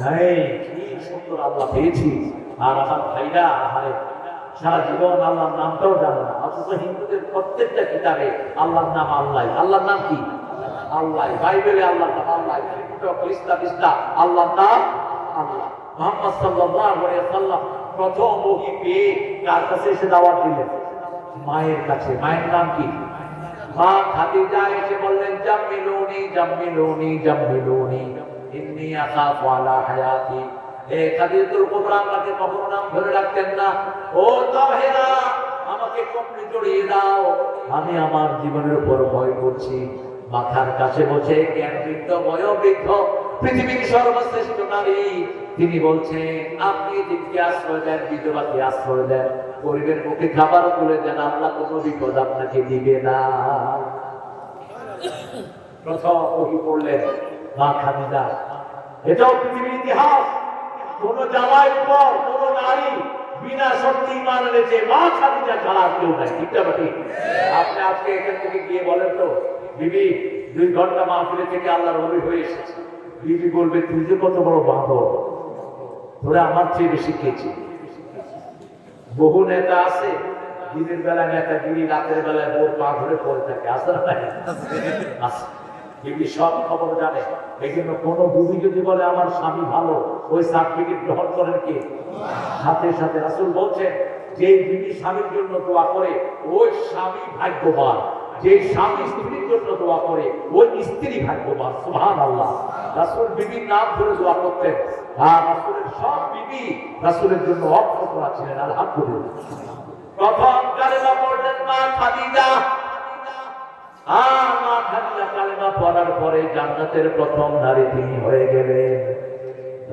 নাই কি সুন্দর আল্লাহ পেয়েছি আর আমার ভাইরা আহারে সারা জীবন আল্লাহর নামটাও জানে না অথচ হিন্দুদের প্রত্যেকটা কিতাবে আল্লাহর নাম আল্লাহ আল্লাহর নাম কি আল্লাহ বাইবেলে আল্লাহর নাম আল্লাহ ইসলাম আল্লাহর নাম আল্লাহ মুহাম্মদ সাল্লাল্লাহু আলাইহি ওয়াসাল্লাম প্রথম ওহী পেয়ে কার কাছে এসে দাওয়াত দিলেন মায়ের কাছে মায়ের নাম কি মা খাদিজা এসে বললেন জাম্মিলুনি জাম্মিলুনি জাম্মিলুনি ইন্নী আখাফু আলা হায়াতি হে খাদিজাতুল কুবরা আমাকে কখনো নাম ধরে রাখতেন না ও তাহেরা আমাকে কপড়ে জড়িয়ে দাও আমি আমার জীবনের উপর ভয় করছি মাথার কাছে বসে জ্ঞানবৃদ্ধ বয়োবৃদ্ধ পৃথিবীর সর্বশ্রেষ্ঠ নারী তিনি বলছেন আপনি দিনকে আশ্রয় দেন বিধবাকে আশ্রয় দেন গরিবের মুখে খাবার তুলে দেন আল্লাহ কোনো বিপদ আপনাকে দিবে না প্রথম ওহী পড়লেন মা খাদিজা এটাও পৃথিবীর ইতিহাস কোন জামাই উপর কোন নারী বিনা শর্তে ঈমান এনেছে মা খাদিজা ছাড়া কেউ নাই ঠিক না ঠিক আপনি আজকে এখান থেকে গিয়ে বলেন তো বিবি 2 ঘন্টা মাহফিলে থেকে আল্লাহর ওলি হয়ে এসেছে বিবি বলবে তুই যে কত বড় বাঁদর তোরা আমার চেয়ে বেশি খেয়েছি বহু নেতা আছে দিনের বেলা নেতাগিরি রাতের বেলায় বোর পা ধরে পড়ে থাকে আসে না আছে বিবি সব খবর জানে এই জন্য কোনো বিবি যদি বলে আমার স্বামী ভালো ওই সার্টিফিকেট গ্রহণ করেন কে সাথে সাথে রাসূল বলছেন যে বিবি স্বামীর জন্য দোয়া করে ওই স্বামী ভাগ্যবান যে স্বামী স্ত্রীর জন্য দোয়া করে ওই স্ত্রী ভাগ্যবান সুবহানাল্লাহ রাসূল বিবির নাম ধরে দোয়া করতেন আর রাসূলের সব বিবি রাসূলের জন্য অক্ষরা ছিলেন আলহামদুলিল্লাহ প্রথম কালেমা পড়লেন মা খাদিজা মা খাদিজা কালেমা পড়ার পরে জান্নাতের প্রথম নারী তিনি হয়ে গেলেন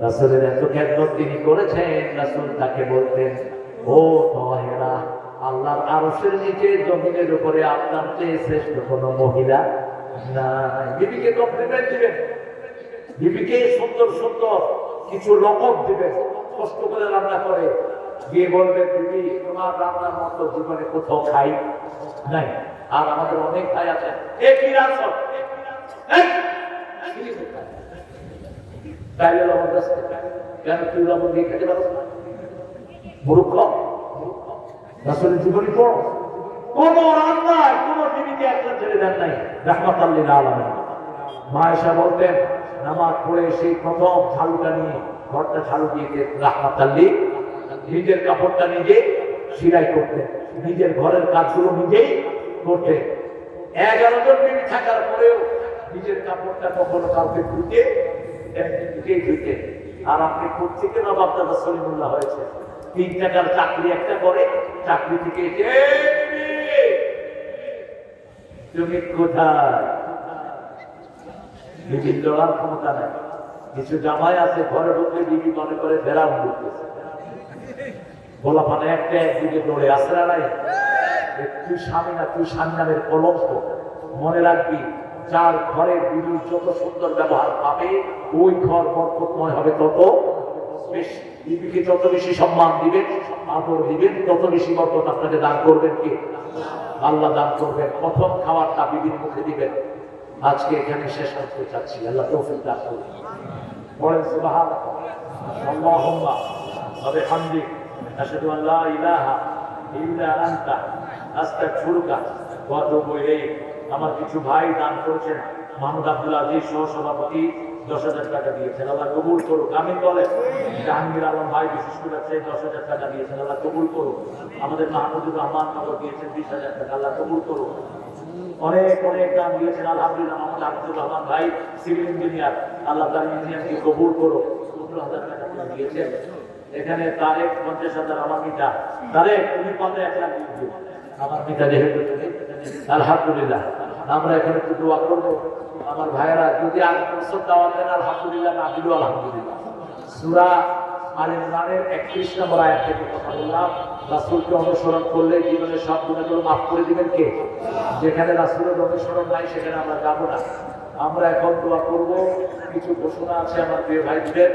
রাসূলের এত খেদমত তিনি করেছেন রাসূল তাকে বলতেন ও তাহেরা আল্লাহর আরশের নিচে জমিনের উপরে আপনার চেয়ে শ্রেষ্ঠ কোনো মহিলা নাই বিবিকে কমপ্লিমেন্ট দিবেন বিবিকে সুন্দর সুন্দর কিছু লকব দিবেন কষ্ট করে রান্না করে গিয়ে বলবেন বিবি তোমার রান্নার মতো জীবনে কোথাও খাই নাই আর আমাদের অনেক ভাই আছে একই রান্না তাইলে লবণ দাস কেন তুই লবণ দিয়ে খেতে পারো না মূর্খ রাসূলের জীবনী পড়ো কোন রান্নায় কোন বিবিকে একটা ছেড়ে দেন নাই রাহমাতাল লিল আলামিন মা আয়েশা বলতেন নামাজ পড়ে সেই প্রথম ঝাড়ুটা নিয়ে ঘরটা ঝাড়ু দিয়ে রাহমাতাল লিল নিজের কাপড়টা নিজে সেলাই করতেন নিজের ঘরের কাজগুলো নিজেই করতেন 11 জন বিবি থাকার পরেও নিজের কাপড়টা কখনো কাউকে ধুতে নিজেই ধুতেন আর আপনি কোথেকে নবাবদাদা সলিমুল্লাহ হয়েছে 3 টাকার চাকরি একটা করে চাকরি থেকে তুমি কোথায় বিবি লড়ার ক্ষমতা নাই কিছু জামাই আছে ঘরে ঢুকলে বিবি মনে করে ফেরাম করতেছে বলা মানে একটা একদিকে দৌড়ে আসে না নাই তুই স্বামী না তুই স্বামী নামের কলঙ্ক মনে রাখবি যার ঘরের বিবি যত সুন্দর ব্যবহার পাবে ওই ঘর বরকতময় হবে তত বেশি বিবিকে যত বেশি সম্মান দিবেন আদর দিবেন তত বেশি বরকত আপনাকে দান করবেন কে আল্লাহ দান করবেন প্রথম খাবারটা বিবির মুখে দিবেন আজকে এখানে শেষ করতে চাচ্ছি আল্লাহ তৌফিক দান করুন বলেন সুবহানাল্লাহ আল্লাহুম্মা ওয়া বিহামদিক আশহাদু আল লা ইলাহা ইল্লা আনতা আস্তাগফিরুকা ওয়া আতুবু ইলাইক আমার কিছু ভাই দান করেছেন মাহমুদ আব্দুল আজিজ সহ সভাপতি 10,000 টাকা দিয়েছেন আল্লাহ কবুল করুক আমিন বলে জাহাঙ্গীর আলম ভাই বিশেষ করে 10,000 টাকা দিয়েছেন আল্লাহ কবুল করুক আমাদের মাহমুদুর রহমান নগর দিয়েছেন 20,000 টাকা আল্লাহ কবুল করুক অনেক অনেক দান দিয়েছেন আলহামদুলিল্লাহ মোহাম্মদ আব্দুল রহমান ভাই সিভিল ইঞ্জিনিয়ার আল্লাহ তার ইঞ্জিনিয়ারকে কবুল করুক 70,000 টাকা করে দিয়েছেন। এখানে তারেক 50,000 আমার মিতা, তারেক তুমি পাবে 1 লাখ দিও আমার মিতা, যেহেতু তুমি আলহামদুলিল্লাহ। আমরা এখানে একটু দোয়া করবো আমার ভাইয়েরা, যদি আর বছর দাওয়াত দেন আলহামদুলিল্লাহ, না দিলেও আলহামদুলিল্লাহ। সূরা আল ইমরানের 31 নম্বর আয়াত থেকে কথা বললাম, রাসূলকে অনুসরণ করলে জীবনের সব গুনাহগুলো মাফ করে দিবেন কে? যেখানে রাসূলের অনুসরণ নাই সেখানে আমরা যাব না। আমরা এখন দোয়া করব, কিছু ঘোষণা আছে আমার প্রিয় ভাইদের।